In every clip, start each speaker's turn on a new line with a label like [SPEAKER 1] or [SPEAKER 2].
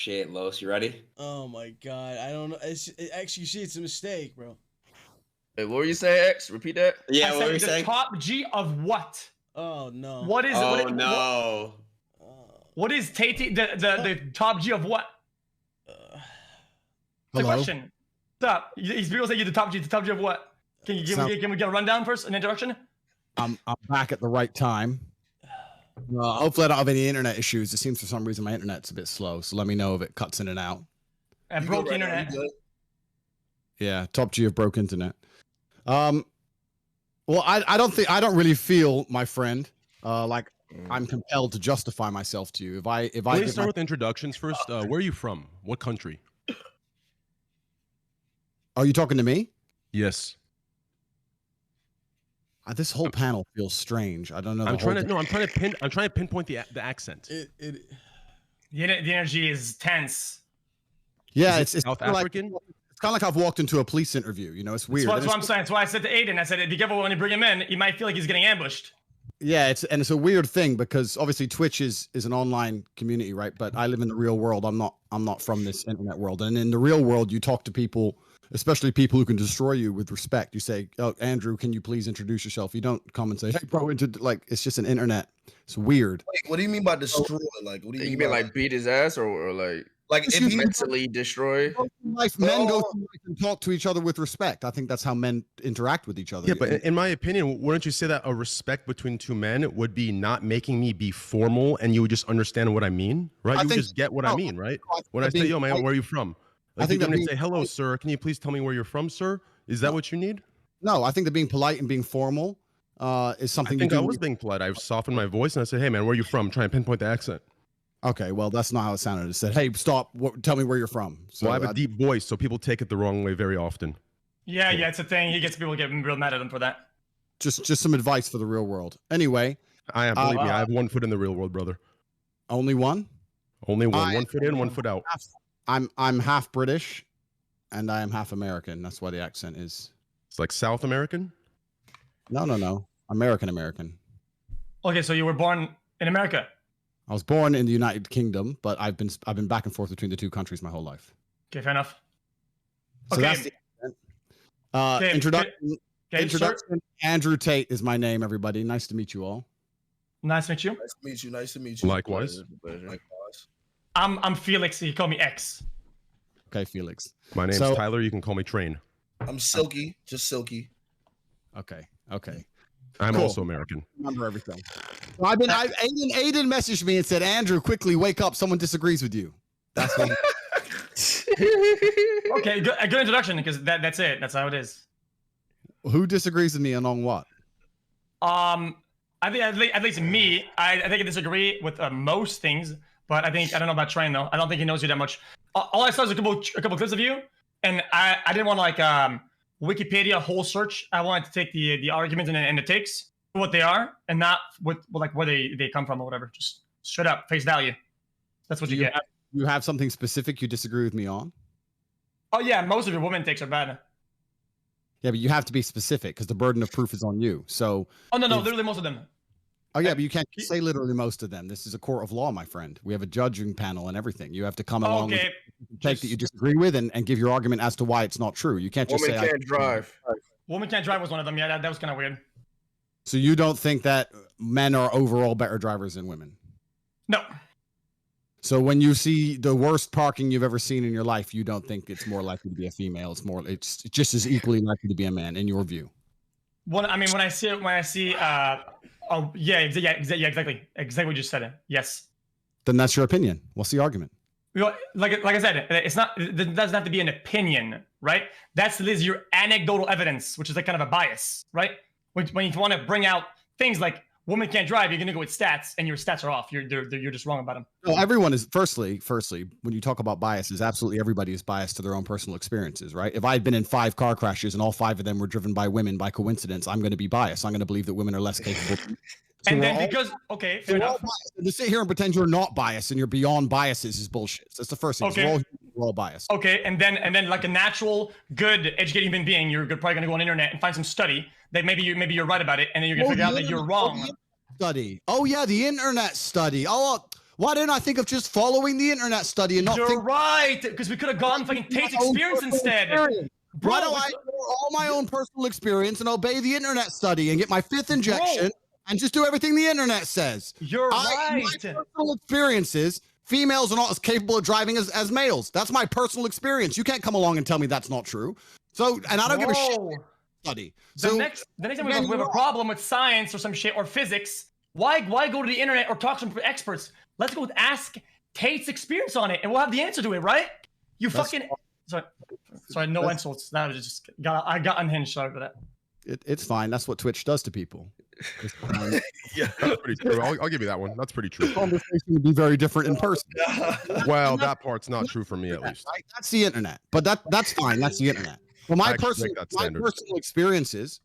[SPEAKER 1] Shit, Los, you ready?
[SPEAKER 2] Oh my god, I don't know. XQc, it's a mistake, bro.
[SPEAKER 3] Wait, what were you saying, X? Repeat that.
[SPEAKER 1] Yeah,
[SPEAKER 4] I
[SPEAKER 1] what were you
[SPEAKER 4] said the
[SPEAKER 1] saying?
[SPEAKER 4] top G of what?
[SPEAKER 2] Oh no.
[SPEAKER 4] What is
[SPEAKER 1] Oh
[SPEAKER 4] what,
[SPEAKER 1] no.
[SPEAKER 4] what is Tate the top G of what? It's a
[SPEAKER 5] Hello?
[SPEAKER 4] question. Stop. These people say you're the top G. The top G of what? Can we get a rundown first? An introduction?
[SPEAKER 5] I'm back at the right time. Hopefully I don't have any internet issues. It seems for some reason my internet's a bit slow, so let me know if it cuts in and out.
[SPEAKER 4] I broke the internet.
[SPEAKER 5] Yeah, top G of broke internet. Well, I don't really feel, my friend, like I'm compelled to justify myself to you. If I
[SPEAKER 6] Please start with introductions first. Where are you from? What country?
[SPEAKER 5] Are you talking to me?
[SPEAKER 6] Yes.
[SPEAKER 5] This whole panel feels strange. I don't know.
[SPEAKER 6] I'm trying to pinpoint the accent.
[SPEAKER 4] The energy is tense.
[SPEAKER 5] Yeah,
[SPEAKER 6] Is it
[SPEAKER 5] it's
[SPEAKER 6] South
[SPEAKER 5] kinda
[SPEAKER 6] African?
[SPEAKER 5] Like, it's kind of like I've walked into a police interview. You know, it's weird.
[SPEAKER 4] That's what I'm saying. That's why I said to Aiden, I said, be careful when you bring him in. He might feel like he's getting ambushed.
[SPEAKER 5] Yeah, it's a weird thing because obviously Twitch is an online community, right? But I live in the real world. I'm not from this internet world. And in the real world, you talk to people, especially people who can destroy you, with respect. You say, "Oh, Andrew, can you please introduce yourself?" You don't come and say, "Hey, bro," like it's just an internet. It's weird.
[SPEAKER 7] Wait, what do you mean by destroy? Like, what do you
[SPEAKER 3] You
[SPEAKER 7] mean
[SPEAKER 3] mean
[SPEAKER 7] by
[SPEAKER 3] like beat his ass or like
[SPEAKER 7] if he
[SPEAKER 3] mentally destroy?
[SPEAKER 5] Men go through life and talk to each other with respect. I think that's how men interact with each other.
[SPEAKER 6] Yeah, but in my opinion, wouldn't you say that a respect between two men would be not making me be formal and you would just understand what I mean, right? You would just get what I mean, right? When I say, "Yo, man, where are you from?" Like, I think I'm going to say, "Hello, sir. Can you please tell me where you're from, sir?" Is that what you need?
[SPEAKER 5] No, I think that being polite and being formal is something.
[SPEAKER 6] I think I was being polite. I softened my voice and I said, "Hey, man, where are you from?" Trying to pinpoint the accent.
[SPEAKER 5] Okay, well, that's not how it sounded. It said, "Hey, stop. Tell me where you're from." So
[SPEAKER 6] well, I have a deep voice, so people take it the wrong way very often.
[SPEAKER 4] Yeah, it's a thing. He gets people getting real mad at him for that.
[SPEAKER 5] Just some advice for the real world. Anyway,
[SPEAKER 6] believe me, I have 1 foot in the real world, brother.
[SPEAKER 5] Only one?
[SPEAKER 6] Only one. 1 foot in, 1 foot out.
[SPEAKER 5] I'm half British, and I am half American. That's why the accent is.
[SPEAKER 6] It's like South American?
[SPEAKER 5] No. American.
[SPEAKER 4] Okay, so you were born in America.
[SPEAKER 5] I was born in the United Kingdom, but I've been back and forth between the two countries my whole life.
[SPEAKER 4] Okay, fair enough.
[SPEAKER 5] So
[SPEAKER 4] okay.
[SPEAKER 5] that's the introduction. Andrew Tate is my name, everybody. Nice to meet you all.
[SPEAKER 4] Nice to meet you.
[SPEAKER 7] Nice to meet you. Nice to meet you.
[SPEAKER 6] Likewise.
[SPEAKER 4] I'm Felix. He called me X.
[SPEAKER 5] Okay, Felix.
[SPEAKER 6] My name's Tyler. You can call me Train.
[SPEAKER 7] I'm Silky. Just Silky.
[SPEAKER 5] Okay.
[SPEAKER 6] I'm also American.
[SPEAKER 5] Remember everything. So Aiden messaged me and said, "Andrew, quickly wake up. Someone disagrees with you." That's what.
[SPEAKER 4] Okay, a good introduction because that's it. That's how it is.
[SPEAKER 5] Who disagrees with me and on what?
[SPEAKER 4] I think at least me, I think I disagree with most things, but I don't know about Train though. I don't think he knows you that much. All I saw is a couple clips of you, and I didn't want to like Wikipedia whole search. I wanted to take the arguments and the takes for what they are, and not with like where they come from or whatever. Just straight up face value. That's what you get.
[SPEAKER 5] You have something specific you disagree with me on?
[SPEAKER 4] Oh yeah, most of your women takes are bad.
[SPEAKER 5] Yeah, but you have to be specific because the burden of proof is on you. So.
[SPEAKER 4] Oh no, literally most of them.
[SPEAKER 5] Oh yeah, but you can't say literally most of them. This is a court of law, my friend. We have a judging panel and everything. You have to come along with the take that you disagree with and give your argument as to why it's not true. You can't just say.
[SPEAKER 3] Woman can't drive.
[SPEAKER 4] Woman can't drive was one of them. Yeah, that was kind of weird.
[SPEAKER 5] So you don't think that men are overall better drivers than women?
[SPEAKER 4] No.
[SPEAKER 5] So when you see the worst parking you've ever seen in your life, you don't think it's more likely to be a female. It's just as equally likely to be a man in your view.
[SPEAKER 4] Well, I mean, when I see oh yeah, exactly what you just said. Yes.
[SPEAKER 5] Then that's your opinion. What's the argument?
[SPEAKER 4] Like I said, it doesn't have to be an opinion, right? That's your anecdotal evidence, which is like kind of a bias, right? When you want to bring out things like women can't drive, you're gonna go with stats, and your stats are off. You're just wrong about them.
[SPEAKER 5] No, everyone is. Firstly, when you talk about biases, absolutely everybody is biased to their own personal experiences, right? If I had been in 5 car crashes and all 5 of them were driven by women by coincidence, I'm going to be biased. I'm going to believe that women are less capable. So
[SPEAKER 4] and then okay, fair enough.
[SPEAKER 5] To sit here and pretend you're not biased and you're beyond biases is bullshit. That's the first thing.
[SPEAKER 4] Okay.
[SPEAKER 5] We're all biased.
[SPEAKER 4] Okay, and then like a natural, good, educated human being, you're probably going to go on the internet and find some study that maybe you're right about it, and then you're going to figure out that you're wrong.
[SPEAKER 5] Study. Oh yeah, the internet study. Oh, Why didn't I think of just following the internet study and not
[SPEAKER 4] You're
[SPEAKER 5] think
[SPEAKER 4] right, because we could have gone fucking Tate's experience instead. Bro,
[SPEAKER 5] why do I ignore all my own personal experience and obey the internet study and get my 5th injection and just do everything the internet says?
[SPEAKER 4] You're right.
[SPEAKER 5] My personal experiences, females are not as capable of driving as males. That's my personal experience. You can't come along and tell me that's not true. So, and I don't give a shit. Study. So
[SPEAKER 4] the next time we have a problem with science or some shit or physics, why go to the internet or talk to some experts? Let's go with ask Tate's experience on it, and we'll have the answer to it, right? You fucking sorry, no insults. That was just I got unhinged. Sorry for that.
[SPEAKER 5] It's fine. That's what Twitch does to people.
[SPEAKER 6] Yeah, that's pretty true. I'll give you that one. That's pretty true.
[SPEAKER 5] Conversation would be very different in person.
[SPEAKER 6] Well, that part's not true for me, at least.
[SPEAKER 5] Right? That's the internet, but that's fine. That's the internet. Well, my personal experiences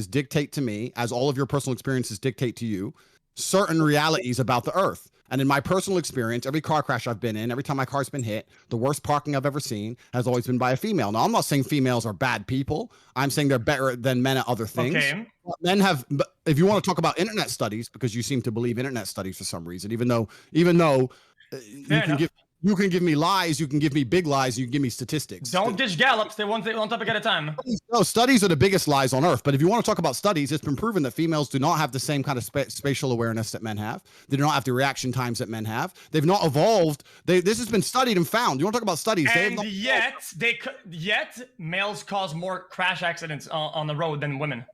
[SPEAKER 5] dictate to me, as all of your personal experiences dictate to you, certain realities about the earth. And in my personal experience, every car crash I've been in, every time my car's been hit, the worst parking I've ever seen has always been by a female. Now, I'm not saying females are bad people. I'm saying they're better than men at other things.
[SPEAKER 4] Okay.
[SPEAKER 5] Men have, if you want to talk about internet studies, because you seem to believe internet studies for some reason, even though you can give me lies, you can give me big lies, you can give me statistics.
[SPEAKER 4] Don't dish Gallups. They one topic at a time.
[SPEAKER 5] No, studies are the biggest lies on earth. But if you want to talk about studies, it's been proven that females do not have the same kind of spatial awareness that men have. They do not have the reaction times that men have. They've not evolved. This has been studied and found. You want to talk about studies?
[SPEAKER 4] And yet males cause more crash accidents on the road than women.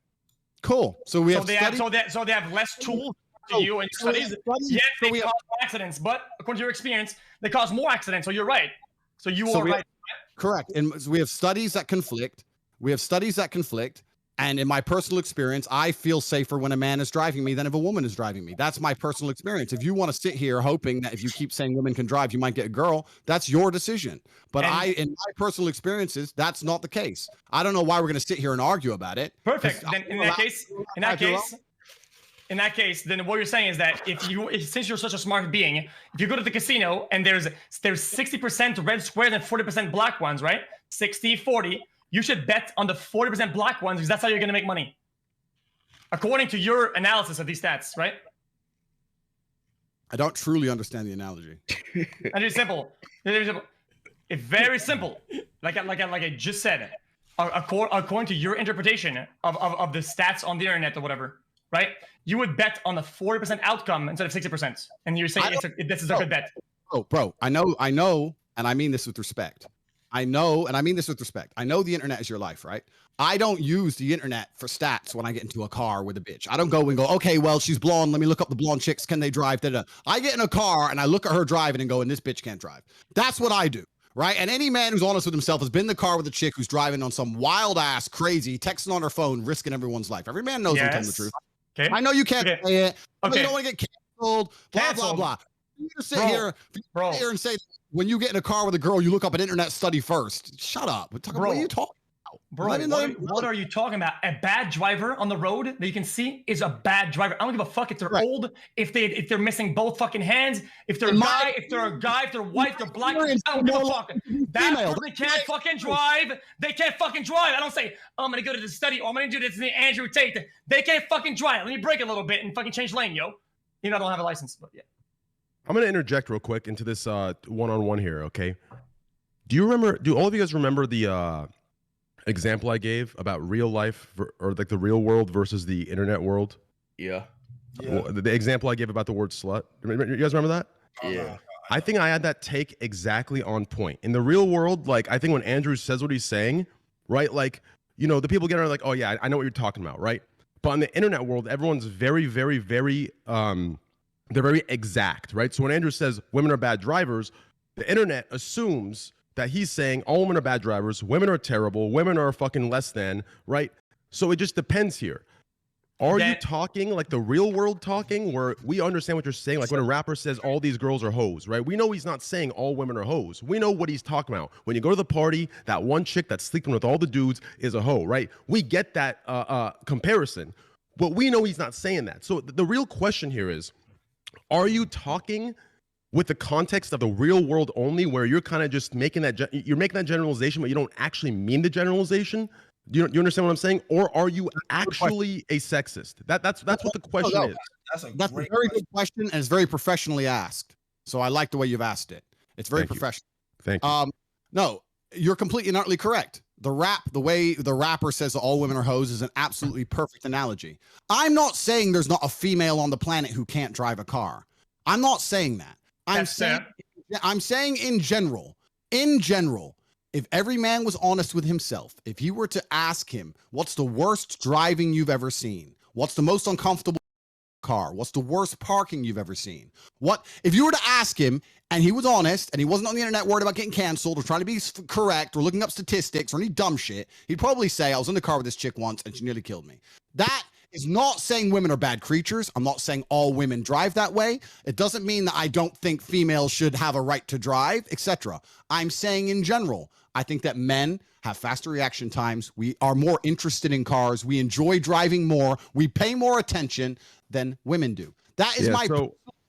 [SPEAKER 5] Cool. So they
[SPEAKER 4] have less tools to you and studies. Yet they cause more accidents, but according to your experience, they cause more accidents. So you're right. So are right.
[SPEAKER 5] Correct. And we have studies that conflict. And in my personal experience, I feel safer when a man is driving me than if a woman is driving me. That's my personal experience. If you want to sit here hoping that if you keep saying women can drive, you might get a girl, that's your decision. But in my personal experiences, that's not the case. I don't know why we're going to sit here and argue about it.
[SPEAKER 4] Perfect. Then in that case, then what you're saying is that since you're such a smart being, if you go to the casino and there's 60% red squares and 40% black ones, right? 60-40, you should bet on the 40% black ones because that's how you're going to make money. According to your analysis of these stats, right?
[SPEAKER 5] I don't truly understand the analogy.
[SPEAKER 4] And it's simple. It's very simple. Like I just said, according to your interpretation of the stats on the internet or whatever, right? You would bet on the 40% outcome instead of 60%. And you're saying this is a good bet.
[SPEAKER 5] Oh, bro, I know, and I mean this with respect. I know the internet is your life, right? I don't use the internet for stats when I get into a car with a bitch. I don't go, okay, well, she's blonde. Let me look up the blonde chicks. Can they drive? Da-da. I get in a car and I look at her driving and go, and this bitch can't drive. That's what I do. Right? And any man who's honest with himself has been in the car with a chick who's driving on some wild ass, crazy, texting on her phone, risking everyone's life. Every man knows I'm telling the truth.
[SPEAKER 4] Okay.
[SPEAKER 5] I know you can't say it. But you don't want to get canceled. Blah, blah, blah. You just sit here and say, when you get in a car with a girl, you look up an internet study first. Shut up. What are you talking about?
[SPEAKER 4] Bro, what are you talking about? A bad driver on the road that you can see is a bad driver. I don't give a fuck if they're old, if they're missing both fucking hands, if they're a guy, if they're white, they're black. I don't give a fuck. That person can't fucking drive. They can't fucking drive. I don't say, I'm gonna go to the study or I'm gonna do this to Andrew Tate. They can't fucking drive. Let me break a little bit and fucking change lane, yo. You know, I don't have a license, but yeah.
[SPEAKER 6] I'm gonna interject real quick into this one-on-one here, okay? Do all of you guys remember the example I gave about real life or like the real world versus the internet world?
[SPEAKER 3] Yeah.
[SPEAKER 6] The example I gave about the word slut. You guys remember that?
[SPEAKER 3] Yeah.
[SPEAKER 6] I think I had that take exactly on point. In the real world, like I think when Andrew says what he's saying, right? Like, you know, the people get like, oh yeah, I know what you're talking about, right? But in the internet world, everyone's very, very, very they're very exact, right? So when Andrew says women are bad drivers, the internet assumes that he's saying all women are bad drivers, women are terrible, women are fucking less than, right? So it just depends here. Are you talking like the real world talking where we understand what you're saying? Like when a rapper says all these girls are hoes, right? We know he's not saying all women are hoes. We know what he's talking about. When you go to the party, that one chick that's sleeping with all the dudes is a hoe, right? We get that comparison, but we know he's not saying that. So the real question here is, are you talking with the context of the real world only, where you're kind of just making that generalization, but you don't actually mean the generalization? Do you understand what I'm saying? Or are you actually a sexist? That's what the question is.
[SPEAKER 5] That's a very good question, and it's very professionally asked. So I like the way you've asked it. It's very professional.
[SPEAKER 6] Thank you.
[SPEAKER 5] No, you're completely and utterly correct. The way the rapper says that all women are hoes is an absolutely perfect analogy. I'm not saying there's not a female on the planet who can't drive a car. I'm not saying that. I'm saying in general, if every man was honest with himself, if you were to ask him, what's the worst driving you've ever seen? What's the most uncomfortable car? What's the worst parking you've ever seen? What if you were to ask him and he was honest and he wasn't on the internet worried about getting canceled or trying to be correct or looking up statistics or any dumb shit, he'd probably say, I was in the car with this chick once and she nearly killed me. That is not saying women are bad creatures. I'm not saying all women drive that way. It doesn't mean that I don't think females should have a right to drive, etc. I'm saying in general, I think that men have faster reaction times. We are more interested in cars. We enjoy driving more. We pay more attention than women do. That is my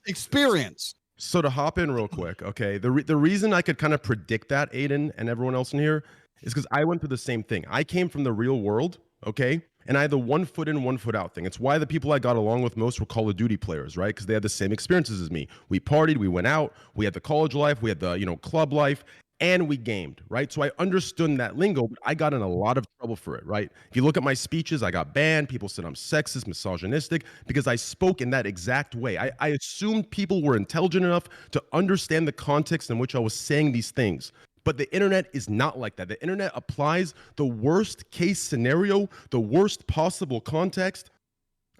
[SPEAKER 5] experience.
[SPEAKER 6] So to hop in real quick, okay, the reason I could kind of predict that, Aiden and everyone else in here, is because I went through the same thing. I came from the real world, okay, and I had the 1 foot in, 1 foot out thing. It's why the people I got along with most were Call of Duty players, right? Because they had the same experiences as me. We partied, we went out, we had the college life, we had the club life, and we gamed, right? So I understood that lingo, but I got in a lot of trouble for it, right? If you look at my speeches, I got banned. People said I'm sexist, misogynistic, because I spoke in that exact way. I assumed people were intelligent enough to understand the context in which I was saying these things. But the internet is not like that. The internet applies the worst case scenario, the worst possible context,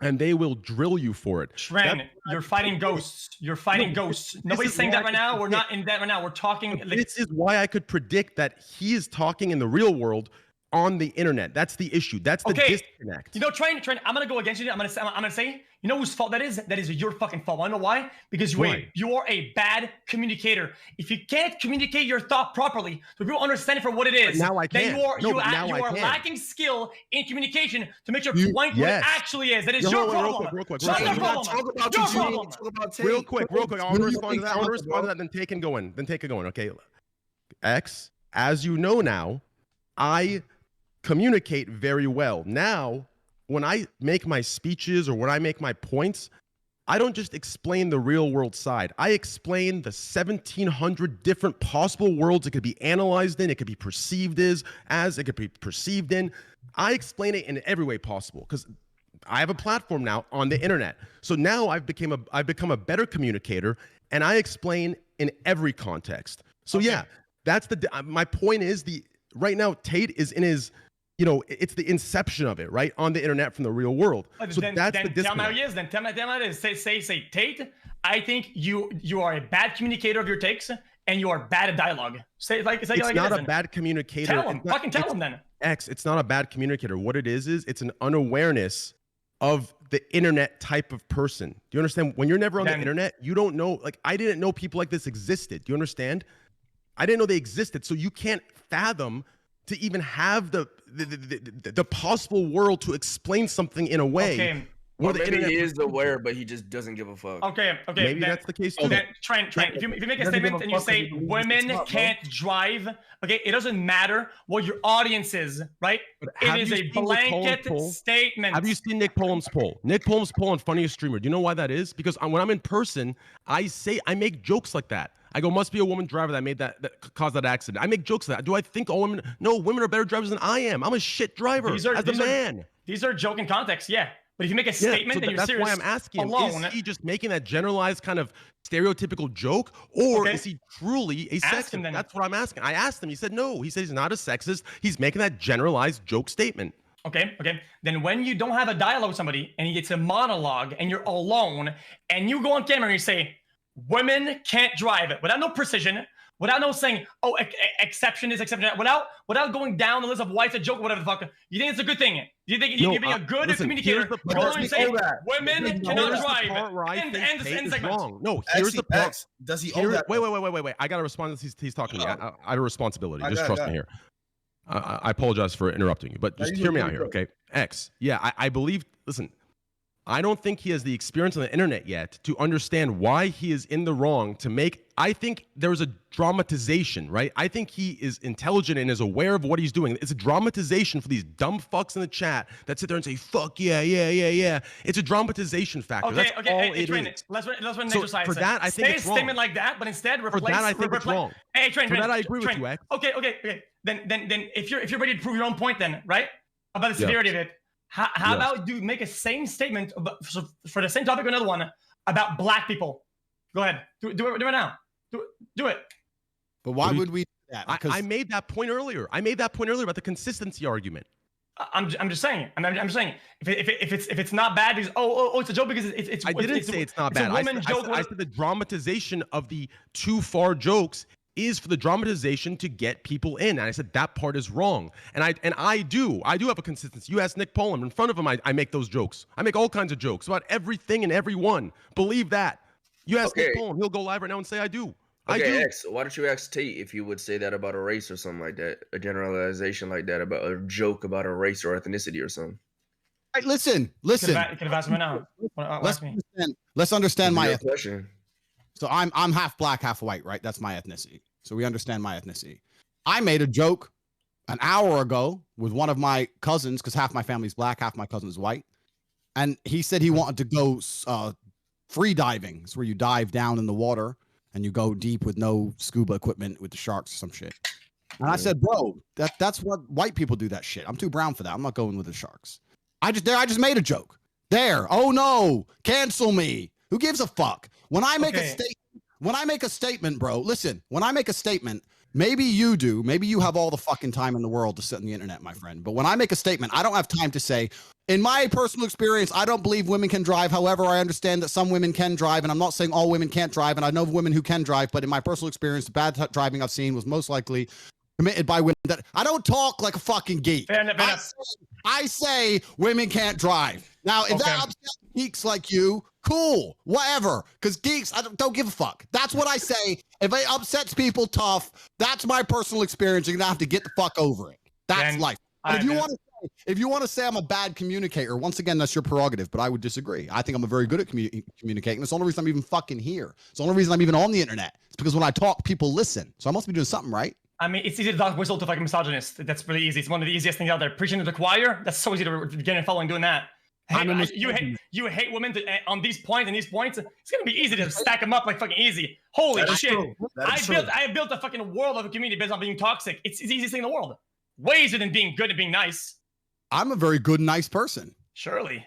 [SPEAKER 6] and they will drill you for it.
[SPEAKER 4] Trent, you're fighting ghosts. You're fighting ghosts. Nobody's saying that right now. We're not in that right now. We're talking.
[SPEAKER 6] This is why I could predict that he is talking in the real world on the internet. That's the issue. That's the disconnect.
[SPEAKER 4] You know, Trent, I'm gonna go against you. I'm gonna say, you know whose fault that is? That is your fucking fault. I know why? Because you are a bad communicator. If you can't communicate your thought properly, so people understand it for what it is,
[SPEAKER 6] now I can.
[SPEAKER 4] Then you are lacking skill in communication to make your point what it actually is. That is your problem.
[SPEAKER 6] Real quick. I want to respond to that. Then take it going. Okay. X, as you know now, I communicate very well. Now, when I make my speeches or when I make my points, I don't just explain the real world side. I explain the 1,700 different possible worlds it could be analyzed in, it could be perceived as it could be perceived in. I explain it in every way possible because I have a platform now on the internet. So now I've become a better communicator, and I explain in every context. So yeah, that's my point is right now Tate is in his, it's the inception of it, right? On the internet from the real world. So that's the disconnect.
[SPEAKER 4] Tell me how he is, then. Tell me how it is. Say, Tate, I think you are a bad communicator of your takes, and you are bad at dialogue. It's
[SPEAKER 6] not a bad communicator.
[SPEAKER 4] Tell him then.
[SPEAKER 6] X, it's not a bad communicator. What it is it's an unawareness of the internet type of person. Do you understand? When you're never on the internet, you don't know, like, I didn't know people like this existed. Do you understand? I didn't know they existed. So you can't fathom to even have the possible world to explain something in a way.
[SPEAKER 3] Or maybe he is aware, but he just doesn't give a fuck.
[SPEAKER 4] Okay.
[SPEAKER 6] Maybe that's the case too.
[SPEAKER 4] Trent, if you make a statement and you say women can't drive, okay, it doesn't matter what your audience is, right? It is a blanket statement.
[SPEAKER 6] Have you seen Nick Pullum's poll? Nick Pullum's poll on Funniest Streamer. Do you know why that is? Because when I'm in person, I make jokes like that. I go, must be a woman driver that caused that accident. I make jokes of that. Do I think all women? No, women are better drivers than I am. I'm a shit driver as a man.
[SPEAKER 4] These are joking contexts, yeah. But if you make a statement, then you're serious.
[SPEAKER 6] That's why I'm asking him, is he just making that generalized kind of stereotypical joke, or is he truly a sexist? That's what I'm asking. I asked him. He said no. He said he's not a sexist. He's making that generalized joke statement.
[SPEAKER 4] Okay. Then when you don't have a dialogue with somebody and it's a monologue and you're alone and you go on camera and you say, women can't drive it without no precision, without no saying, oh, exception is exception, without going down the list of why it's a joke, whatever the fuck. You think it's a good thing? You think you're being a good communicator? You say women cannot drive. And
[SPEAKER 6] wrong. No, here's the part.
[SPEAKER 7] Does he own that?
[SPEAKER 6] Wait. I got to respond to he's talking to me. I have a responsibility. Just trust me here. I apologize for interrupting you, but just hear me out here, okay? X, yeah, I believe, listen, I don't think he has the experience on the internet yet to understand why he is in the wrong to make I think there's a dramatization, right? I think he is intelligent and is aware of what he's doing. It's a dramatization for these dumb fucks in the chat that sit there and say, fuck yeah, yeah, yeah, yeah. It's a dramatization factor.
[SPEAKER 4] Okay,
[SPEAKER 6] That's
[SPEAKER 4] okay,
[SPEAKER 6] all
[SPEAKER 4] hey,
[SPEAKER 6] it
[SPEAKER 4] Train,
[SPEAKER 6] is.
[SPEAKER 4] let's run
[SPEAKER 6] So
[SPEAKER 4] exercise.
[SPEAKER 6] for that, I think it's
[SPEAKER 4] Say a
[SPEAKER 6] wrong.
[SPEAKER 4] statement like that, but instead replace.
[SPEAKER 6] For that, I think it's wrong.
[SPEAKER 4] Hey, Train,
[SPEAKER 6] For that, I agree with you, X.
[SPEAKER 4] Okay. Then if you're ready to prove your own point, then right about the severity of it, how about you make a same statement about, for the same topic or another one about black people? Go ahead, do it now. Do it.
[SPEAKER 5] But why would we do that?
[SPEAKER 6] I made that point earlier. I made that point earlier about the consistency argument.
[SPEAKER 4] I'm just saying. I'm just saying. If it's not bad because it's a joke because it's.
[SPEAKER 6] I didn't say it's not bad.
[SPEAKER 4] A woman's joke.
[SPEAKER 6] I said the dramatization of the too far jokes is for the dramatization to get people in. And I said that part is wrong. And I do have a consistency. You ask Nick Poland, in front of him, I make those jokes. I make all kinds of jokes about everything and everyone. Believe that. You ask Nick Poland, he'll go live right now and say I do.
[SPEAKER 3] Okay,
[SPEAKER 6] I do.
[SPEAKER 3] X, why don't you ask Tate if you would say that about a race or something like that? A generalization like that about a joke about a race or ethnicity or something.
[SPEAKER 5] Right, listen.
[SPEAKER 4] You could have asked me now.
[SPEAKER 5] Let's understand my
[SPEAKER 3] question.
[SPEAKER 5] So I'm half black, half white, right? That's my ethnicity. So we understand my ethnicity. I made a joke an hour ago with one of my cousins because half my family's black, half my cousin's white, and he said he wanted to go free diving. It's where you dive down in the water and you go deep with no scuba equipment with the sharks or some shit. And I said, bro, that's what white people do that shit. I'm too brown for that. I'm not going with the sharks. I just made a joke. There. Oh no, cancel me. Who gives a fuck? When I make a statement, bro, listen, when I make a statement, maybe you do, maybe you have all the fucking time in the world to sit on the internet, my friend. But when I make a statement, I don't have time to say, in my personal experience, I don't believe women can drive. However, I understand that some women can drive, and I'm not saying all women can't drive, and I know women who can drive, but in my personal experience, the bad driving I've seen was most likely committed by women that I don't talk like a fucking geek. I say women can't drive. Now, if that upsets geeks like you, cool, whatever. Because geeks, I don't give a fuck. That's what I say. If it upsets people, tough. That's my personal experience. You're gonna have to get the fuck over it. That's life. And if you want to say I'm a bad communicator, once again, that's your prerogative. But I would disagree. I think I'm very good at communicating. It's the only reason I'm even fucking here. It's the only reason I'm even on the internet. It's because when I talk, people listen. So I must be doing something right.
[SPEAKER 4] I mean, it's easy to talk whistle to fucking misogynist. That's really easy. It's one of the easiest things out there. Preaching to the choir, that's so easy to get a following doing that. Hey, you hate women on these points and these points. It's gonna be easy to stack them up like fucking easy. Holy shit! I built a fucking world of a community based on being toxic. It's the easiest thing in the world. Way easier than being good and being nice. I'm
[SPEAKER 5] a very good, nice person.
[SPEAKER 4] Surely.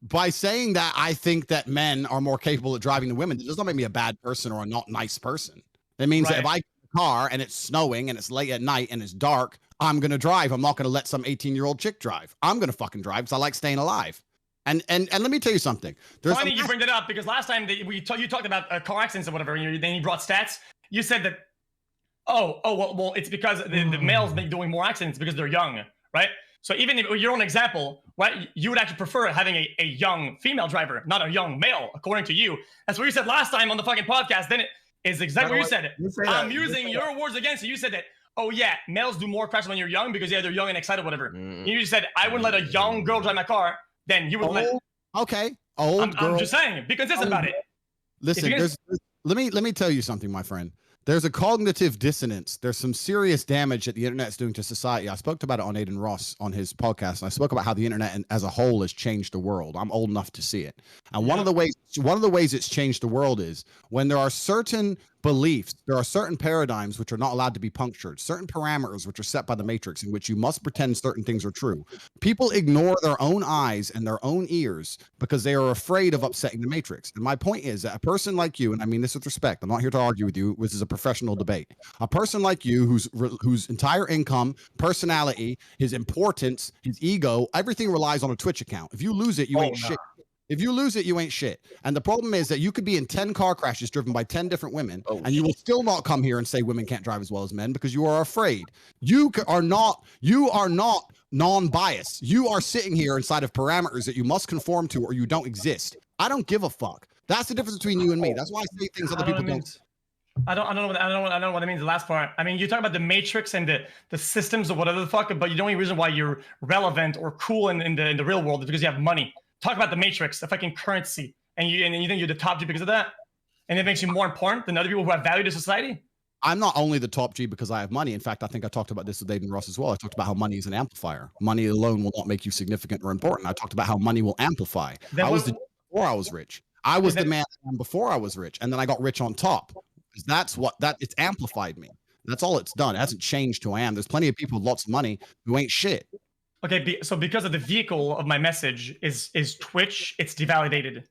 [SPEAKER 5] By saying that, I think that men are more capable of driving than women. It does not make me a bad person or a not nice person. That means that if I get in a car and it's snowing and it's late at night and it's dark, I'm gonna drive. I'm not gonna let some 18-year-old chick drive. I'm gonna fucking drive because I like staying alive. And let me tell you something.
[SPEAKER 4] Funny you bring that up because last time you talked about car accidents or whatever, and then you brought stats. You said that, well, it's because the males make doing more accidents because they're young, right? So even if your own example, right, you would actually prefer having a young female driver, not a young male, according to you. That's what you said last time on the fucking podcast. Then it is exactly what you said. I'm using your words against you. You said that, oh yeah, males do more crashes when you're young because they're young and excited, whatever. You just said, I wouldn't let a young girl drive my car. Then you would let.
[SPEAKER 5] Okay.
[SPEAKER 4] I'm just saying, be consistent about it.
[SPEAKER 5] Listen, let me tell you something, my friend. There's a cognitive dissonance. There's some serious damage that the internet's doing to society. I spoke about it on Aiden Ross on his podcast, and I spoke about how the internet as a whole has changed the world. I'm old enough to see it. And one of the ways it's changed the world is when there are certain beliefs, there are certain paradigms which are not allowed to be punctured, certain parameters which are set by the matrix in which you must pretend certain things are true. People ignore their own eyes and their own ears because they are afraid of upsetting the matrix. And my point is that a person like you, and I mean this with respect, I'm not here to argue with you, this is a professional debate. A person like you whose entire income, personality, his importance, his ego, everything relies on a Twitch account. If you lose it, you ain't shit. If you lose it, you ain't shit. And the problem is that you could be in 10 car crashes driven by 10 different women, and you will still not come here and say women can't drive as well as men because you are afraid. You are not non-biased. You are sitting here inside of parameters that you must conform to or you don't exist. I don't give a fuck. That's the difference between you and me. That's why I say things other people don't.
[SPEAKER 4] I don't know what it means, the last part. I mean, you talk about the matrix and the systems or whatever the fuck, but the only reason why you're relevant or cool in the real world is because you have money. Talk about the matrix, the fucking currency, and you think you're the top G because of that? and it makes you more important than other people who have value to society?
[SPEAKER 5] I'm not only the top G because I have money. In fact, I think I talked about this with David Ross as well. I talked about how money is an amplifier. Money alone will not make you significant or important. I talked about how money will amplify. I was the before I was rich. I was the man before I was rich, and then I got rich on top. That's what it's amplified me. That's all it's done. It hasn't changed who I am. There's plenty of people with lots of money who ain't shit.
[SPEAKER 4] Okay, so because of the vehicle of my message is Twitch, it's devalidated.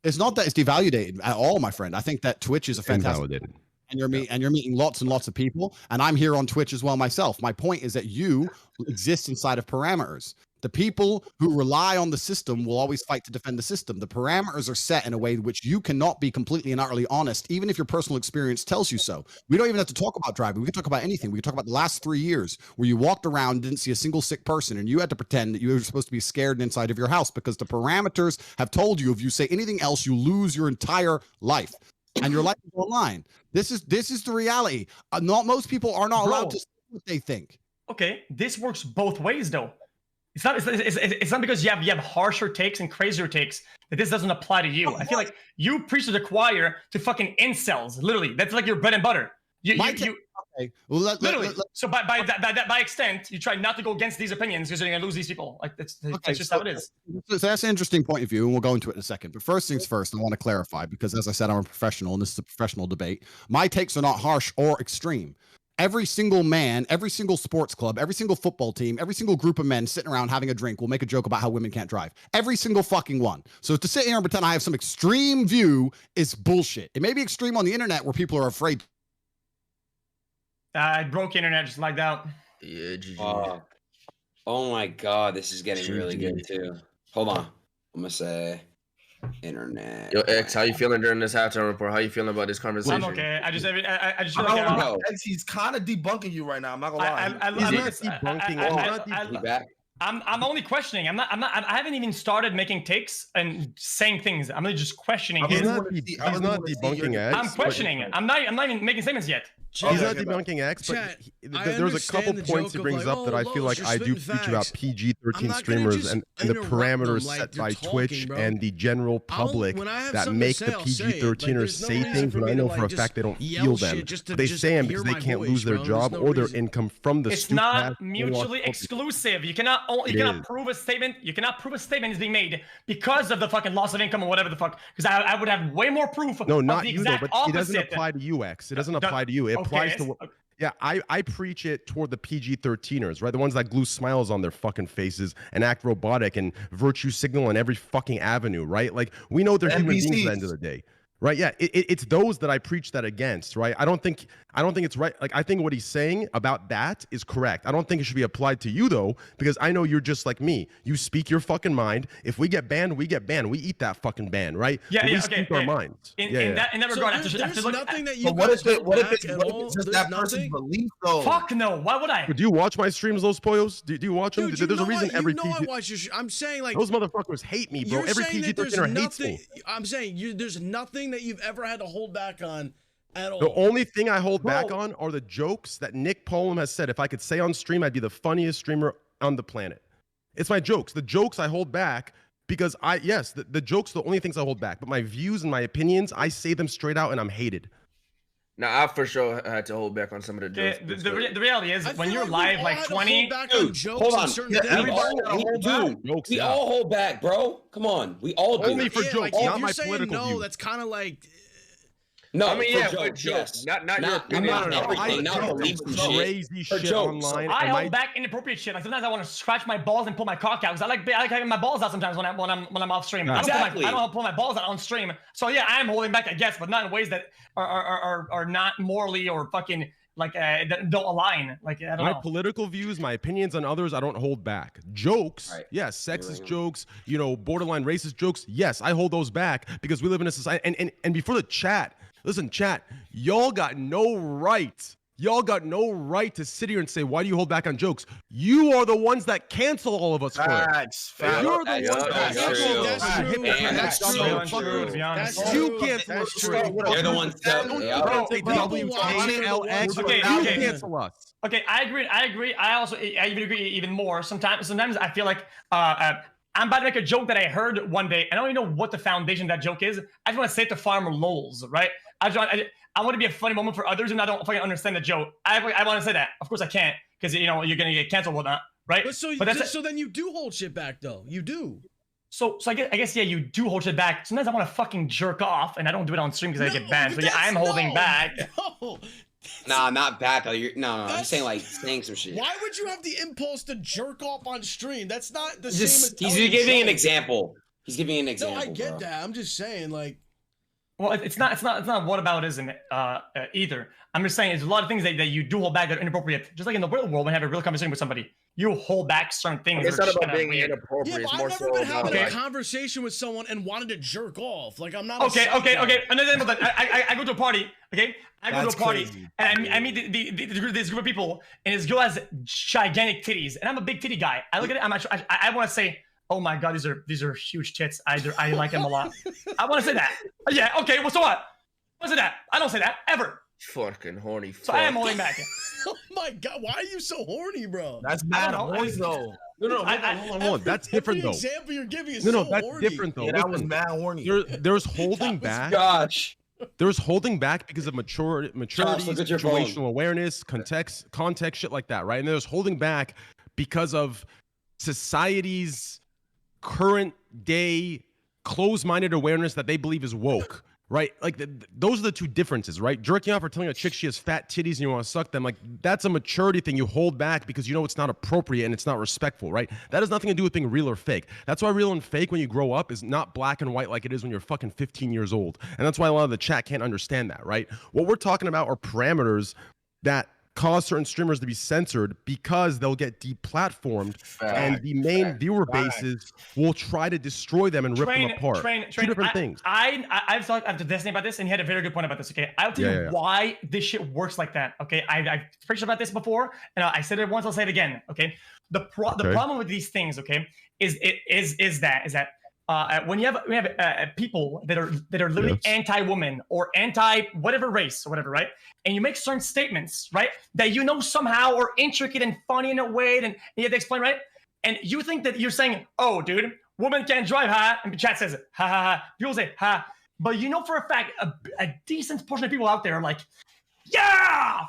[SPEAKER 5] It's not that it's devalidated at all, my friend. I think that Twitch is a fantastic.
[SPEAKER 6] Invalidated.
[SPEAKER 5] And you're meeting lots and lots of people, and I'm here on Twitch as well myself. My point is that you exist inside of parameters. The people who rely on the system will always fight to defend the system. The parameters are set in a way which you cannot be completely and utterly honest, even if your personal experience tells you so. We don't even have to talk about driving. We can talk about anything. We can talk about the last 3 years where you walked around, didn't see a single sick person, and you had to pretend that you were supposed to be scared inside of your house because the parameters have told you if you say anything else, you lose your entire life. And your life is online. This is the reality. Not most people are not allowed to say what they think.
[SPEAKER 4] Okay, this works both ways though. It's not because you have harsher takes and crazier takes that this doesn't apply to you. I feel like you preach to the choir to fucking incels. Literally, that's like your bread and butter.
[SPEAKER 5] Okay. Well,
[SPEAKER 4] literally. So by extent, you try not to go against these opinions because you're gonna lose these people. Like that's just how it is.
[SPEAKER 5] So that's an interesting point of view, and we'll go into it in a second. But first things first, I want to clarify because, as I said, I'm a professional, and this is a professional debate. My takes are not harsh or extreme. Every single man, every single sports club, every single football team, every single group of men sitting around having a drink will make a joke about how women can't drive. Every single fucking one. So to sit here and pretend I have some extreme view is bullshit. It may be extreme on the internet where people are afraid.
[SPEAKER 4] I broke internet, just lagged out.
[SPEAKER 3] Yeah, GG.
[SPEAKER 1] Oh my god, this is getting really good too. Hold on. I'm gonna say internet.
[SPEAKER 3] Yo, X, how you feeling during this halftime report? How you feeling about this conversation?
[SPEAKER 4] I'm okay. I just feel like
[SPEAKER 7] X, he's kind of debunking you right now. I'm not gonna lie.
[SPEAKER 4] I'm only questioning. I haven't even started making takes and saying things. I'm really just questioning.
[SPEAKER 6] He's not debunking X.
[SPEAKER 4] I'm questioning. I'm not even making statements yet.
[SPEAKER 6] He's not debunking X, but there's a couple points he brings up that I feel like I do preach about PG-13 streamers and the parameters set by Twitch and the general public that make the PG-13ers say things when I know for a fact they don't feel them. They say them because they can't lose their job or their income from the.
[SPEAKER 4] It's not mutually exclusive. You cannot prove a statement. You cannot prove a statement is being made because of the fucking loss of income or whatever the fuck. Because I would have way more proof.
[SPEAKER 6] No, not you though. But it doesn't apply to you, X. It doesn't apply to you. It applies to. Yeah, I preach it toward the PG-13ers, right? The ones that glue smiles on their fucking faces and act robotic and virtue signal on every fucking avenue, right? Like, we know they're human beings at the end of the day. Right? Yeah, it's those that I preach that against, right? I don't think it's right. Like, I think what he's saying about that is correct. I don't think it should be applied to you though, because I know you're just like me. You speak your fucking mind. If we get banned, we get banned. We eat that fucking ban, right?
[SPEAKER 4] Yeah,
[SPEAKER 6] we
[SPEAKER 4] okay.
[SPEAKER 6] speak our minds.
[SPEAKER 4] In that regard, there's
[SPEAKER 7] nothing that you. What if it's just that person's belief though?
[SPEAKER 4] Fuck no. Why would I?
[SPEAKER 6] Do you watch my streams, those Pollos? Do you watch them?
[SPEAKER 8] Dude,
[SPEAKER 6] there's a reason every PG.
[SPEAKER 8] I watch your I'm saying like
[SPEAKER 6] those motherfuckers hate me, bro. Every PG-13er hates me.
[SPEAKER 8] I'm saying there's nothing that you've ever had to hold back on at all.
[SPEAKER 6] The only thing I hold back on are the jokes that Nick Poland has said. If I could say on stream, I'd be the funniest streamer on the planet. It's my jokes. The jokes I hold back because the jokes are the only things I hold back. But my views and my opinions, I say them straight out and I'm hated.
[SPEAKER 3] Now, I for sure had to hold back on some of the jokes.
[SPEAKER 4] The reality is, when you're live like 20...
[SPEAKER 1] Hold on. We all hold back, bro. Come on. We all do.
[SPEAKER 6] Only for jokes,
[SPEAKER 8] like,
[SPEAKER 6] not my political view.
[SPEAKER 8] That's kind of like...
[SPEAKER 3] No, I mean, for jokes. Not your opinion.
[SPEAKER 6] Crazy shit online.
[SPEAKER 4] I hold back inappropriate shit. Like sometimes I want to scratch my balls and pull my cock out because I like having my balls out sometimes when I'm off stream.
[SPEAKER 1] Exactly.
[SPEAKER 4] I don't pull my balls out on stream. So yeah, I am holding back, I guess, but not in ways that are not morally or fucking like don't align. Like I don't know.
[SPEAKER 6] My political views, my opinions on others, I don't hold back. Jokes, yes, sexist jokes, borderline racist jokes, yes, I hold those back because we live in a society. And before the chat. Listen, chat, y'all got no right. Y'all got no right to sit here and say, why do you hold back on jokes? You are the ones that cancel all of us for it. You're the ones that cancel.
[SPEAKER 8] That's true.
[SPEAKER 6] You cancel us.
[SPEAKER 1] You're the ones that
[SPEAKER 6] you cancel us.
[SPEAKER 4] Okay, I agree. I even agree even more. Sometimes I feel like I'm about to make a joke that I heard one day. I don't even know what the foundation of that joke is. I just want to say it to farm lols, right? I want to be a funny moment for others, and I don't fucking understand the joke. I want to say that. Of course I can't, because you're gonna get canceled or whatnot, right?
[SPEAKER 8] But so then you do hold shit back though. You do.
[SPEAKER 4] So I guess yeah, you do hold shit back. Sometimes I want to fucking jerk off, and I don't do it on stream because I get banned. So yeah, I'm holding back.
[SPEAKER 8] No.
[SPEAKER 1] Nah, not back. No, I'm saying like saying some shit.
[SPEAKER 8] Why would you have the impulse to jerk off on stream? That's not the same as
[SPEAKER 1] he's giving an example. He's giving an example.
[SPEAKER 8] No, I get that. I'm just saying, like.
[SPEAKER 4] Well, it's not whataboutism either. I'm just saying there's a lot of things that you do hold back that are inappropriate. Just like in the real world, when you have a real conversation with somebody, you hold back certain things.
[SPEAKER 3] It's not about being inappropriate.
[SPEAKER 8] Yeah, but I've never been having a conversation with someone and wanted to jerk off. Like I'm not.
[SPEAKER 4] Okay. Another thing about that, I go to a party. Okay, I go to a party and I meet this group of people, and this girl has gigantic titties, and I'm a big titty guy. I look at it, I want to say, oh my god, these are huge tits. I like them a lot. I want to say that. Yeah, okay. Well, so what? What's that? I don't say that ever.
[SPEAKER 3] Fucking horny.
[SPEAKER 4] So I am holding back.
[SPEAKER 8] Oh my god, why are you so horny, bro?
[SPEAKER 7] That's bad horny though.
[SPEAKER 6] No, hold on. That's different though.
[SPEAKER 8] The example you're giving is
[SPEAKER 6] no,
[SPEAKER 8] so
[SPEAKER 6] that's
[SPEAKER 8] horny.
[SPEAKER 6] different though.
[SPEAKER 7] Yeah, that was mad horny.
[SPEAKER 6] There's holding back.
[SPEAKER 1] Gosh.
[SPEAKER 6] There's holding back because of maturity, situational awareness, context, shit like that, right? And there's holding back because of society's current day closed-minded awareness that they believe is woke, right? Like those are the two differences, right? Jerking off or telling a chick she has fat titties and you want to suck them, like that's a maturity thing. You hold back because you know it's not appropriate and it's not respectful, right? That has nothing to do with being real or fake. That's why real and fake when you grow up is not black and white like it is when you're fucking 15 years old. And that's why a lot of the chat can't understand that, right? What we're talking about are parameters that cause certain streamers to be censored because they'll get deplatformed and the main viewer bases will try to destroy them and rip them apart. Two different things.
[SPEAKER 4] I've talked to Destiny about this, and he had a very good point about this. Okay, I'll tell you why this shit works like that. Okay, I've preached about this before, and I said it once. I'll say it again. Okay, the problem with these things, okay, is that when you have people that are literally anti-woman or anti whatever race or whatever, right? And you make certain statements, right, that you know somehow are intricate and funny in a way, and you have to explain, right? And you think that you're saying, "Oh, dude, woman can't drive," ha? And the chat says, "Ha ha ha." People say, "Ha," but you know for a fact, a decent portion of people out there are like, "Yeah,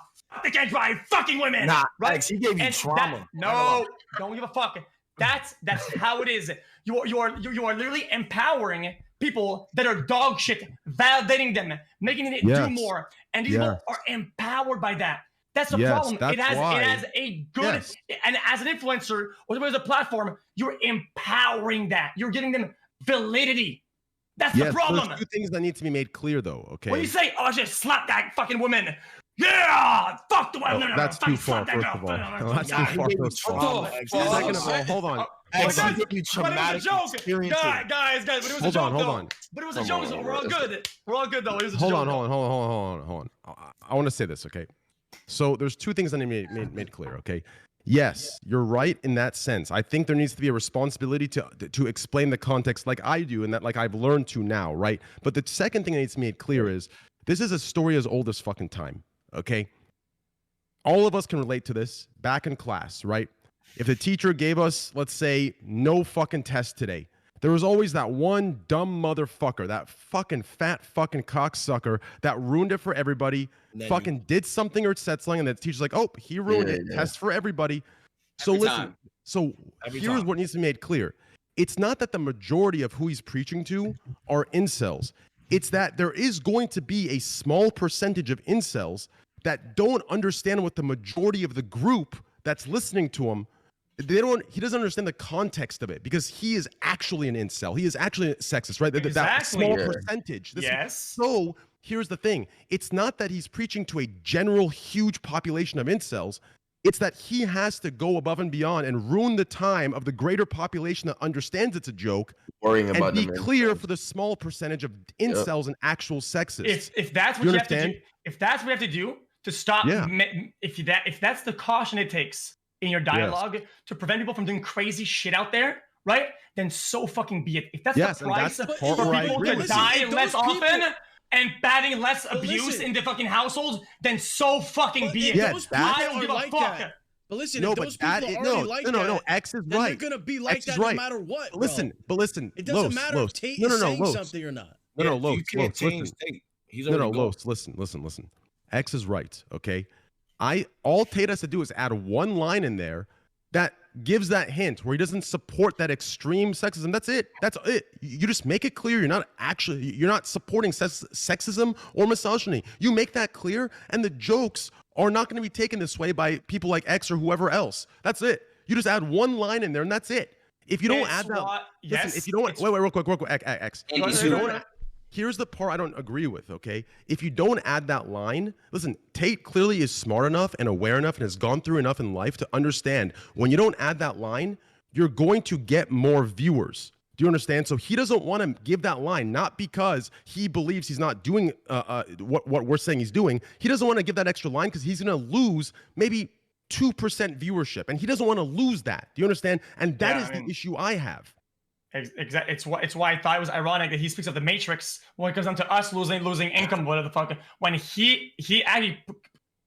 [SPEAKER 4] they can't drive, fucking women."
[SPEAKER 7] Nah,
[SPEAKER 4] right?
[SPEAKER 7] He gave you trauma.
[SPEAKER 4] No, don't give a fuck. That's how it is. You are literally empowering people that are dog shit, validating them, making it do more, and these people are empowered by that. That's the problem. It has a good and as an influencer or as a platform, you're empowering that. You're giving them validity. That's the problem.
[SPEAKER 6] There's two things that need to be made clear though. Okay.
[SPEAKER 4] When you say, "Oh, just slap that fucking woman," yeah, fuck the woman.
[SPEAKER 6] That's too far. First of all, that's too far. Second of all, hold on.
[SPEAKER 4] But it was a joke, guys. But it was a joke,
[SPEAKER 6] hold on.
[SPEAKER 4] But it was a joke. So we're all good. We're all good though. It was a joke.
[SPEAKER 6] Hold on. I want to say this, okay? So there's two things that need to be made clear, okay? Yes, you're right in that sense. I think there needs to be a responsibility to explain the context like I do and that like I've learned to now, right? But the second thing that needs to be made clear is this is a story as old as fucking time, okay? All of us can relate to this back in class, right? If the teacher gave us, let's say, no fucking test today, there was always that one dumb motherfucker, that fucking fat fucking cocksucker that ruined it for everybody, fucking did something or said something, and the teacher's like, "Oh, he ruined it. Test for everybody." So listen, here's what needs to be made clear. It's not that the majority of who he's preaching to are incels. It's that there is going to be a small percentage of incels that don't understand what the majority of the group that's listening to him, he doesn't understand the context of it because he is actually an incel. He is actually a sexist, right?
[SPEAKER 4] Exactly.
[SPEAKER 6] That small percentage.
[SPEAKER 4] Yes.
[SPEAKER 6] So here's the thing. It's not that he's preaching to a general huge population of incels. It's that he has to go above and beyond and ruin the time of the greater population that understands it's a joke and be clear for the small percentage of incels and actual sexists.
[SPEAKER 4] If that's what you have to do, if that's what you have to do to stop, if that's the caution it takes in your dialogue to prevent people from doing crazy shit out there, right? Then so fucking be it. If that's the price for people to die less often and batting less abuse in the fucking households, then so fucking be it. I don't give a fuck.
[SPEAKER 8] But listen, if those people are already like that,
[SPEAKER 6] no, X is right.
[SPEAKER 8] They're gonna be like that no matter what.
[SPEAKER 6] But listen,
[SPEAKER 8] it doesn't matter if Tate is saying something or not.
[SPEAKER 6] No, Los, listen. No, Los, listen. X is right, okay? All Tate has to do is add one line in there that gives that hint where he doesn't support that extreme sexism. That's it. You just make it clear you're not supporting sexism or misogyny. You make that clear, and the jokes are not going to be taken this way by people like X or whoever else. That's it. You just add one line in there, and that's it. If you don't add that, listen, if you don't, wait, real quick, X. Here's the part I don't agree with, okay? If you don't add that line, listen, Tate clearly is smart enough and aware enough and has gone through enough in life to understand when you don't add that line, you're going to get more viewers. Do you understand? So he doesn't want to give that line, not because he believes he's not doing what we're saying he's doing. He doesn't want to give that extra line because he's going to lose maybe 2% viewership, and he doesn't want to lose that. Do you understand? And that is the issue I have.
[SPEAKER 4] Exactly. It's why I thought it was ironic that he speaks of the Matrix when it comes down to us losing income, whatever the fuck. When he actually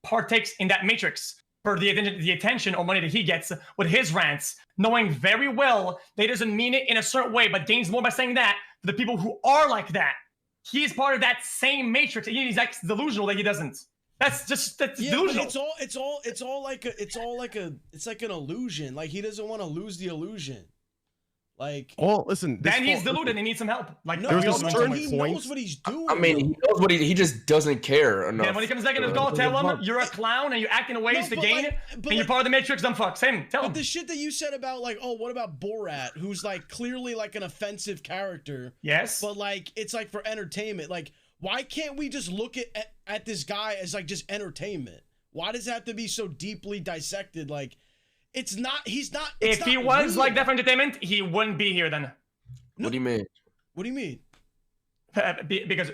[SPEAKER 4] partakes in that Matrix for the attention or money that he gets with his rants, knowing very well that he doesn't mean it in a certain way, but gains more by saying that for the people who are like that. He's part of that same Matrix. He's like delusional that he doesn't. That's delusional.
[SPEAKER 8] But it's like an illusion. Like he doesn't want to lose the illusion. Like,
[SPEAKER 6] listen.
[SPEAKER 4] Then he's deluded and needs some help. Like,
[SPEAKER 8] no, there's a certain point. He knows what he's doing.
[SPEAKER 3] I mean, he knows what he just doesn't care enough.
[SPEAKER 4] And when he comes back in his goal, tell him you're a clown and you're acting in ways to gain it, and you're part of the Matrix. Then fuck, same. Tell him.
[SPEAKER 8] But the shit that you said about like, oh, what about Borat, who's like clearly like an offensive character?
[SPEAKER 4] Yes.
[SPEAKER 8] But like, it's like for entertainment. Like, why can't we just look at this guy as like just entertainment? Why does it have to be so deeply dissected? Like, he's not.
[SPEAKER 4] If he was like that for entertainment, he wouldn't be here then.
[SPEAKER 3] No. What do you mean?
[SPEAKER 8] What do you mean?
[SPEAKER 4] Because,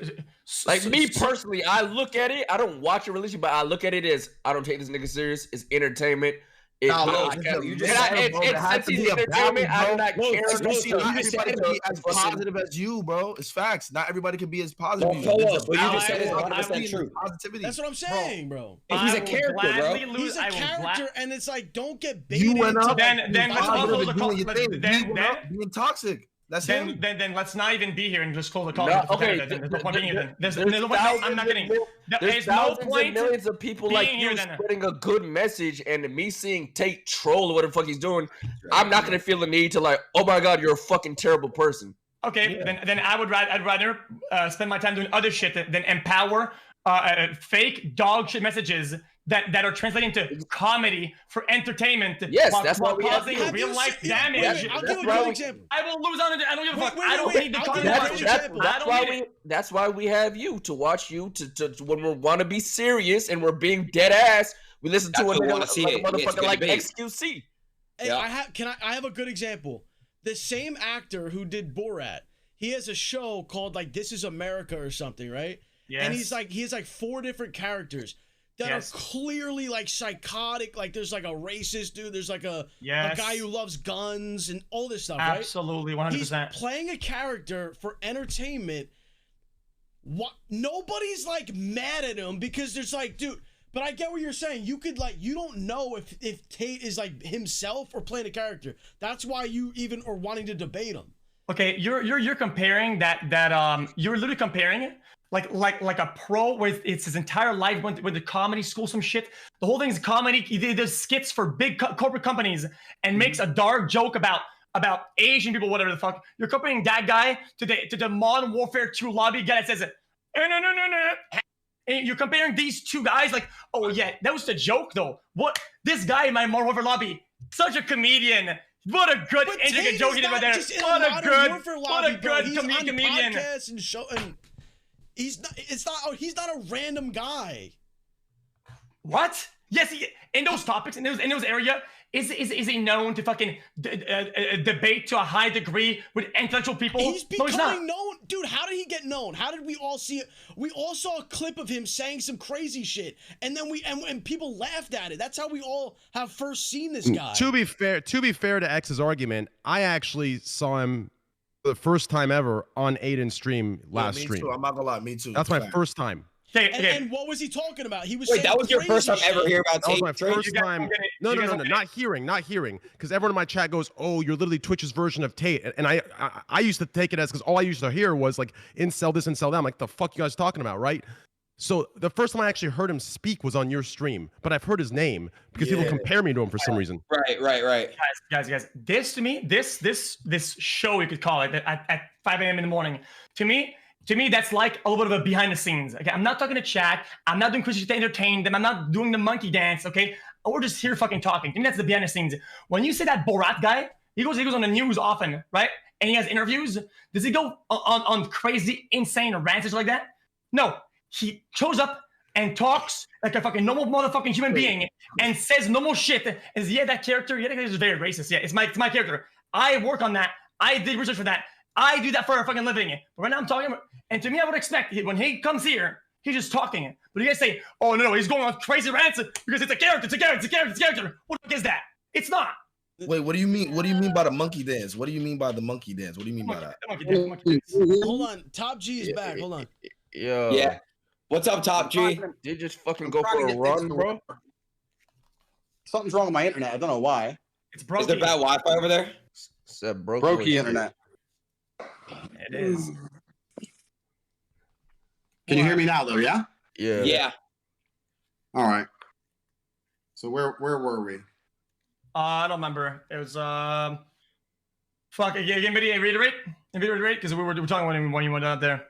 [SPEAKER 3] like me personally, I look at it. I don't watch it religiously, but I look at it as I don't take this nigga serious. It's entertainment. You just said it has to be a balance, I do not care.
[SPEAKER 7] You see, not everybody can be as positive as you, bro. It's facts. Not everybody can be as positive.
[SPEAKER 1] What you just said is 100% true.
[SPEAKER 8] Positivity. That's what I'm saying, bro.
[SPEAKER 1] He's a character, bro.
[SPEAKER 8] He's a character, and it's like, don't get baited.
[SPEAKER 7] You went up.
[SPEAKER 4] Then let's close the call.
[SPEAKER 7] Being toxic. That's
[SPEAKER 4] then let's not even be here and just close the call.
[SPEAKER 3] No, okay.
[SPEAKER 4] There's no point being here then. I'm not kidding.
[SPEAKER 3] There's no point. Millions of people like you spreading a good message, and me seeing Tate troll or whatever the fuck he's doing, I'm not gonna feel the need to like, oh my god, you're a fucking terrible person.
[SPEAKER 4] Okay, then I'd rather spend my time doing other shit than empower fake dog shit messages that are translating to comedy for entertainment.
[SPEAKER 3] Yes, that's why we have
[SPEAKER 4] real life damage.
[SPEAKER 8] I'll give you a good example.
[SPEAKER 4] I will lose on it. I don't give a fuck. I don't need the content.
[SPEAKER 3] That's why we have you to watch you to when we want to be serious and we're being dead ass. We listen to a motherfucker like xQc.
[SPEAKER 8] Hey, I have a good example. The same actor who did Borat, he has a show called like This Is America or something, right?
[SPEAKER 4] Yes.
[SPEAKER 8] And he has like 4 different characters that are clearly like psychotic. Like there's like a racist dude. There's like a guy who loves guns and all this stuff, right?
[SPEAKER 4] Absolutely, 100%.
[SPEAKER 8] He's playing a character for entertainment. Nobody's like mad at him because there's like, dude, but I get what you're saying. You could like, you don't know if Tate is like himself or playing a character. That's why you even are wanting to debate him.
[SPEAKER 4] Okay, you're comparing that you're literally comparing like a pro with it's his entire life went to comedy school, some shit. The whole thing's comedy. He does skits for big corporate companies and makes a dark joke about Asian people, whatever the fuck. You're comparing that guy to the Modern Warfare 2 lobby guy that says it. And you're comparing these two guys like, oh yeah, that was the joke though. What this guy in my Modern Warfare lobby, such a comedian. What a good intricate joke he did right there. What a good comedian.
[SPEAKER 8] He's not a random guy.
[SPEAKER 4] What? Yes, in those topics, in those area, is he known to fucking debate to a high degree with intellectual people?
[SPEAKER 8] He's becoming known, dude. How did he get known? How did we all see it? We all saw a clip of him saying some crazy shit, and then and people laughed at it. That's how we all have first seen this guy.
[SPEAKER 6] To be fair to X's argument, I actually saw him the first time ever on Aiden's stream last stream.
[SPEAKER 7] Too. I'm not gonna lie, me too.
[SPEAKER 6] That's my first time.
[SPEAKER 8] And what was he talking about? He was
[SPEAKER 1] Wait, that was your first time ever hearing about Tate?
[SPEAKER 6] That was my first time. No, not hearing. Because everyone in my chat goes, "Oh, you're literally Twitch's version of Tate," and I used to take it as because all I used to hear was like incel this, incel that. I'm like, the fuck you guys talking about, right? So the first time I actually heard him speak was on your stream, but I've heard his name because people compare me to him for some reason.
[SPEAKER 1] Right.
[SPEAKER 4] Guys. This to me, this show you could call it at 5 a.m. in the morning. To me, that's like a little bit of a behind the scenes. Okay, I'm not talking to chat. I'm not doing Christian to entertain them. I'm not doing the monkey dance. Okay, we're just here fucking talking. To me, that's the behind the scenes. When you say that Borat guy, he goes on the news often, right? And he has interviews. Does he go on crazy, insane rants like that? No. He shows up and talks like a fucking normal motherfucking human being and says normal shit. And says, that character is very racist. Yeah, it's my character. I work on that. I did research for that. I do that for a fucking living. But right now I'm talking about, and to me, I would expect when he comes here, he's just talking. But you guys say, oh, no, he's going on crazy rants because it's a character. What the fuck is that? It's not.
[SPEAKER 7] Wait, what do you mean? What do you mean by the monkey dance? What do you mean by the monkey dance? What do you mean by that?
[SPEAKER 8] Hold on. Top G is back. Hold on.
[SPEAKER 1] Yeah. What's up, Top G?
[SPEAKER 3] Did you just fucking go for a run, bro?
[SPEAKER 5] Something's wrong with my internet. I don't know why.
[SPEAKER 4] It's broken.
[SPEAKER 1] Is there bad Wi-Fi over there?
[SPEAKER 3] Said
[SPEAKER 5] brokey internet.
[SPEAKER 4] It is.
[SPEAKER 5] Can you hear me now, though? Yeah.
[SPEAKER 1] Yeah.
[SPEAKER 5] All right. So where were we?
[SPEAKER 4] I don't remember. It was fuck. Again, reiterate because we were talking when you went out there.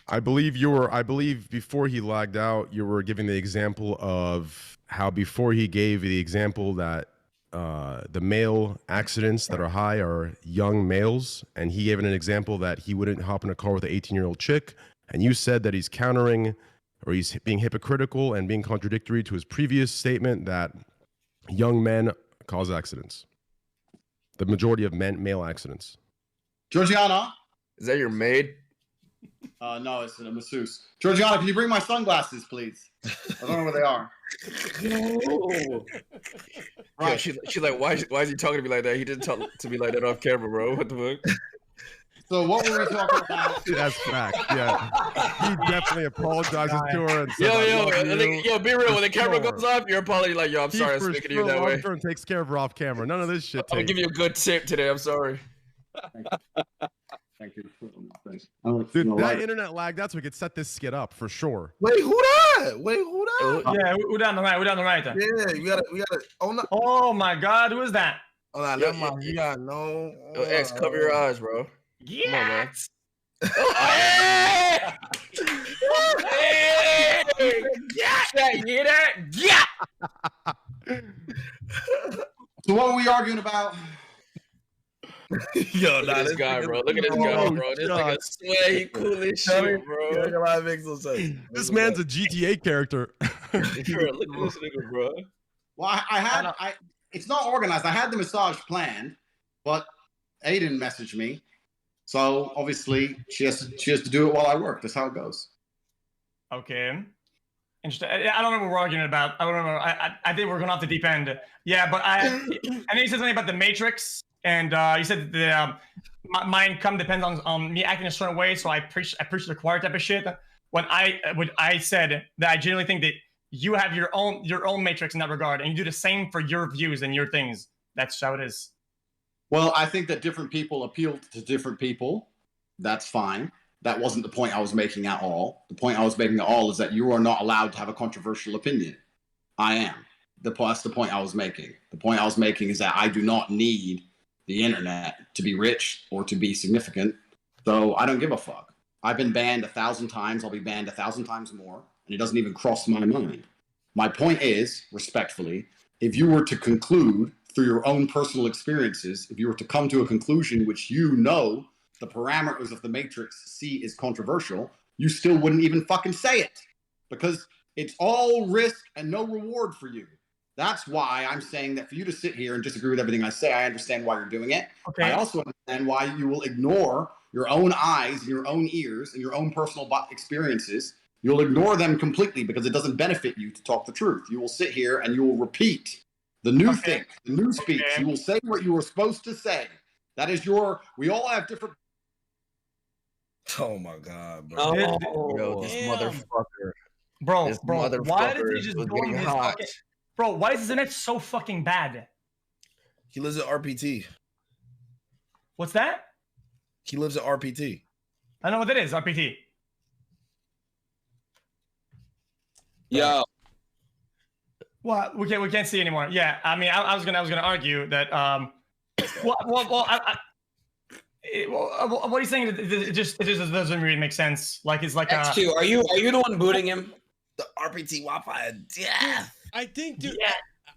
[SPEAKER 6] I believe before he lagged out, you were giving the example of how before he gave the example that the male accidents that are high are young males, and he gave an example that he wouldn't hop in a car with an 18-year-old chick, and you said that he's countering or he's being hypocritical and being contradictory to his previous statement that young men cause accidents. The majority of male accidents.
[SPEAKER 5] Georgiana?
[SPEAKER 3] Is that your maid?
[SPEAKER 5] No, it's a masseuse. Georgiana, can you bring my sunglasses, please? I don't know where they are.
[SPEAKER 3] Right. Yeah, she's like, why is he talking to me like that? He didn't talk to me like that off camera, bro. What the fuck?
[SPEAKER 5] So what were we talking about?
[SPEAKER 6] That's fact. Yeah, he definitely apologizes to her. And said,
[SPEAKER 3] yo, be real. When the camera goes off, your apology like, yo, I'm sorry, I'm speaking to you that way.
[SPEAKER 6] And takes care of her off camera. None of this shit.
[SPEAKER 3] I'm gonna give you a good tip today. I'm sorry.
[SPEAKER 5] Thank you.
[SPEAKER 6] Dude, that internet lag, that's what we could set this skit up for sure.
[SPEAKER 7] Wait, who that?
[SPEAKER 4] Yeah, who down the right?
[SPEAKER 7] Yeah, we gotta. Oh, no.
[SPEAKER 4] Oh my God, who is that?
[SPEAKER 7] Oh, no, never mind. You gotta know.
[SPEAKER 3] Yo, X, cover your eyes, bro.
[SPEAKER 4] Yes.
[SPEAKER 3] Yeah. You hear that? Yeah.
[SPEAKER 5] So what were we arguing about?
[SPEAKER 7] Yo,
[SPEAKER 3] look at this guy, bro. Look at this guy, bro. This nigga swear he cool as shit, bro.
[SPEAKER 7] That makes no sense.
[SPEAKER 6] This man's a GTA character.
[SPEAKER 3] Bro, look at this nigga, bro.
[SPEAKER 5] Well, it's not organized. I had the massage planned, but Aiden messaged me. So obviously she has to do it while I work. That's how it goes.
[SPEAKER 4] Okay. Interesting. I don't know what we're arguing about. I don't know. I think we're going off the deep end. Yeah, but I think you said something about the Matrix. And you said that my income depends on me acting a certain way, so I preach the choir type of shit. When I said that I genuinely think that you have your own matrix in that regard, and you do the same for your views and your things. That's how it is.
[SPEAKER 5] Well, I think that different people appeal to different people. That's fine. That wasn't the point I was making at all. The point I was making at all is that you are not allowed to have a controversial opinion. I am. That's the point I was making. The point I was making is that I do not need the internet to be rich or to be significant. So I don't give a fuck. I've been banned 1,000 times. I'll be banned 1,000 times more. And it doesn't even cross my mind. My point is, respectfully, if you were to conclude through your own personal experiences, if you were to come to a conclusion which you know the parameters of the Matrix see is controversial, you still wouldn't even fucking say it. Because it's all risk and no reward for you. That's why I'm saying that for you to sit here and disagree with everything I say, I understand why you're doing it. Okay. I also understand why you will ignore your own eyes, and your own ears, and your own personal experiences. You'll ignore them completely because it doesn't benefit you to talk the truth. You will sit here and you will repeat the new thing, the new speech. You will say what you were supposed to say. That is we all have different.
[SPEAKER 7] Oh my god, bro.
[SPEAKER 3] Yo, this motherfucker.
[SPEAKER 4] Bro,
[SPEAKER 3] This
[SPEAKER 4] why did
[SPEAKER 3] motherfucker
[SPEAKER 4] he just
[SPEAKER 3] was
[SPEAKER 4] go on
[SPEAKER 3] getting
[SPEAKER 4] his
[SPEAKER 3] hot.
[SPEAKER 4] fucking... Bro, why is his internet so fucking bad?
[SPEAKER 7] He lives at RPT.
[SPEAKER 4] What's that?
[SPEAKER 7] He lives at RPT.
[SPEAKER 4] I know what that is, RPT.
[SPEAKER 1] Yo.
[SPEAKER 4] Well, we can't see anymore. Yeah, I mean, I was gonna argue that what are you saying? It just doesn't really make sense. Like it's like
[SPEAKER 1] X2, are you the one booting him?
[SPEAKER 7] The RPT Wi-Fi death.
[SPEAKER 8] I think, dude.
[SPEAKER 4] Yeah.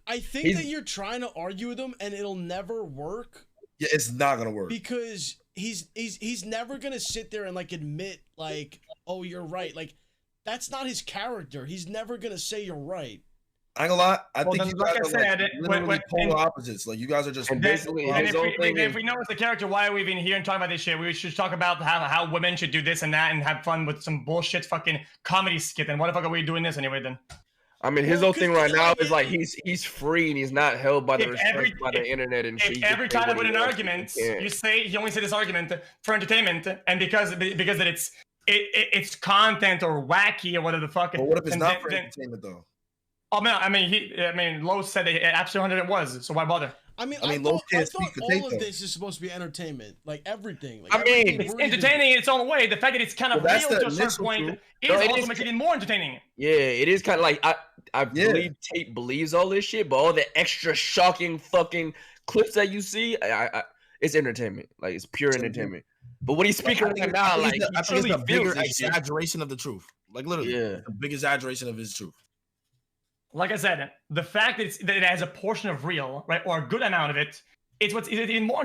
[SPEAKER 8] I think that you're trying to argue with him, and it'll never work.
[SPEAKER 7] Yeah, it's not gonna work
[SPEAKER 8] because he's never gonna sit there and like admit like, oh, you're right. Like that's not his character. He's never gonna say you're right.
[SPEAKER 7] I ain't gonna lie. I think you guys are like literally polar opposites. Like you guys are just
[SPEAKER 4] basically. And if we know it's the character, why are we even here and talking about this shit? We should talk about how women should do this and that and have fun with some bullshit fucking comedy skit. And why the fuck are we doing this anyway then?
[SPEAKER 3] I mean, his whole thing right now is like he's free and he's not held by the restraints by the internet and shit.
[SPEAKER 4] Every time I win an argument, you only say this argument for entertainment, and because it's content or wacky or whatever the fuck.
[SPEAKER 7] But what if it's not for entertainment though?
[SPEAKER 4] Oh man, I mean, Lowe's said it absolutely 100 it was. So why bother?
[SPEAKER 8] I thought all of this is supposed to be entertainment, like everything. Like
[SPEAKER 4] it's entertaining in its own way. The fact that it's kind of real to a certain point is also making it more entertaining.
[SPEAKER 3] Yeah, it is kind of like I believe Tate believes all this shit, but all the extra shocking fucking clips that you see, it's entertainment. Like it's pure entertainment. But what he's speaking right now, like
[SPEAKER 7] I think it's a bigger exaggeration of the truth. Like literally, the big exaggeration of his truth.
[SPEAKER 4] Like I said, the fact that it has a portion of real, right, or a good amount of it, it's what's even more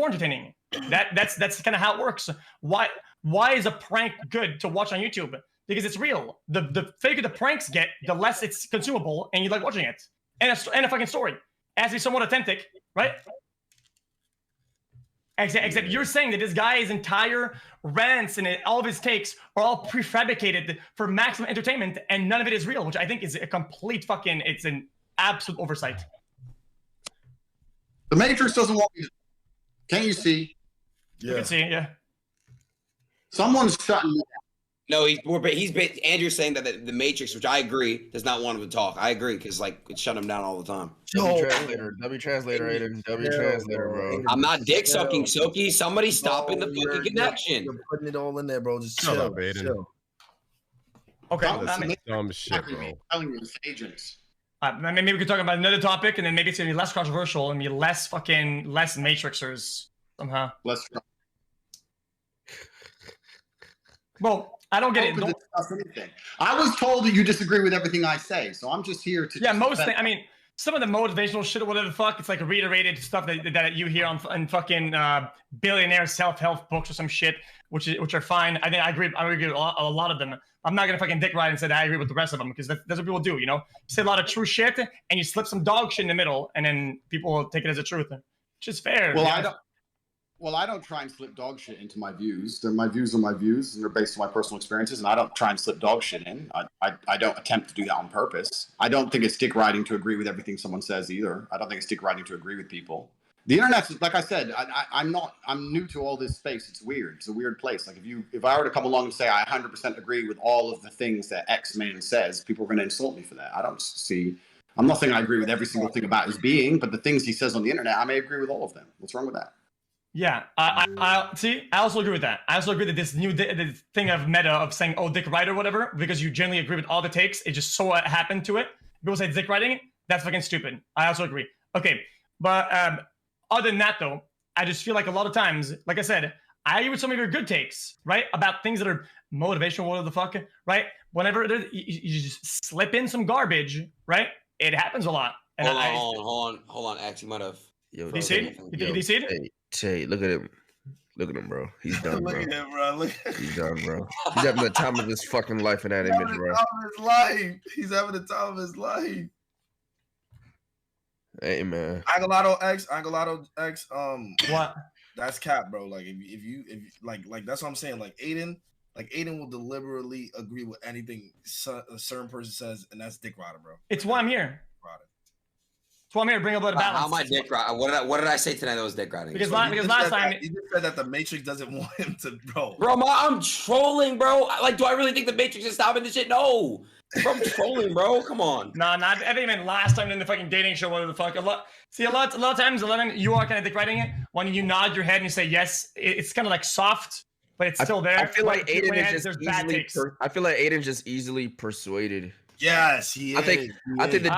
[SPEAKER 4] entertaining. That's kind of how it works. Why is a prank good to watch on YouTube? Because it's real. The faker the pranks get, the less it's consumable, and you like watching it. And a fucking story. It has to be somewhat authentic, right? Except you're saying that this guy's entire rants and all of his takes are all prefabricated for maximum entertainment, and none of it is real, which I think is a complete fucking, it's an absolute oversight.
[SPEAKER 5] The Matrix doesn't want me to... Can you see?
[SPEAKER 4] Yeah. You can see, yeah.
[SPEAKER 5] Someone's shutting me down.
[SPEAKER 1] No, Andrew's saying that the Matrix, which I agree, does not want him to talk. I agree because like it's shut him down all the time.
[SPEAKER 3] W translator, Aiden. W translator, bro.
[SPEAKER 1] I'm not dick sucking, Soki. Somebody stopping the fucking connection.
[SPEAKER 7] You're putting it all in there, bro. Just chill. Chill.
[SPEAKER 4] Okay.
[SPEAKER 6] Dumb shit, bro.
[SPEAKER 5] Telling you, it's agents.
[SPEAKER 4] Maybe we could talk about another topic, and then maybe it's gonna be less controversial and be less Matrixers somehow.
[SPEAKER 5] Less.
[SPEAKER 4] Well, I don't get it.
[SPEAKER 5] Anything. I was told that you disagree with everything I say, so I'm just here to.
[SPEAKER 4] Yeah, most things. I mean, some of the motivational shit or whatever the fuck, it's like reiterated stuff that you hear on fucking billionaire self-help books or some shit, which are fine. I think I agree with a lot of them. I'm not gonna fucking dick ride and say that I agree with the rest of them because that's what people do, you know. You say a lot of true shit and you slip some dog shit in the middle, and then people will take it as a truth. Which is fair.
[SPEAKER 5] Well, I don't try and slip dog shit into my views. My views are my views, and they're based on my personal experiences, and I don't try and slip dog shit in. I don't attempt to do that on purpose. I don't think it's dick riding to agree with everything someone says either. I don't think it's dick riding to agree with people. The internet's, like I said, I'm new to all this space. It's weird. It's a weird place. Like if I were to come along and say I 100% agree with all of the things that X man says, people are going to insult me for that. I'm not saying I agree with every single thing about his being, but the things he says on the internet, I may agree with all of them. What's wrong with that?
[SPEAKER 4] Yeah, I also agree with that. I also agree that this new the thing of meta of saying, oh, dick ride or whatever, because you generally agree with all the takes, it just so happened to it. People say dick riding, that's fucking stupid. I also agree. Okay, but other than that, though, I just feel like a lot of times, like I said, I agree with some of your good takes, right? About things that are motivational, whatever the fuck, right? Whenever you just slip in some garbage, right? It happens a lot. And
[SPEAKER 1] hold on. X, you might have.
[SPEAKER 3] Yo,
[SPEAKER 4] do you see it? Do you see it?
[SPEAKER 3] Tate, look at him. Look at him, bro. He's done, bro.
[SPEAKER 7] Look at him, bro.
[SPEAKER 3] He's done, bro. He's having the time of his fucking life in that image, bro.
[SPEAKER 7] He's having the time of his life.
[SPEAKER 3] Hey, man.
[SPEAKER 7] Angolato X.
[SPEAKER 4] What?
[SPEAKER 7] That's cap, bro. Like if you like that's what I'm saying. Like Aiden will deliberately agree with anything a certain person says, and that's dick rider, bro.
[SPEAKER 4] It's why I'm here. So I'm here to bring a little balance.
[SPEAKER 1] How am I dick riding? What did I say tonight that was dick riding?
[SPEAKER 4] Because last time
[SPEAKER 7] you just said that the Matrix doesn't want him to, bro.
[SPEAKER 1] Bro, I'm trolling, bro. Like, do I really think the Matrix is stopping this shit? No. Bro, I'm trolling, bro. Come on.
[SPEAKER 4] No, not. I think even last time in the fucking dating show, whatever the fuck. A lot of times, you are kind of dick riding it. When you nod your head and you say yes, it's kind of like soft, but it's still there.
[SPEAKER 3] I feel like Aiden is just
[SPEAKER 4] easily.
[SPEAKER 3] I feel like Aiden's just easily persuaded.
[SPEAKER 7] Yes, he is.
[SPEAKER 3] I think the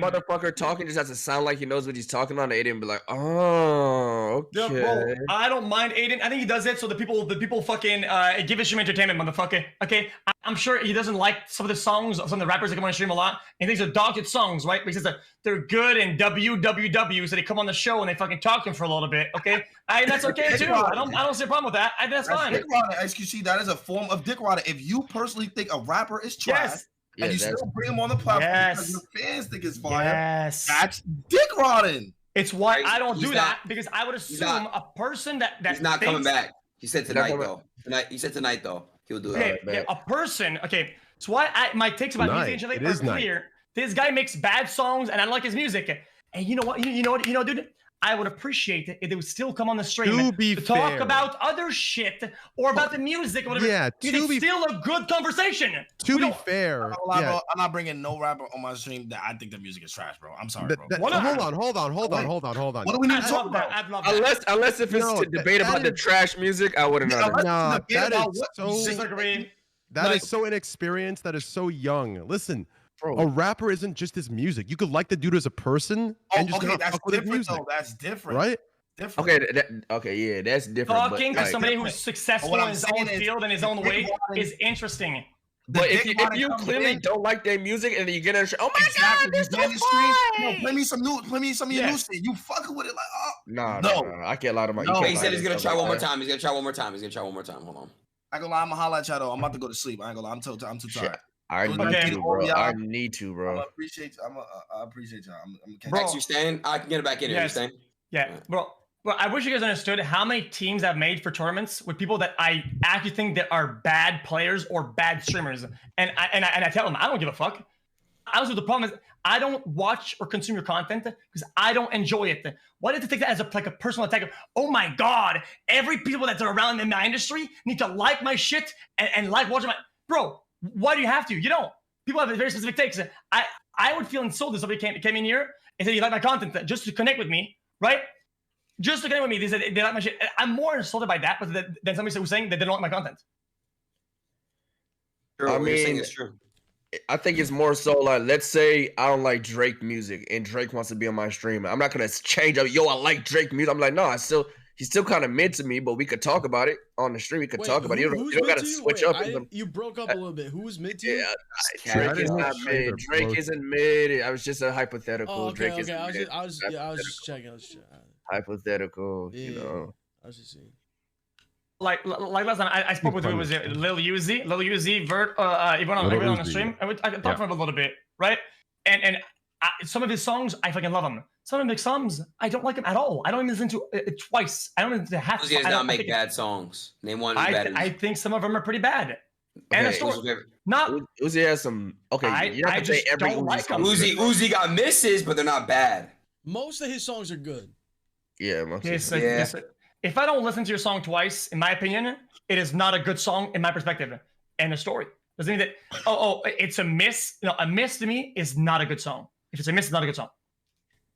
[SPEAKER 3] motherfucker talking just has to sound like he knows what he's talking about. Aiden be like, oh, okay.
[SPEAKER 4] Bro, I don't mind Aiden. I think he does it so the people fucking give us some entertainment, motherfucker. Okay, I'm sure he doesn't like some of the songs, some of the rappers that come on the stream a lot, and he thinks they're dog-shit songs, right? Because they're good and www, so they come on the show and they fucking talk to him for a little bit. Okay, and that's okay too. I don't see a problem with that. That's fine.
[SPEAKER 7] Dick riding, XQC. That is a form of dick riding. If you personally think a rapper is trash.
[SPEAKER 4] Yes.
[SPEAKER 7] And you still bring him on the platform because your fans think it's fire.
[SPEAKER 4] Yes.
[SPEAKER 7] That's dick riding.
[SPEAKER 4] It's why I don't do that, because I would assume a person that
[SPEAKER 1] he's not coming back. He said tonight though. He said tonight though. He'll do it.
[SPEAKER 4] Okay, a person. Okay, so why my takes about music are clear. This guy makes bad songs, and I like his music. And you know what? You know, dude. I would appreciate it if they would still come on the stream to talk about other shit or about the music or whatever.
[SPEAKER 6] Yeah,
[SPEAKER 4] it's still a good conversation.
[SPEAKER 6] To be fair,
[SPEAKER 7] I'm not bringing no rapper on my stream that I think the music is trash, bro. I'm sorry, bro.
[SPEAKER 6] Hold on.
[SPEAKER 7] What do we need to talk about?
[SPEAKER 4] I'd love that.
[SPEAKER 3] Unless if it's to debate about the trash music, I wouldn't know.
[SPEAKER 6] No,
[SPEAKER 4] disagree.
[SPEAKER 6] That is so inexperienced. That is so young. Listen. Bro. A rapper isn't just his music. You could like the dude as a person and just not fuck with his music.
[SPEAKER 7] That's different,
[SPEAKER 6] right?
[SPEAKER 7] Different.
[SPEAKER 3] Okay, that's different.
[SPEAKER 4] Talking to somebody who's successful in his own field and his own way is interesting.
[SPEAKER 3] But if you clearly don't like their music and then you get in, oh my god, this is
[SPEAKER 7] no, play me some of your new shit. You fucking with it like,
[SPEAKER 3] no, I can't lie to my.
[SPEAKER 1] He said he's gonna try one more time. Hold on.
[SPEAKER 7] I ain't gonna lie, I'm gonna holla at y'all though. I'm about to go to sleep. I ain't gonna lie, I'm too tired.
[SPEAKER 3] I need to, bro.
[SPEAKER 7] I appreciate y'all.
[SPEAKER 1] Bro, you staying? I can get it back in here.
[SPEAKER 4] Yes.
[SPEAKER 1] You staying?
[SPEAKER 4] Yeah, bro. I wish you guys understood how many teams I've made for tournaments with people that I actually think that are bad players or bad streamers, and I tell them I don't give a fuck. Also, the problem is I don't watch or consume your content because I don't enjoy it. Why did you take that as a personal attack? Oh my god! Every people that are around in my industry need to like my shit and like watching my bro. Why do you have to? You don't. People have very specific takes. I would feel insulted if somebody came in here and said, you like my content just to connect with me, right? Just to connect with me. They said they like my shit. I'm more insulted by that than somebody who's saying that they don't like my content.
[SPEAKER 1] True, I mean, it's true.
[SPEAKER 3] I think it's more so like, let's say I don't like Drake music and Drake wants to be on my stream. I'm not going to change up, I like Drake music. I'm like, no, he's still kind of mid to me, but we could talk about it on the stream. We could talk about it. You don't got to switch up.
[SPEAKER 8] You broke up a little bit. Who's mid to you?
[SPEAKER 3] Yeah, Drake is not mid. Drake isn't mid. I was just a hypothetical.
[SPEAKER 8] Oh, okay,
[SPEAKER 3] Drake is
[SPEAKER 8] mid. I was just checking.
[SPEAKER 3] Hypothetical,
[SPEAKER 8] yeah,
[SPEAKER 3] you know.
[SPEAKER 8] I was just seeing.
[SPEAKER 4] Like last time, I spoke with was it Lil Uzi, Vert, even on the stream. I talked to him a little bit, right? And some of his songs, I fucking love them. Some of his songs, I don't like them at all. I don't even listen to it twice. I don't listen to half.
[SPEAKER 1] Uzi does not make bad songs. Name one.
[SPEAKER 4] I think some of them are pretty bad. And a story. Not
[SPEAKER 3] Uzi has some. Okay,
[SPEAKER 4] I just don't like them.
[SPEAKER 1] Uzi got misses, but they're not bad.
[SPEAKER 8] Most of his songs are good.
[SPEAKER 3] Yeah,
[SPEAKER 4] if I don't listen to your song twice, in my opinion, it is not a good song in my perspective. And a story doesn't mean that. It's a miss. No, a miss to me is not a good song. If it's a miss, it's not a good song.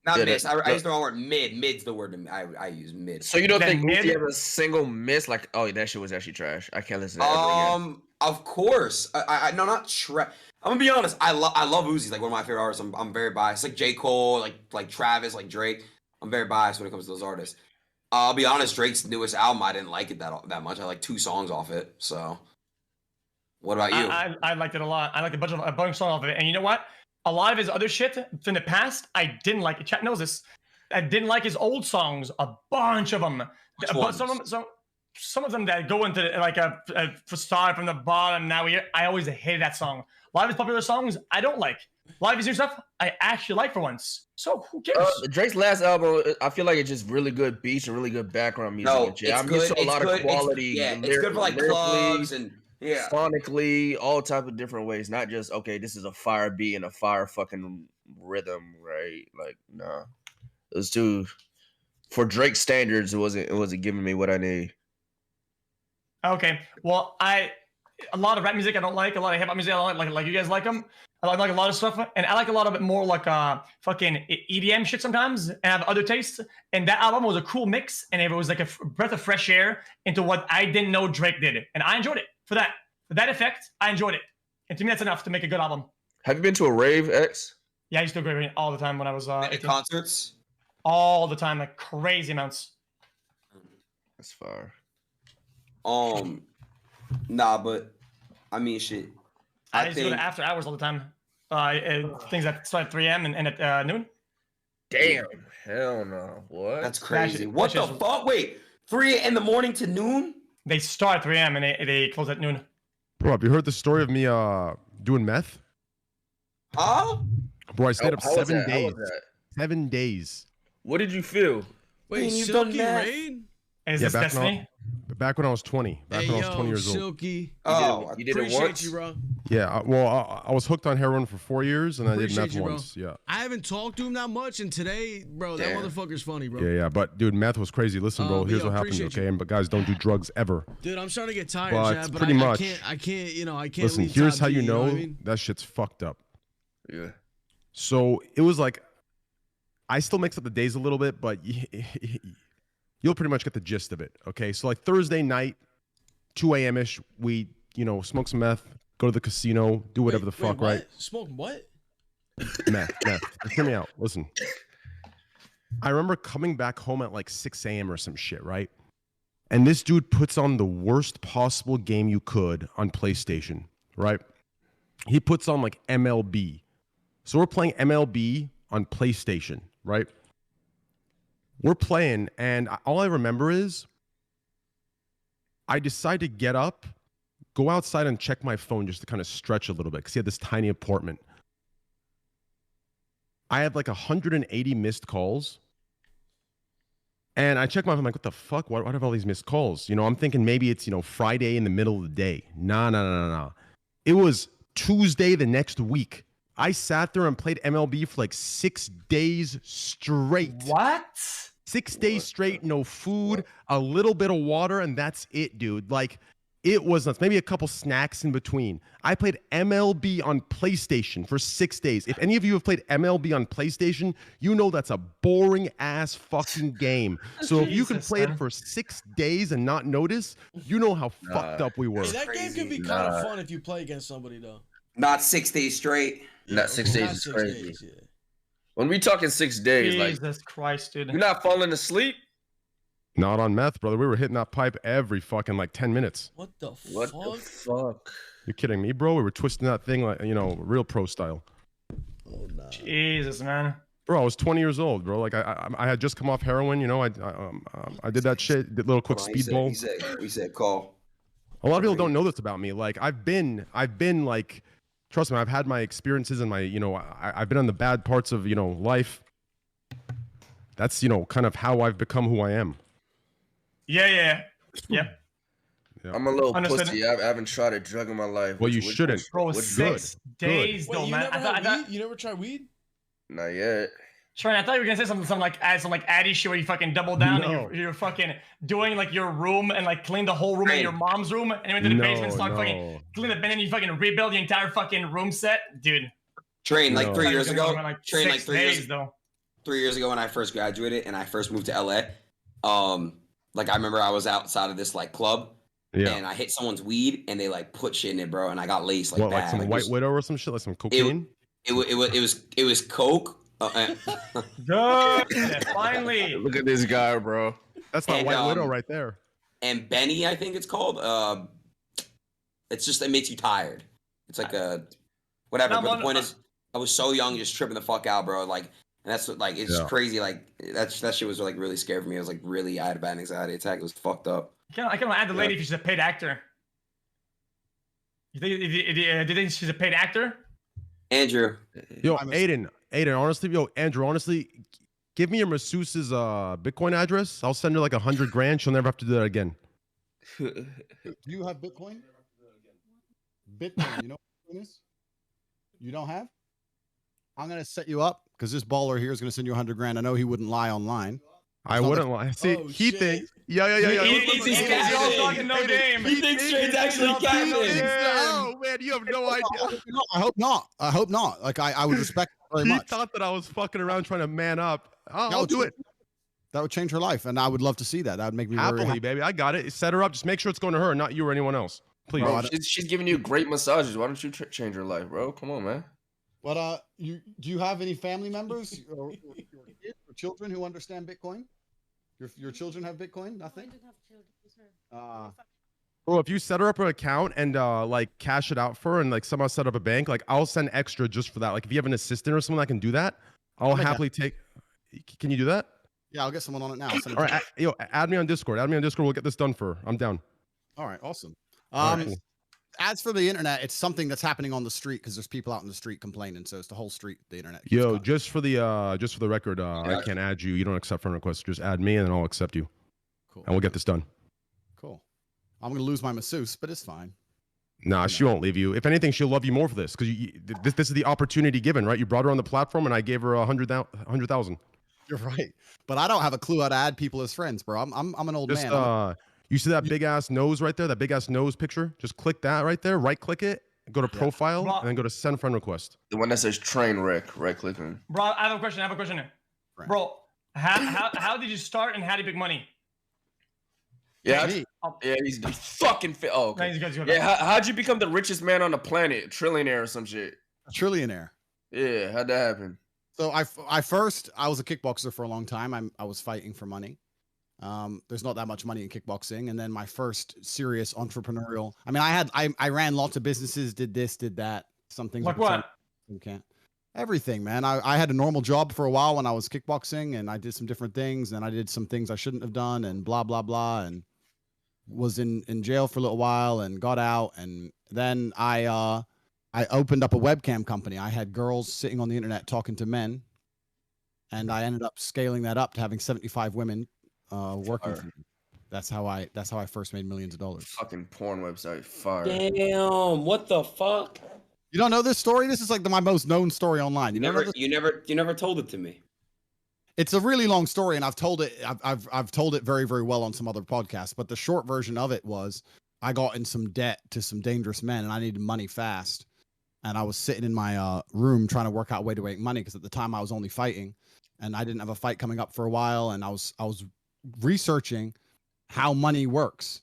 [SPEAKER 1] Not miss. I use the wrong word. Mid. Mid's the word I use mid.
[SPEAKER 3] So you don't think Uzi has a single miss? Like, oh, that shit was actually trash. I can't listen to that.
[SPEAKER 1] Of course. I no, not trash. I'm gonna be honest. I love Uzi. Like one of my favorite artists. I'm very biased. Like J. Cole, like Travis, like Drake. I'm very biased when it comes to those artists. I'll be honest. Drake's newest album, I didn't like it that much. I like 2 songs off it. So, what about you?
[SPEAKER 4] I liked it a lot. I liked a bunch of songs off of it. And you know what? A lot of his other shit from the past, I didn't like. Chat knows this. I didn't like his old songs. A bunch of them. Some of them that go into like a facade from the bottom. Now I always hated that song. A lot of his popular songs, I don't like. A lot of his new stuff, I actually like for once. So who cares?
[SPEAKER 3] Drake's last album, I feel like it's just really good beats and really good background music.
[SPEAKER 1] No,
[SPEAKER 3] I'm used to a lot of quality.
[SPEAKER 1] It's good for like clubs and
[SPEAKER 3] sonically, all type of different ways. Not just this is a fire beat and a fire fucking rhythm, right? Like, nah. It was too for Drake standards, it wasn't giving me what I need.
[SPEAKER 4] Okay. Well, a lot of rap music I don't like, a lot of hip hop music I don't like you guys like them. I like a lot of stuff, and I like a lot of it more like fucking EDM shit sometimes, and I have other tastes. And that album was a cool mix, and it was like a breath of fresh air into what I didn't know Drake did, and I enjoyed it for that. For that effect, I enjoyed it, and to me that's enough to make a good album.
[SPEAKER 3] Have you been to a rave, X?
[SPEAKER 4] Yeah, I used to go rave all the time when I was
[SPEAKER 1] At concerts.
[SPEAKER 4] All the time, like crazy amounts.
[SPEAKER 3] That's fire.
[SPEAKER 1] Nah, but I mean, shit.
[SPEAKER 4] I used to go to after hours all the time. Things that start at 3 a.m. and at noon.
[SPEAKER 3] Damn. Hell no. What?
[SPEAKER 1] That's crazy. What the fuck? Wait, 3 in the morning to noon?
[SPEAKER 4] They start at 3 a.m. and they close at noon.
[SPEAKER 6] Bro, have you heard the story of me doing meth?
[SPEAKER 1] Huh?
[SPEAKER 6] Bro, I stayed up
[SPEAKER 3] How was
[SPEAKER 6] 7
[SPEAKER 3] that? How was
[SPEAKER 6] days.
[SPEAKER 3] that?
[SPEAKER 6] 7 days.
[SPEAKER 3] What did you feel?
[SPEAKER 2] Wait,
[SPEAKER 1] you've done
[SPEAKER 2] Silky
[SPEAKER 1] math.
[SPEAKER 2] Rain?
[SPEAKER 4] Is this Destiny?
[SPEAKER 6] Back when I was 20. Back
[SPEAKER 2] Hey,
[SPEAKER 6] when I was 20 years old.
[SPEAKER 2] Silky.
[SPEAKER 3] You did it
[SPEAKER 2] Appreciate
[SPEAKER 3] once?
[SPEAKER 2] you, bro.
[SPEAKER 6] Yeah, I was hooked on heroin for 4 years, and I did
[SPEAKER 2] Appreciate
[SPEAKER 6] meth
[SPEAKER 2] you, bro.
[SPEAKER 6] once. Yeah.
[SPEAKER 2] I haven't talked to him that much, and today, bro,
[SPEAKER 3] Damn.
[SPEAKER 2] that motherfucker's funny, bro.
[SPEAKER 6] Yeah. But dude, meth was crazy. Listen, bro, here's
[SPEAKER 2] yo,
[SPEAKER 6] what happened,
[SPEAKER 2] appreciate
[SPEAKER 6] okay?
[SPEAKER 2] you.
[SPEAKER 6] But guys, don't do drugs ever.
[SPEAKER 2] Dude, I'm starting to get tired,
[SPEAKER 6] But
[SPEAKER 2] Chad, but
[SPEAKER 6] pretty much.
[SPEAKER 2] I can't, I can't.
[SPEAKER 6] Listen,
[SPEAKER 2] leave
[SPEAKER 6] here's
[SPEAKER 2] top
[SPEAKER 6] how
[SPEAKER 2] G,
[SPEAKER 6] you know
[SPEAKER 2] what I mean?
[SPEAKER 6] that shit's fucked up.
[SPEAKER 3] Yeah.
[SPEAKER 6] So it was like, I still mix up the days a little bit, but you'll pretty much get the gist of it, okay? So like Thursday night, 2 a.m.-ish, we, smoke some meth, go to the casino, do whatever the fuck,
[SPEAKER 2] what?
[SPEAKER 6] right?
[SPEAKER 2] Smoke what?
[SPEAKER 6] Meth. Just hear me out. Listen. I remember coming back home at like 6 a.m. or some shit, right? And this dude puts on the worst possible game you could on PlayStation, right? He puts on like MLB. So we're playing MLB on PlayStation, right? We're playing, and all I remember is I decide to get up, go outside and check my phone just to kind of stretch a little bit because he had this tiny apartment. I had like 180 missed calls. And I check my phone, I'm like, what the fuck? Why do I have all these missed calls? I'm thinking maybe it's, Friday in the middle of the day. Nah. It was Tuesday the next week. I sat there and played MLB for like 6 days straight.
[SPEAKER 4] What?
[SPEAKER 6] 6 days straight, no food, a little bit of water, and that's it, dude. Like, it was nuts. Maybe a couple snacks in between. I played MLB on PlayStation for 6 days. If any of you have played MLB on PlayStation, you know that's a boring ass fucking game. So if you can play it for 6 days and not notice, you know how fucked up we were.
[SPEAKER 2] Hey, that game could be kind of fun if you play against somebody, though.
[SPEAKER 1] Not 6 days straight.
[SPEAKER 3] Not 6 days
[SPEAKER 2] Not
[SPEAKER 3] is
[SPEAKER 2] 6
[SPEAKER 3] crazy.
[SPEAKER 2] days, yeah.
[SPEAKER 3] When we talking 6 days,
[SPEAKER 4] Jesus Christ, dude.
[SPEAKER 3] you're not falling asleep?
[SPEAKER 6] Not on meth, brother. We were hitting that pipe every fucking like 10 minutes.
[SPEAKER 2] What the
[SPEAKER 3] What
[SPEAKER 2] fuck?
[SPEAKER 3] the fuck?
[SPEAKER 6] You're kidding me, bro? We were twisting that thing like, real pro style.
[SPEAKER 2] Oh, nah.
[SPEAKER 4] Jesus, man.
[SPEAKER 6] Bro, I was 20 years old, bro. Like I had just come off heroin, I did that shit, did a little quick speedball.
[SPEAKER 1] He said call.
[SPEAKER 6] A lot of people don't know this about me. Like I've been like, trust me, I've had my experiences and my, I've been on the bad parts of, life. That's, kind of how I've become who I am.
[SPEAKER 4] Yeah.
[SPEAKER 3] I'm a little
[SPEAKER 4] Understood.
[SPEAKER 3] pussy. I haven't tried a drug in my life.
[SPEAKER 6] Well, you shouldn't.
[SPEAKER 4] Bro,
[SPEAKER 3] What's
[SPEAKER 4] 6 days,
[SPEAKER 2] Wait,
[SPEAKER 4] though,
[SPEAKER 2] you
[SPEAKER 4] man.
[SPEAKER 2] never had weed? You never tried weed?
[SPEAKER 3] Not yet.
[SPEAKER 4] Trent, I thought you were gonna say something like some like Addy shit where you fucking double down
[SPEAKER 6] No.
[SPEAKER 4] and you're fucking doing like your room and like clean the whole room in your mom's room and you went to the basement and start fucking clean the bin and you fucking rebuild the entire fucking room set, dude.
[SPEAKER 1] Train like
[SPEAKER 6] No.
[SPEAKER 1] 3 years ago.
[SPEAKER 4] Like
[SPEAKER 1] Train like
[SPEAKER 4] 6
[SPEAKER 1] 3
[SPEAKER 4] days
[SPEAKER 1] years.
[SPEAKER 4] though.
[SPEAKER 1] 3 years ago when I first graduated and I first moved to LA. Like I remember I was outside of this like club.
[SPEAKER 6] Yeah.
[SPEAKER 1] And I hit someone's weed and they like put shit in it, bro. And I got laced like
[SPEAKER 6] What,
[SPEAKER 1] bad.
[SPEAKER 6] like some
[SPEAKER 1] Like,
[SPEAKER 6] White Widow or some shit, like some cocaine?
[SPEAKER 1] It was coke.
[SPEAKER 4] Good. Finally.
[SPEAKER 3] Look at this guy, bro.
[SPEAKER 6] That's not
[SPEAKER 1] and,
[SPEAKER 6] White Widow right there.
[SPEAKER 1] And Benny, I think it's called. It's just it makes you tired. It's like a whatever.
[SPEAKER 4] No,
[SPEAKER 1] but the point is, I was so young, just tripping the fuck out, bro. Like, and that's what, like, it's crazy. Like that shit was like really scary for me. It was like really, I had a bad anxiety attack. It was fucked up.
[SPEAKER 4] I can add the lady if she's a paid actor. You think, do you think she's a paid actor?
[SPEAKER 1] Andrew.
[SPEAKER 6] Yo, Aiden, Andrew, honestly, give me your masseuse's Bitcoin address. I'll send her like 100 grand. She'll never have to do that again.
[SPEAKER 5] Do you have Bitcoin? Bitcoin, you know what it is? You don't have? I'm gonna set you up because this baller here is gonna send you 100 grand. I know he wouldn't lie online.
[SPEAKER 6] I wouldn't lie. See,
[SPEAKER 8] Oh,
[SPEAKER 6] he
[SPEAKER 8] shit.
[SPEAKER 6] thinks. Yeah.
[SPEAKER 1] He thinks he's
[SPEAKER 4] Y'all
[SPEAKER 1] capping.
[SPEAKER 4] talking no game.
[SPEAKER 1] He thinks Trade's actually capping.
[SPEAKER 6] Oh man, you have no idea.
[SPEAKER 5] I hope not. I hope not. Like I would respect it very
[SPEAKER 6] He
[SPEAKER 5] much.
[SPEAKER 6] thought that I was fucking around trying to man up. I'll
[SPEAKER 5] would
[SPEAKER 6] do it
[SPEAKER 5] That would change her life, and I would love to see that. That would make me very
[SPEAKER 6] happily,
[SPEAKER 5] happy.
[SPEAKER 6] baby. I got it. Set her up. Just make sure it's going to her, not you or anyone else. Please.
[SPEAKER 3] Bro, she's giving you great massages. Why don't you change her life, bro? Come on, man.
[SPEAKER 5] But do you have any family members or kids or children who understand Bitcoin? Your children have Bitcoin? Nothing.
[SPEAKER 6] Bro, if you set her up an account and like cash it out for her and like somehow set up a bank, like I'll send extra just for that. Like if you have an assistant or someone that can do that, I'll happily take. Can you do that?
[SPEAKER 5] Yeah, I'll get someone on it now.
[SPEAKER 6] All right, add me on Discord. Add me on Discord. We'll get this done for her. I'm down.
[SPEAKER 5] All right, awesome.
[SPEAKER 6] All right, cool.
[SPEAKER 5] As for the internet, it's something that's happening on the street because there's people out in the street complaining. So it's the whole street, the internet. keeps
[SPEAKER 6] Yo,
[SPEAKER 5] going.
[SPEAKER 6] just for the record, I can't add you. You don't accept friend requests. Just add me, and then I'll accept you,
[SPEAKER 5] Cool.
[SPEAKER 6] and we'll get this done.
[SPEAKER 5] Cool. I'm gonna lose my masseuse, but it's fine.
[SPEAKER 6] Nah, she won't leave you. If anything, she'll love you more for this because this is the opportunity given, right? You brought her on the platform, and I gave her 100,000.
[SPEAKER 5] You're right, but I don't have a clue how to add people as friends, bro. I'm an old
[SPEAKER 6] Just
[SPEAKER 5] man.
[SPEAKER 6] you see that big ass nose right there? That big ass nose picture? Just click that right there. Right click it. Go to profile
[SPEAKER 4] Bro.
[SPEAKER 6] and then go to send friend request.
[SPEAKER 3] The one that says train wreck, right clicking.
[SPEAKER 4] Bro, I have a question.
[SPEAKER 5] Right.
[SPEAKER 4] Bro, how did you start and how did you make money?
[SPEAKER 3] Yeah,
[SPEAKER 5] Me.
[SPEAKER 3] he's fucking fit. Oh,
[SPEAKER 4] No,
[SPEAKER 3] okay.
[SPEAKER 4] he's good, he's good.
[SPEAKER 3] Yeah, how'd you become the richest man on the planet, trillionaire or some shit?
[SPEAKER 5] A trillionaire.
[SPEAKER 3] Yeah, how'd that happen?
[SPEAKER 5] So I was a kickboxer for a long time. I was fighting for money. There's not that much money in kickboxing. And then my first serious entrepreneurial. I mean, I ran lots of businesses, did this, did that. Some things.
[SPEAKER 4] Like what?
[SPEAKER 5] You can't. Everything, man. I had a normal job for a while when I was kickboxing, and I did some different things, and I did some things I shouldn't have done, and blah blah blah, and was in jail for a little while, and got out, and then I opened up a webcam company. I had girls sitting on the internet talking to men, and I ended up scaling that up to having 75 women working for me. That's how I first made millions of dollars.
[SPEAKER 3] Fucking porn website, fire.
[SPEAKER 1] Damn, what the fuck?
[SPEAKER 5] You don't know this story? This is like my most known story online.
[SPEAKER 1] You never told it to me.
[SPEAKER 5] It's a really long story, and I've told it. I've told it very, very well on some other podcasts. But the short version of it was, I got in some debt to some dangerous men, and I needed money fast. And I was sitting in my room trying to work out a way to make money because at the time I was only fighting, and I didn't have a fight coming up for a while. And I was researching how money works.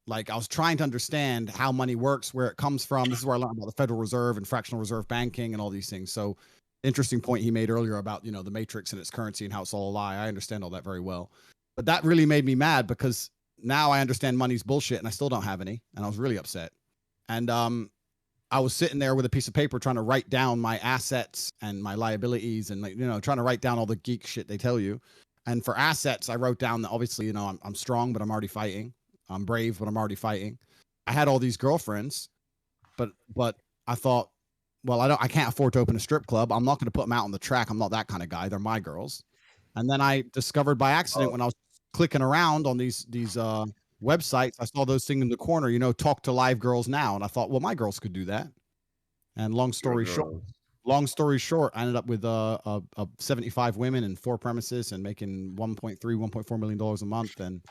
[SPEAKER 5] Like I was trying to understand how money works, where it comes from. This is where I learned about the Federal Reserve and fractional reserve banking and all these things. So interesting point he made earlier about, the matrix and its currency and how it's all a lie. I understand all that very well. But that really made me mad because now I understand money's bullshit and I still don't have any. And I was really upset. And I was sitting there with a piece of paper trying to write down my assets and my liabilities and trying to write down all the geek shit they tell you. And for assets, I wrote down that obviously, I'm strong, but I'm already fighting. I'm brave, but I'm already fighting. I had all these girlfriends, but I thought, well, I can't afford to open a strip club. I'm not going to put them out on the track. I'm not that kind of guy. They're my girls. And then I discovered by accident when I was clicking around on these websites, I saw those things in the corner, talk to live girls now. And I thought, well, my girls could do that. And long story short, I ended up with 75 women and 4 premises and making $1.4 million a month. And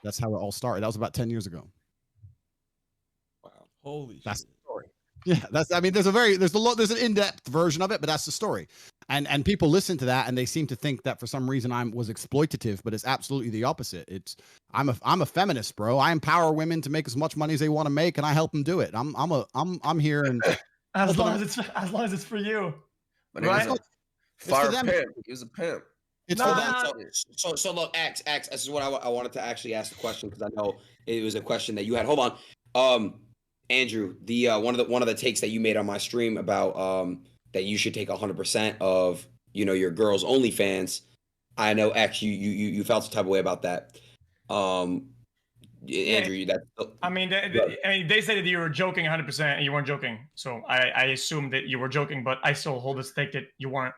[SPEAKER 5] that's how it all started. That was about 10 years ago.
[SPEAKER 1] Wow.
[SPEAKER 8] Holy
[SPEAKER 5] That's
[SPEAKER 8] shit.
[SPEAKER 5] the story. Yeah, there's an in-depth version of it, but that's the story. And people listen to that and they seem to think that for some reason I was exploitative, but it's absolutely the opposite. I'm a feminist, bro. I empower women to make as much money as they want to make, and I help them do it. I'm here and
[SPEAKER 4] as long as it's for you.
[SPEAKER 3] But
[SPEAKER 4] Right?
[SPEAKER 3] fire
[SPEAKER 5] them.
[SPEAKER 3] pimp. He was a pimp.
[SPEAKER 5] it's
[SPEAKER 4] Nah.
[SPEAKER 5] for them.
[SPEAKER 1] So look, X, this is what I wanted to actually ask the question because I know it was a question that you had. Hold on. Andrew, the one of the takes that you made on my stream about that you should take 100% of your girls' OnlyFans. I know X, you felt some type of way about that. Andrew,
[SPEAKER 4] they said that you were joking 100% and you weren't joking. So I assumed that you were joking, but I still hold this take that you weren't.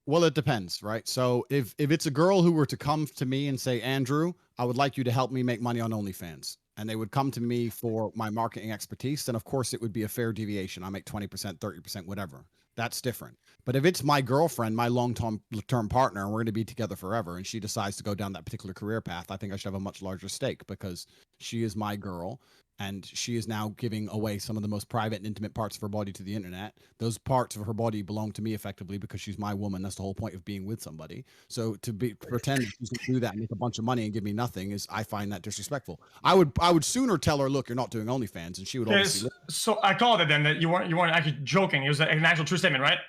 [SPEAKER 5] Well, it depends, right? So if it's a girl who were to come to me and say, Andrew, I would like you to help me make money on OnlyFans, and they would come to me for my marketing expertise, then of course it would be a fair deviation. I make 20%, 30%, whatever. That's different. But if it's my girlfriend, my long-term partner, and we're going to be together forever, and she decides to go down that particular career path, I think I should have a much larger stake because she is my girl, and she is now giving away some of the most private and intimate parts of her body to the internet. Those parts of her body belong to me effectively because she's my woman. That's the whole point of being with somebody. So to pretend that she's going to do that and make a bunch of money and give me nothing I find that disrespectful. I would sooner tell her, look, you're not doing OnlyFans, and she would obviously.
[SPEAKER 4] So I called it then that you weren't actually joking. It was an actual true statement, right?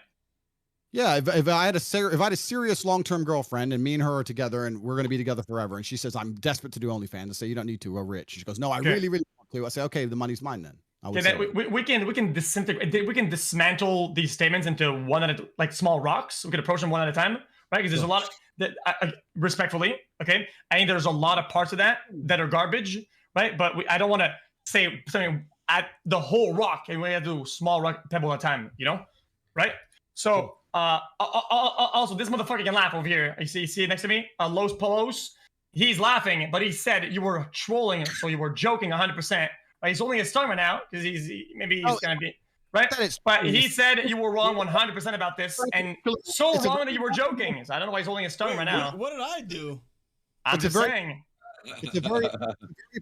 [SPEAKER 5] Yeah, if I had a serious long-term girlfriend and me and her are together and we're going to be together forever, and she says I'm desperate to do OnlyFans, I say you don't need to. We're rich. She goes, no, I really want to. I say, okay, the money's mine then.
[SPEAKER 4] We can dismantle these statements into one at a, like small rocks. We can approach them one at a time, right? Because there's a lot that respectfully, okay. I think there's a lot of parts of that are garbage, right? But I don't want to say something at the whole rock, and we have to do small rock pebble at a time, right? So. Also, this motherfucker can laugh over here. You see it next to me? Los Pollos. He's laughing, but he said you were trolling, so you were joking 100%. He's holding his tongue right now because maybe he's gonna be right. But he said you were wrong 100% about this, and so wrong that you were joking. So I don't know why he's holding his tongue right now.
[SPEAKER 8] What did I do?
[SPEAKER 4] I'm just saying.
[SPEAKER 5] It's a very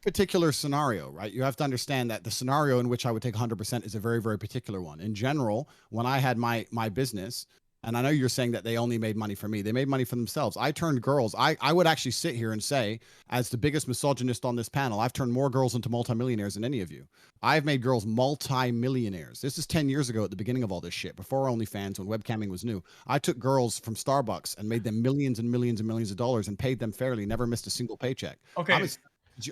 [SPEAKER 5] particular scenario, right? You have to understand that the scenario in which I would take 100% is a very, very particular one. In general, when I had my business, and I know you're saying that they only made money for me. They made money for themselves. I turned girls. I would actually sit here and say, as the biggest misogynist on this panel, I've turned more girls into multimillionaires than any of you. I've made girls multi-millionaires. This is 10 years ago at the beginning of all this shit, before OnlyFans, when webcamming was new. I took girls from Starbucks and made them millions and millions and millions of dollars and paid them fairly, never missed a single paycheck.
[SPEAKER 4] Okay.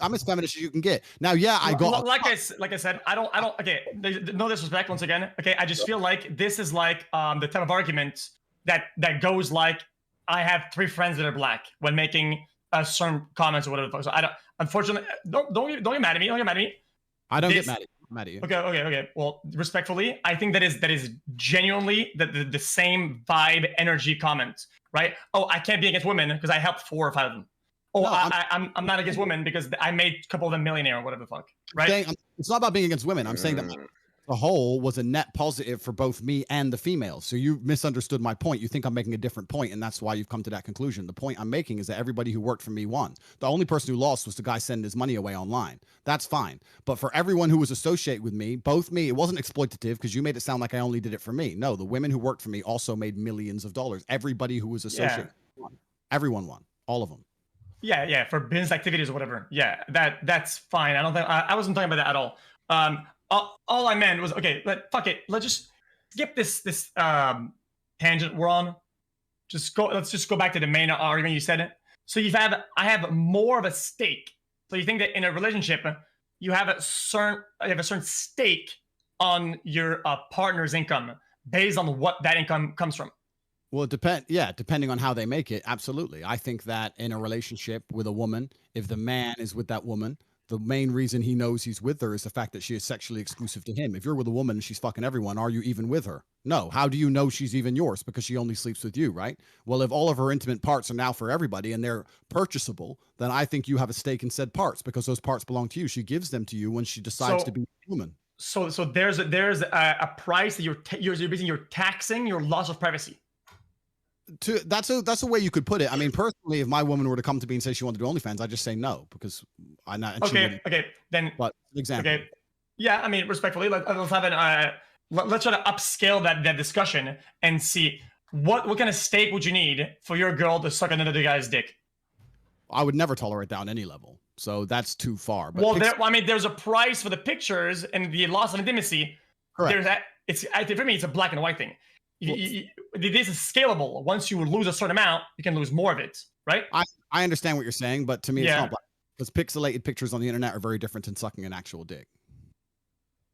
[SPEAKER 5] I'm as feminist as you can get. Now, yeah, I got
[SPEAKER 4] like I said, I don't. Okay, no disrespect once again. Okay, I just feel like this is like the type of argument that goes like, I have 3 friends that are black when making certain comments or whatever. So I don't. Unfortunately, don't get mad at me. Don't get mad at me.
[SPEAKER 5] I don't get mad at you.
[SPEAKER 4] Okay. Well, respectfully, I think that is genuinely the same vibe, energy comment, right? Oh, I can't be against women because I helped 4 or 5 of them. Oh, no, I'm not against women because I made a couple of them millionaire or whatever the fuck, right?
[SPEAKER 5] It's not about being against women. I'm saying that the whole was a net positive for both me and the females. So you misunderstood my point. You think I'm making a different point, and that's why you've come to that conclusion. The point I'm making is that everybody who worked for me won. The only person who lost was the guy sending his money away online. That's fine. But for everyone who was associated with me, it wasn't exploitative because you made it sound like I only did it for me. No, the women who worked for me also made millions of dollars. Everybody who was associated won. Everyone won. All of them.
[SPEAKER 4] Yeah, for business activities or whatever. Yeah, that's fine. I wasn't talking about that at all. All I meant was, okay, fuck it. Let's just skip this tangent we're on. Let's just go back to the main argument you said. So I have more of a stake. So you think that in a relationship, you have a certain stake on your partner's income based on what that income comes from.
[SPEAKER 5] Well, depending on how they make it, absolutely. I think that in a relationship with a woman, if the man is with that woman, the main reason he knows he's with her is the fact that she is sexually exclusive to him. If you're with a woman and she's fucking everyone, are you even with her? No. How do you know she's even yours? Because she only sleeps with you, right? Well, if all of her intimate parts are now for everybody and they're purchasable, then I think you have a stake in said parts because those parts belong to you. She gives them to you when she decides to be a woman.
[SPEAKER 4] So there's a price that you're taxing your loss of privacy.
[SPEAKER 5] That's a way you could put it. I mean, personally, if my woman were to come to me and say she wanted to do OnlyFans, I'd just say no because I'm not.
[SPEAKER 4] Okay. Then.
[SPEAKER 5] But example.
[SPEAKER 4] Okay. Yeah, I mean, respectfully, let's have let's try to upscale that discussion and see what kind of stake would you need for your girl to suck another guy's dick.
[SPEAKER 5] I would never tolerate that on any level. So that's too far. But
[SPEAKER 4] there's a price for the pictures and the loss of intimacy.
[SPEAKER 5] Correct.
[SPEAKER 4] For me, it's a black and white thing. This is scalable. Once you lose a certain amount, you can lose more of it, right?
[SPEAKER 5] I understand what you're saying, but to me, it's not black. Because pixelated pictures on the internet are very different than sucking an actual dick.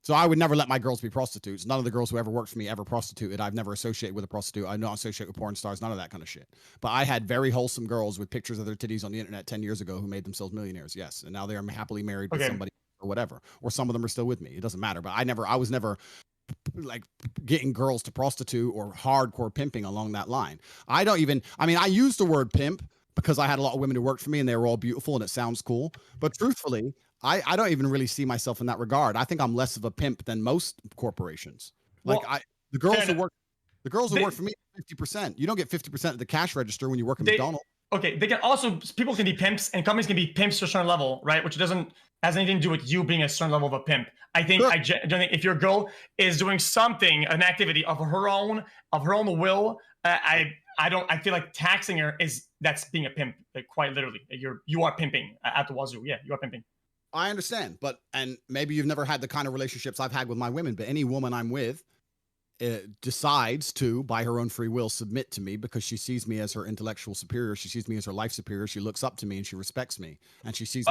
[SPEAKER 5] So I would never let my girls be prostitutes. None of the girls who ever worked for me ever prostituted. I've never associated with a prostitute. I don't associate with porn stars, none of that kind of shit. But I had very wholesome girls with pictures of their titties on the internet 10 years ago who made themselves millionaires, yes. And now they are happily married with somebody or whatever. Or some of them are still with me. It doesn't matter. But I was never like getting girls to prostitute or hardcore pimping along that line. I use the word pimp because I had a lot of women who worked for me and they were all beautiful and it sounds cool. But truthfully, I don't even really see myself in that regard. I think I'm less of a pimp than most corporations. The girls who work. The girls who work for me 50%. You don't get 50% at the cash register when you work at McDonald's.
[SPEAKER 4] Okay, they can also, people can be pimps and companies can be pimps to a certain level, right? Which has anything to do with you being a certain level of a pimp. I think, sure. I don't think if your girl is doing something, an activity of her own will, I feel like taxing her that's being a pimp, like quite literally. You are pimping at the wazoo. Yeah, you are pimping.
[SPEAKER 5] I understand, and maybe you've never had the kind of relationships I've had with my women, but any woman I'm with decides to, by her own free will, submit to me because she sees me as her intellectual superior. She sees me as her life superior. She looks up to me and she respects me, and she sees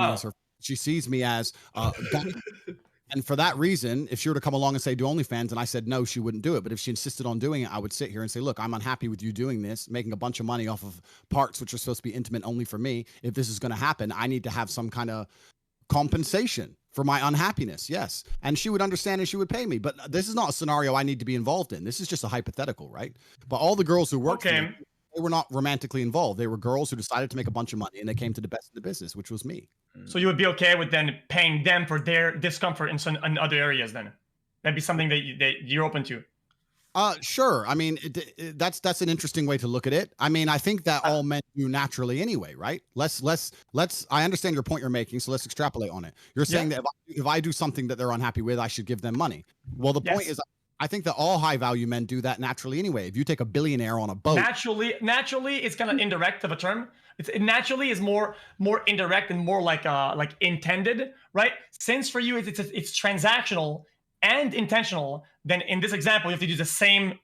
[SPEAKER 5] me as and for that reason, if she were to come along and say do OnlyFans and I said no, she wouldn't do it. But if she insisted on doing it, I would sit here and say, look, I'm unhappy with you doing this, making a bunch of money off of parts which are supposed to be intimate only for me. If this is going to happen, I need to have some kind of compensation for my unhappiness. Yes. And she would understand and she would pay me. But this is not a scenario I need to be involved in. This is just a hypothetical, right? But all the girls who worked for me, they were not romantically involved. They were girls who decided to make a bunch of money and they came to the best of the business, which was me.
[SPEAKER 4] So you would be okay with then paying them for their discomfort in other areas then? That'd be something that you're open to?
[SPEAKER 5] Sure. I mean, that's an interesting way to look at it. I mean, I think that all men do naturally anyway, right? Let's. I understand your point you're making, so let's extrapolate on it. You're saying that if I do something that they're unhappy with, I should give them money. Well, the point is, I think that all high value men do that naturally anyway. If you take a billionaire on a boat, naturally,
[SPEAKER 4] it's kind of indirect of a term. It naturally is more indirect and more like intended, right? Since for you it's transactional and intentional, then in this example, you have to use the same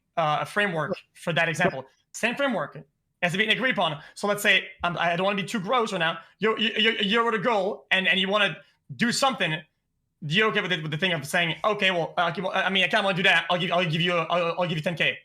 [SPEAKER 4] framework for that example. Same framework has to be agreed upon. So let's say, I don't want to be too gross right now. You're with a girl and you want to do something. You're okay with the thing of saying, okay, well, I mean, I kind of want to do that. I'll give you 10K.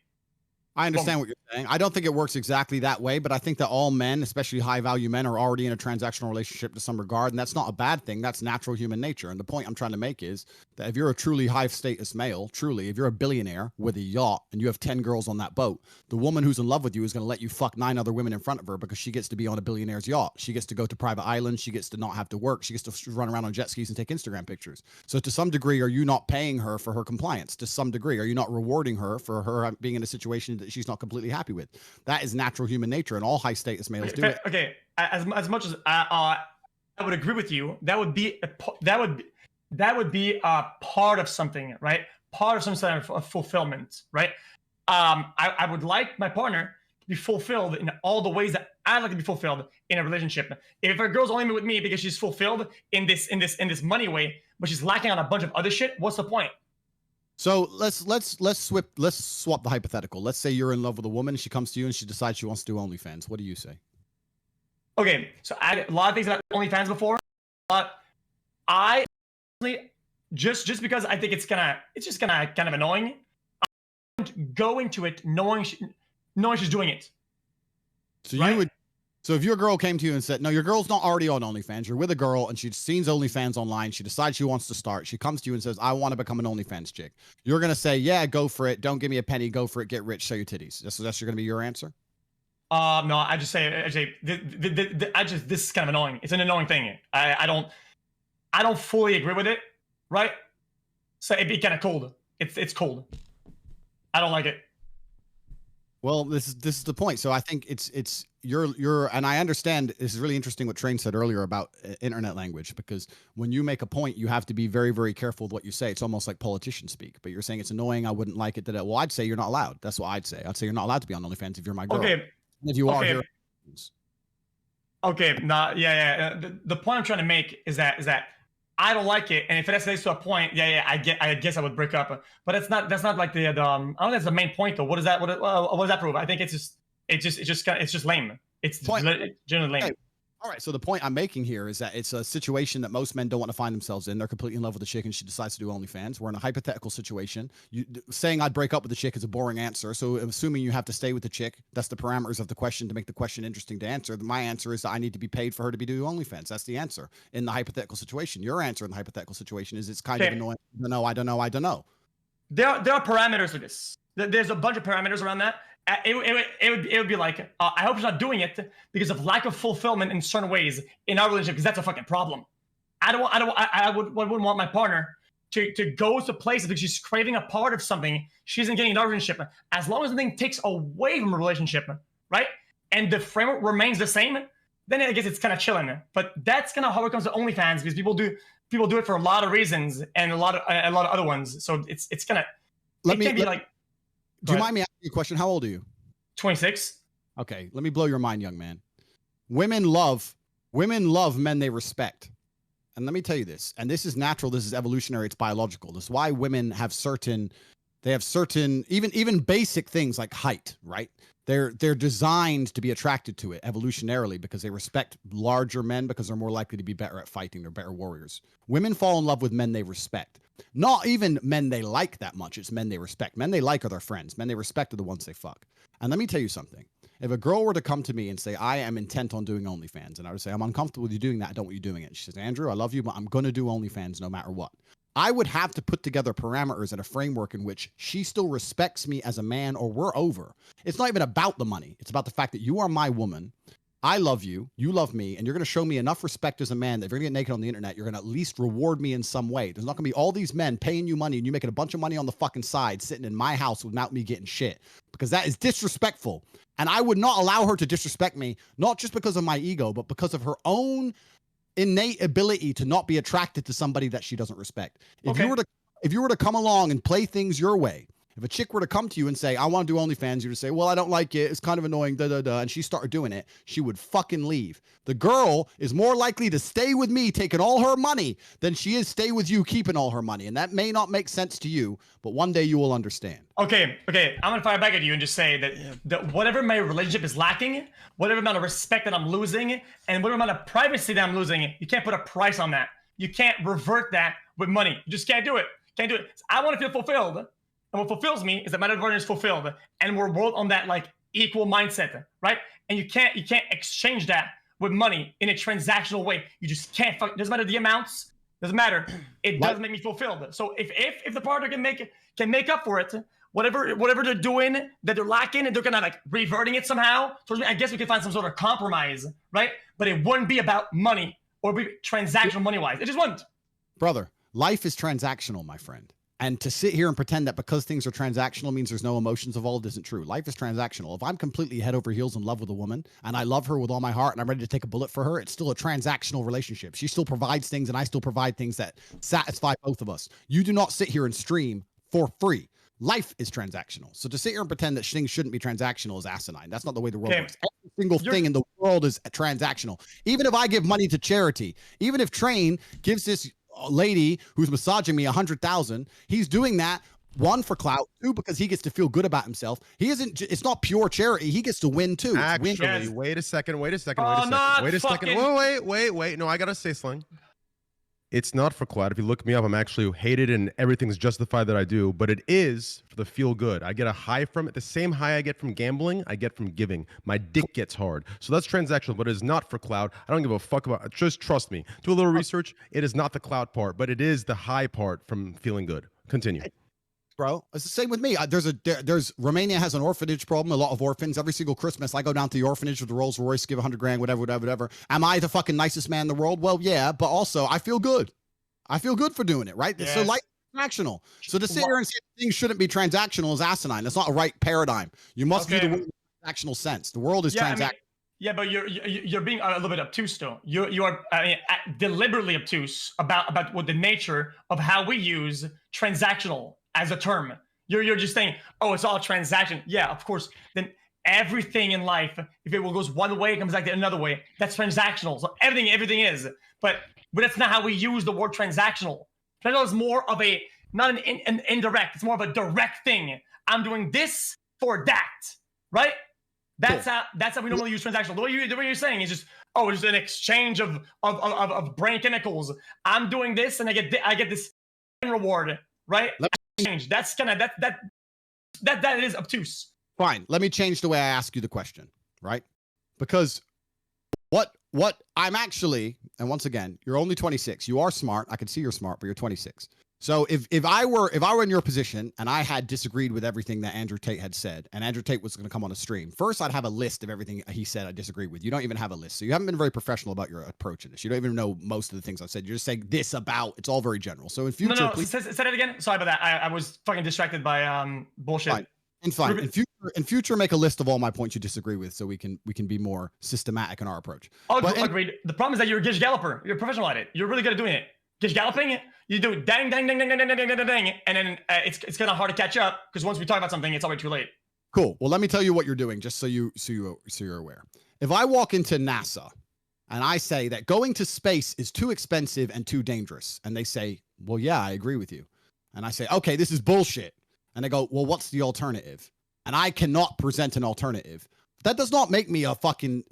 [SPEAKER 5] I understand what you're saying. I don't think it works exactly that way, but I think that all men, especially high-value men, are already in a transactional relationship to some regard, and that's not a bad thing. That's natural human nature. And the point I'm trying to make is that if you're a truly high-status male, if you're a billionaire with a yacht and you have 10 girls on that boat, the woman who's in love with you is going to let you fuck 9 other women in front of her because she gets to be on a billionaire's yacht. She gets to go to private islands. She gets to not have to work. She gets to run around on jet skis and take Instagram pictures. So to some degree, are you not paying her for her compliance? To some degree, are you not rewarding her for her being in a situation that she's not completely happy with? That is natural human nature, and all high status males do it.
[SPEAKER 4] Okay, as much as I would agree with you, that would be a part of something, right? Part of some sort of fulfillment, right? I would like my partner to be fulfilled in all the ways that I'd like to be fulfilled in a relationship. If a girl's only with me because she's fulfilled in this money way, but she's lacking on a bunch of other shit, what's the point?
[SPEAKER 5] So let's swap the hypothetical. Let's say you're in love with a woman, she comes to you and she decides she wants to do OnlyFans. What do you say?
[SPEAKER 4] Okay, so I had a lot of things about OnlyFans before, but I just because I think it's just gonna kind of annoying. I wouldn't go into it knowing she's doing it.
[SPEAKER 5] So right? So if your girl came to you and said, no, your girl's not already on OnlyFans, you're with a girl and she's seen OnlyFans online, she decides she wants to start, she comes to you and says, I want to become an OnlyFans chick. You're going to say, yeah, go for it. Don't give me a penny. Go for it. Get rich. Show your titties. That's going to be your answer?
[SPEAKER 4] No, I just say, this is kind of annoying. It's an annoying thing. I don't fully agree with it, right? So it'd be kind of cold. It's cold. I don't like it.
[SPEAKER 5] Well, this is the point. So I think it's you're and I understand this is really interesting what Train said earlier about internet language, because when you make a point, you have to be very, very careful with what you say. It's almost like politicians speak, but you're saying it's annoying. I wouldn't like it. Well, I'd say you're not allowed. That's what I'd say. I'd say you're not allowed to be on OnlyFans if you're my girl.
[SPEAKER 4] Okay.
[SPEAKER 5] And if you are here.
[SPEAKER 4] Okay. Yeah. The point I'm trying to make is that I don't like it, and if it escalates to a point, I guess I would break up. But that's not like the I don't think that's the main point though. What does that prove? I think it's just lame. It's generally lame.
[SPEAKER 5] Okay. All right. So the point I'm making here is that it's a situation that most men don't want to find themselves in. They're completely in love with the chick and she decides to do OnlyFans. We're in a hypothetical situation. Saying I'd break up with the chick is a boring answer. So assuming you have to stay with the chick, that's the parameters of the question to make the question interesting to answer. My answer is that I need to be paid for her to be doing OnlyFans. That's the answer in the hypothetical situation. Your answer in the hypothetical situation is it's kind of annoying. I don't know.
[SPEAKER 4] There are parameters to this. There's a bunch of parameters around that. It would be like, I hope she's not doing it because of lack of fulfillment in certain ways in our relationship, because that's a fucking problem. I wouldn't want my partner to go to places because she's craving a part of something she isn't getting in a relationship. As long as something takes away from a relationship, right? And the framework remains the same, then I guess it's kind of chilling. But that's kind of how it comes to OnlyFans, because people do it for a lot of reasons and a lot of other ones. So it's kind of do you
[SPEAKER 5] mind me asking you a question? How old are you?
[SPEAKER 4] 26.
[SPEAKER 5] Okay, let me blow your mind, young man. Women love men they respect. And let me tell you this, and this is natural, this is evolutionary, it's biological. This is why women have certain even basic things like height, right? They're designed to be attracted to it evolutionarily because they respect larger men because they're more likely to be better at fighting. They're better warriors. Women fall in love with men they respect. Not even men they like that much. It's men they respect. Men they like are their friends. Men they respect are the ones they fuck. And let me tell you something. If a girl were to come to me and say, I am intent on doing OnlyFans, and I would say, I'm uncomfortable with you doing that, I don't want you doing it. She says, Andrew, I love you, but I'm going to do OnlyFans no matter what. I would have to put together parameters and a framework in which she still respects me as a man, or we're over. It's not even about the money. It's about the fact that you are my woman. I love you. You love me. And you're going to show me enough respect as a man that if you're going to get naked on the internet, you're going to at least reward me in some way. There's not going to be all these men paying you money and you making a bunch of money on the fucking side sitting in my house without me getting shit, because that is disrespectful. And I would not allow her to disrespect me, not just because of my ego, but because of her own innate ability to not be attracted to somebody that she doesn't respect. If you were to come along and play things your way, if a chick were to come to you and say, I want to do OnlyFans, you would say, well, I don't like it. It's kind of annoying, and she started doing it, she would fucking leave. The girl is more likely to stay with me taking all her money than she is stay with you keeping all her money. And that may not make sense to you, but one day you will understand.
[SPEAKER 4] Okay. I'm going to fire back at you and just say that whatever my relationship is lacking, whatever amount of respect that I'm losing, and whatever amount of privacy that I'm losing, you can't put a price on that. You can't revert that with money. You just can't do it. I want to feel fulfilled. And what fulfills me is that my partner is fulfilled, and we're both on that like equal mindset, right? And you can't exchange that with money in a transactional way. You just can't. Doesn't matter the amounts. Doesn't matter. It does make me fulfilled. So if the partner can make up for it, whatever they're doing that they're lacking, and they're kind of like reverting it somehow towards me, I guess we can find some sort of compromise, right? But it wouldn't be about money or be transactional money wise. It just wouldn't.
[SPEAKER 5] Brother, life is transactional, my friend. And to sit here and pretend that because things are transactional means there's no emotions involved isn't true. Life is transactional. If I'm completely head over heels in love with a woman and I love her with all my heart and I'm ready to take a bullet for her, it's still a transactional relationship. She still provides things and I still provide things that satisfy both of us. You do not sit here and stream for free. Life is transactional. So to sit here and pretend that things shouldn't be transactional is asinine. That's not the way the world works. Every single thing in the world is transactional. Even if I give money to charity, even if Train gives this lady who's massaging me 100,000, he's doing that, one, for clout, two, because he gets to feel good about himself. He isn't, it's not pure charity. He gets to win too.
[SPEAKER 6] Actually, wait a second. No, I gotta say something. It's not for clout. If you look me up, I'm actually hated and everything's justified that I do, but it is for the feel good. I get a high from it. The same high I get from gambling, I get from giving. My dick gets hard. So that's transactional, but it is not for clout. I don't give a fuck about it. Just trust me. Do a little research. It is not the clout part, but it is the high part from feeling good. Continue.
[SPEAKER 5] Bro, it's the same with me. There's Romania has an orphanage problem. A lot of orphans. Every single Christmas, I go down to the orphanage with the Rolls Royce, give 100 grand, whatever. Am I the fucking nicest man in the world? Well, yeah, but also I feel good. I feel good for doing it, right? Yes. So life is transactional. So to sit here and say things shouldn't be transactional is asinine. That's not a right paradigm. You must view the world in a transactional sense. The world is transactional.
[SPEAKER 4] Yeah, but you're being a little bit obtuse, though. You are deliberately obtuse about what the nature of how we use transactional as a term. You're just saying, oh, it's all transaction. Yeah, of course. Then everything in life, if it goes one way, it comes back the another way. That's transactional. So everything is. But that's not how we use the word transactional. Transactional is more of not an indirect. It's more of a direct thing. I'm doing this for that, right? That's how we normally use transactional. The way you're saying is just, oh, it's an exchange of brain chemicals. I'm doing this and I get this reward, right? Change. That's kind of that is obtuse.
[SPEAKER 5] Fine. Let me change the way I ask you the question, right? Because what I'm actually, and once again, you're only 26. You are smart. I can see you're smart, but you're 26. So if I were in your position and I had disagreed with everything that Andrew Tate had said, and Andrew Tate was going to come on a stream, first I'd have a list of everything he said I disagree with. You don't even have a list, so you haven't been very professional about your approach in this. You don't even know most of the things I've said. You're just saying this about. It's all very general. So in future,
[SPEAKER 4] please say it again. Sorry about that. I was fucking distracted by bullshit.
[SPEAKER 5] Fine. In future, make a list of all my points you disagree with, so we can be more systematic in our approach.
[SPEAKER 4] Agreed. The problem is that you're a Gish Galloper. You're a professional at it. You're really good at doing it. Gish Galloping, you do it dang, dang, dang, dang, dang, dang, dang, dang, dang, and then it's kind of hard to catch up because once we talk about something, it's already too late.
[SPEAKER 5] Cool. Well, let me tell you what you're doing, just so you're aware. If I walk into NASA and I say that going to space is too expensive and too dangerous, and they say, well, yeah, I agree with you, and I say, okay, this is bullshit, and they go, well, what's the alternative? And I cannot present an alternative. That does not make me a fucking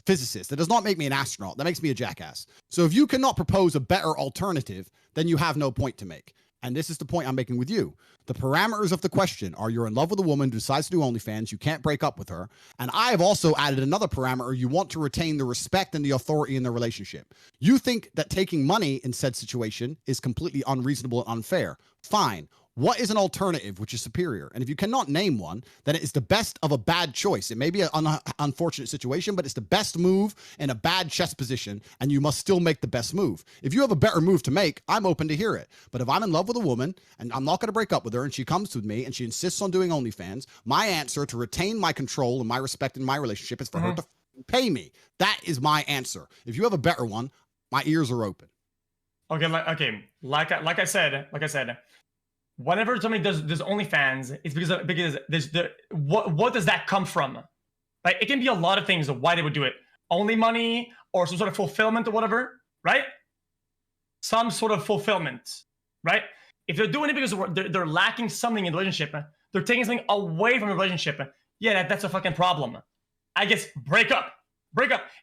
[SPEAKER 5] physicist. That does not make me an astronaut. That makes me a jackass. So if you cannot propose a better alternative, then you have no point to make. And this is the point I'm making with you. The parameters of the question are you're in love with a woman who decides to do OnlyFans. You can't break up with her. And I have also added another parameter. You want to retain the respect and the authority in the relationship. You think that taking money in said situation is completely unreasonable and unfair. Fine. What is an alternative which is superior? And if you cannot name one, then it is the best of a bad choice. It may be an unfortunate situation, but it's the best move in a bad chess position, and you must still make the best move. If you have a better move to make, I'm open to hear it. But if I'm in love with a woman, and I'm not going to break up with her, and she comes with me, and she insists on doing OnlyFans, my answer to retain my control and my respect in my relationship is for her to pay me. That is my answer. If you have a better one, my ears are open.
[SPEAKER 4] Okay, like I said, whenever somebody does OnlyFans, it's because there's what does that come from? Like, it can be a lot of things of why they would do it. Only money or some sort of fulfillment or whatever, right? Some sort of fulfillment, right? If they're doing it because they're lacking something in the relationship, they're taking something away from the relationship, yeah, that's a fucking problem. I guess break up.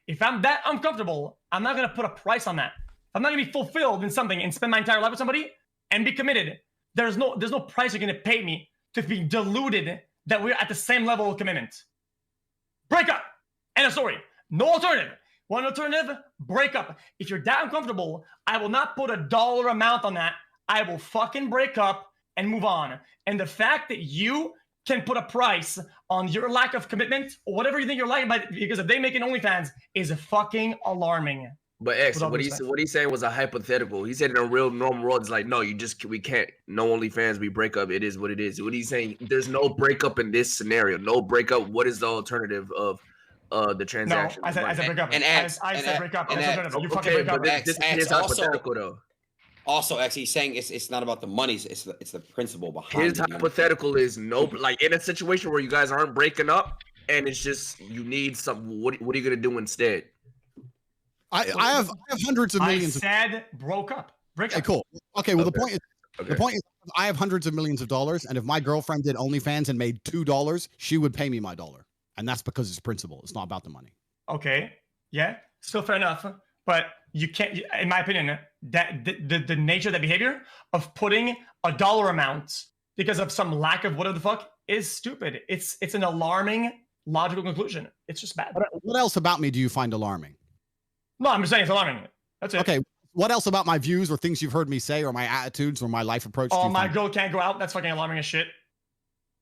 [SPEAKER 4] If I'm that uncomfortable, I'm not gonna put a price on that. I'm not gonna be fulfilled in something and spend my entire life with somebody and be committed. There's no price you're gonna pay me to be deluded that we're at the same level of commitment. Break up. End of story. No alternative. One alternative, break up. If you're that uncomfortable, I will not put a dollar amount on that. I will fucking break up and move on. And the fact that you can put a price on your lack of commitment or whatever you think you're liking because if they make an OnlyFans is fucking alarming.
[SPEAKER 3] But X, what he's saying was a hypothetical. He said in a real normal world, it's like, no, we can't. No OnlyFans, we break up. It is what it is. What he's saying, there's no breakup in this scenario. No breakup. What is the alternative of the transaction?
[SPEAKER 4] No, I said break up. I said break up. You fucking break up.
[SPEAKER 3] But this is hypothetical though.
[SPEAKER 1] Also, X, he's saying it's not about the money. It's the principle behind
[SPEAKER 3] his hypothetical is no, like in a situation where you guys aren't breaking up and it's just you need something. What are you gonna do instead?
[SPEAKER 5] I have hundreds of millions.
[SPEAKER 4] I said broke up. Break up.
[SPEAKER 5] Cool. Okay. Well, the point is, I have hundreds of millions of dollars, and if my girlfriend did OnlyFans and made $2, she would pay me my dollar, and that's because it's principle. It's not about the money.
[SPEAKER 4] Okay. Yeah. Still fair enough, but you can't. In my opinion, that the nature of that behavior of putting a dollar amount because of some lack of whatever the fuck is stupid. It's an alarming logical conclusion. It's just bad.
[SPEAKER 5] What else about me do you find alarming?
[SPEAKER 4] No, I'm just saying it's alarming. That's it.
[SPEAKER 5] Okay. What else about my views or things you've heard me say or my attitudes or my life approach?
[SPEAKER 4] Oh, my girl can't go out. That's fucking alarming as shit.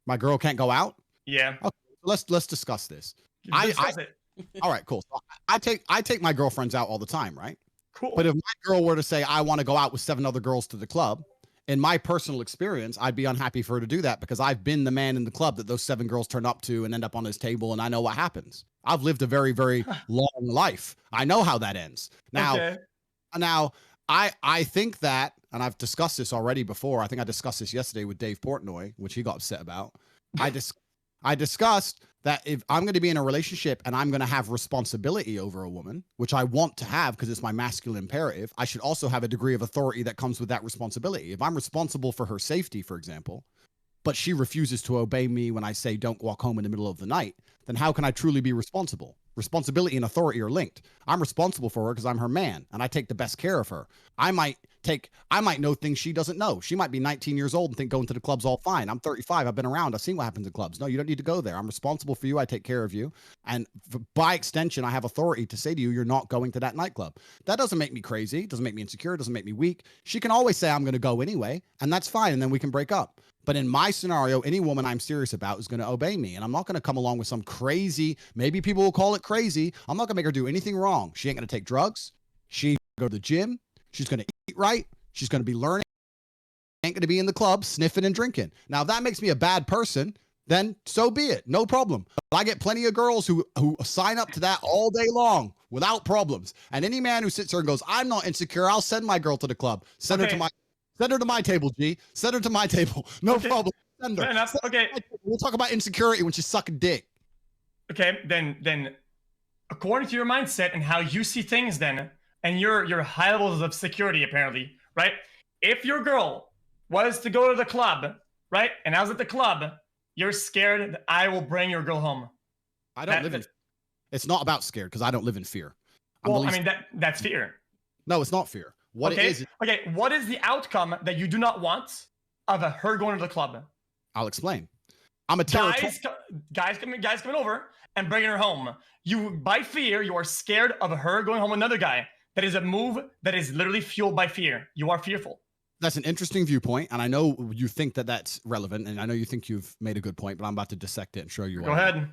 [SPEAKER 5] My girl can't go out?
[SPEAKER 4] Yeah.
[SPEAKER 5] Okay. Let's discuss this.
[SPEAKER 4] Discuss it.
[SPEAKER 5] All right, cool. So I take my girlfriends out all the time, right?
[SPEAKER 4] Cool.
[SPEAKER 5] But if my girl were to say I want to go out with 7 other girls to the club, in my personal experience, I'd be unhappy for her to do that because I've been the man in the club that those 7 girls turn up to and end up on his table, and I know what happens. I've lived a very, very long life. I know how that ends. Now, I think that, and I've discussed this already before. I think I discussed this yesterday with Dave Portnoy, which he got upset about. I discussed that if I'm going to be in a relationship and I'm going to have responsibility over a woman, which I want to have because it's my masculine imperative, I should also have a degree of authority that comes with that responsibility. If I'm responsible for her safety, for example, but she refuses to obey me when I say don't walk home in the middle of the night, then how can I truly be responsible? Responsibility and authority are linked. I'm responsible for her because I'm her man and I take the best care of her. I might I might know things she doesn't know. She might be 19 years old and think going to the club's all fine. I'm 35. I've been around. I've seen what happens in clubs. No, you don't need to go there. I'm responsible for you. I take care of you. And by extension, I have authority to say to you, you're not going to that nightclub. That doesn't make me crazy. It doesn't make me insecure. It doesn't make me weak. She can always say, I'm going to go anyway. And that's fine. And then we can break up. But in my scenario, any woman I'm serious about is going to obey me. And I'm not going to come along with some crazy, maybe people will call it crazy. I'm not going to make her do anything wrong. She ain't going to take drugs. She ain't going to go to the gym. She's going to eat right. She's going to be learning. Ain't going to be in the club sniffing and drinking. Now, if that makes me a bad person, then so be it. No problem. But I get plenty of girls who sign up to that all day long without problems. And any man who sits there and goes, I'm not insecure, I'll send my girl to the club. Send her to my table, G. Send her to my table. No problem. Send her.
[SPEAKER 4] Fair enough. Okay.
[SPEAKER 5] We'll talk about insecurity when she's sucking dick.
[SPEAKER 4] Okay, then according to your mindset and how you see things then, and your high levels of security apparently, right? If your girl was to go to the club, right? And I was at the club, you're scared that I will bring your girl home.
[SPEAKER 5] I don't live in. It's not about scared because I don't live in fear.
[SPEAKER 4] Well, I mean that's fear.
[SPEAKER 5] No, it's not fear. What it is.
[SPEAKER 4] Okay, what is the outcome that you do not want of her going to the club?
[SPEAKER 5] I'll explain. I'm a territorial.
[SPEAKER 4] Guys coming over and bringing her home. You, by fear, you are scared of her going home with another guy. That is a move that is literally fueled by fear. You are fearful.
[SPEAKER 5] That's an interesting viewpoint, and I know you think that that's relevant, and I know you think you've made a good point, but I'm about to dissect it and show you why.
[SPEAKER 4] Go ahead.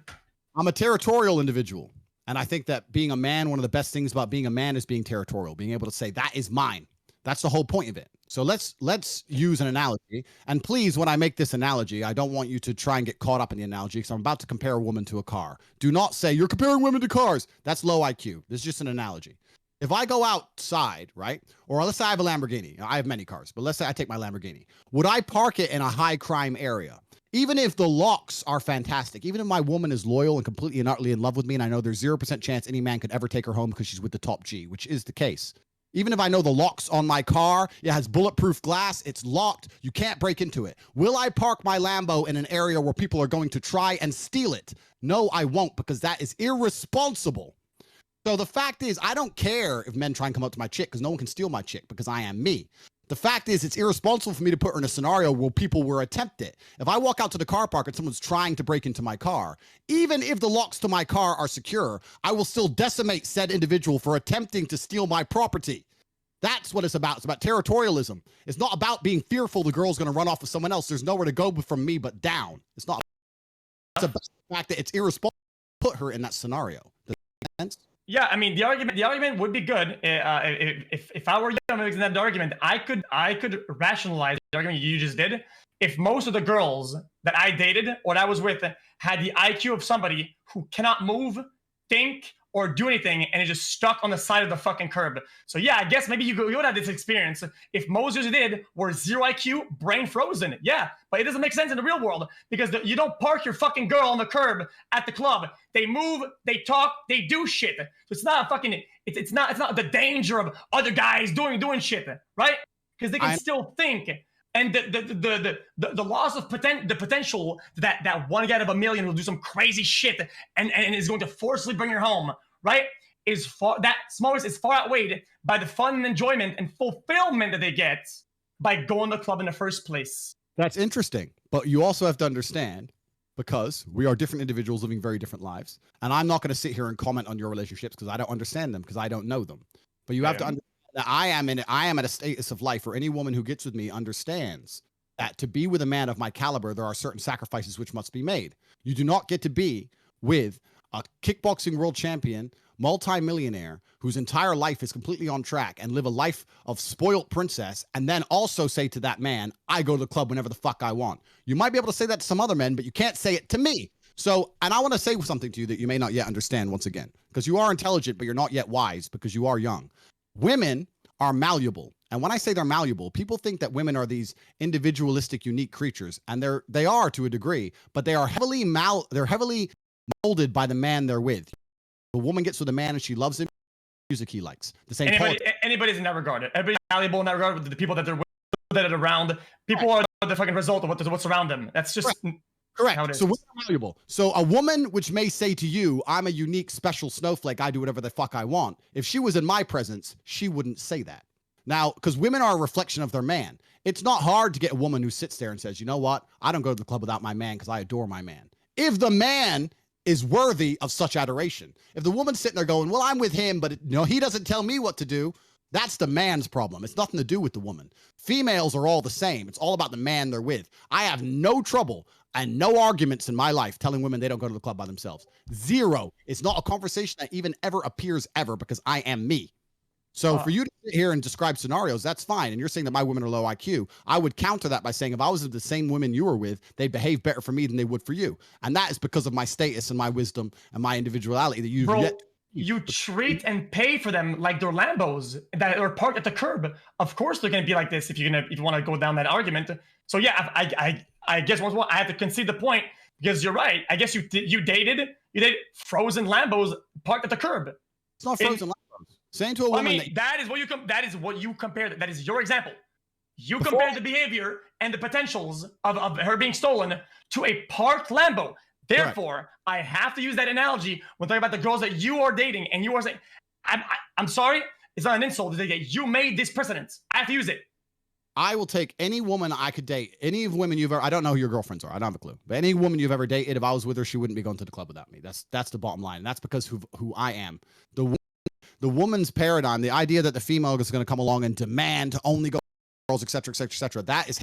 [SPEAKER 5] I'm a territorial individual, and I think that being a man, one of the best things about being a man is being territorial, being able to say, that is mine. That's the whole point of it. So let's use an analogy, and please, when I make this analogy, I don't want you to try and get caught up in the analogy, because I'm about to compare a woman to a car. Do not say, you're comparing women to cars. That's low IQ. This is just an analogy. If I go outside, right, or let's say I have a Lamborghini. I have many cars, but let's say I take my Lamborghini. Would I park it in a high crime area? Even if the locks are fantastic, even if my woman is loyal and completely and utterly in love with me, and I know there's 0% chance any man could ever take her home because she's with the top G, which is the case. Even if I know the locks on my car, it has bulletproof glass, it's locked, you can't break into it. Will I park my Lambo in an area where people are going to try and steal it? No, I won't, because that is irresponsible. So the fact is, I don't care if men try and come up to my chick because no one can steal my chick because I am me. The fact is, it's irresponsible for me to put her in a scenario where people will attempt it. If I walk out to the car park and someone's trying to break into my car, even if the locks to my car are secure, I will still decimate said individual for attempting to steal my property. That's what it's about. It's about territorialism. It's not about being fearful the girl's going to run off with someone else. There's nowhere to go from me but down. It's not. It's about the fact that it's irresponsible to put her in that scenario. Does that make sense?
[SPEAKER 4] Yeah, I mean the argument would be good if I were you making that argument. I could rationalize the argument you just did if most of the girls that I dated or that I was with had the IQ of somebody who cannot move, think, or do anything and is just stuck on the side of the fucking curb. So yeah, I guess maybe you would have this experience if most of you did were 0 IQ, brain frozen. Yeah, but it doesn't make sense in the real world because you don't park your fucking girl on the curb at the club. They move, they talk, they do shit. So it's not a fucking, it's not the danger of other guys doing shit, right? Because they can still think. And the loss of the potential that one guy out of a million will do some crazy shit and is going to forcibly bring her home, right? That smallness is far outweighed by the fun and enjoyment and fulfillment that they get by going to the club in the first place.
[SPEAKER 5] That's interesting, but you also have to understand, because we are different individuals living very different lives, and I'm not going to sit here and comment on your relationships because I don't understand them because I don't know them. But you have to understand. I am at a status of life where any woman who gets with me understands that to be with a man of my caliber, there are certain sacrifices which must be made. You do not get to be with a kickboxing world champion, multi-millionaire, whose entire life is completely on track and live a life of spoiled princess, and then also say to that man, I go to the club whenever the fuck I want. You might be able to say that to some other men, but you can't say it to me. So, and I want to say something to you that you may not yet understand once again, because you are intelligent, but you're not yet wise because you are young. Women are malleable. And when I say they're malleable, people think that women are these individualistic, unique creatures, and they are to a degree, but they are heavily molded by the man they're with. The woman gets with a man and she loves him, music he likes. The same.
[SPEAKER 4] Anybody's in that regard. Everybody's malleable in that regard with the people that they're with, that are around. People are the fucking result of what's around them. That's just
[SPEAKER 5] correct. So we're malleable. So a woman which may say to you, I'm a unique, special snowflake, I do whatever the fuck I want. If she was in my presence, she wouldn't say that. Now, because women are a reflection of their man. It's not hard to get a woman who sits there and says, you know what? I don't go to the club without my man because I adore my man. If the man is worthy of such adoration. If the woman's sitting there going, well, I'm with him, but he doesn't tell me what to do. That's the man's problem. It's nothing to do with the woman. Females are all the same. It's all about the man they're with. I have no trouble and no arguments in my life telling women they don't go to the club by themselves. Zero. It's not a conversation that even ever appears ever because I am me. So for you to sit here and describe scenarios, that's fine. And you're saying that my women are low IQ. I would counter that by saying if I was with the same women you were with, they'd behave better for me than they would for you. And that is because of my status and my wisdom and my individuality that you've yet.
[SPEAKER 4] You treat and pay for them like they're Lambos that are parked at the curb. Of course they're gonna be like this if you want to go down that argument. So yeah, I guess once more I have to concede the point because you're right. I guess you dated frozen Lambos parked at the curb.
[SPEAKER 5] It's not frozen Lambos. Saying to a woman
[SPEAKER 4] that is what you compare. That is your example. You compare the behavior and the potentials of her being stolen to a parked Lambo. Therefore, correct. I have to use that analogy when talking about the girls that you are dating, and you are saying, "I'm sorry, it's not an insult. You made this precedent. I have to use it."
[SPEAKER 5] I will take any woman I could date, any of women you've ever. I don't know who your girlfriends are. I don't have a clue. But any woman you've ever dated, if I was with her, she wouldn't be going to the club without me. That's the bottom line. And that's because who I am. The woman's paradigm, the idea that the female is going to come along and demand to only go to girls, etc., etc., etc. That is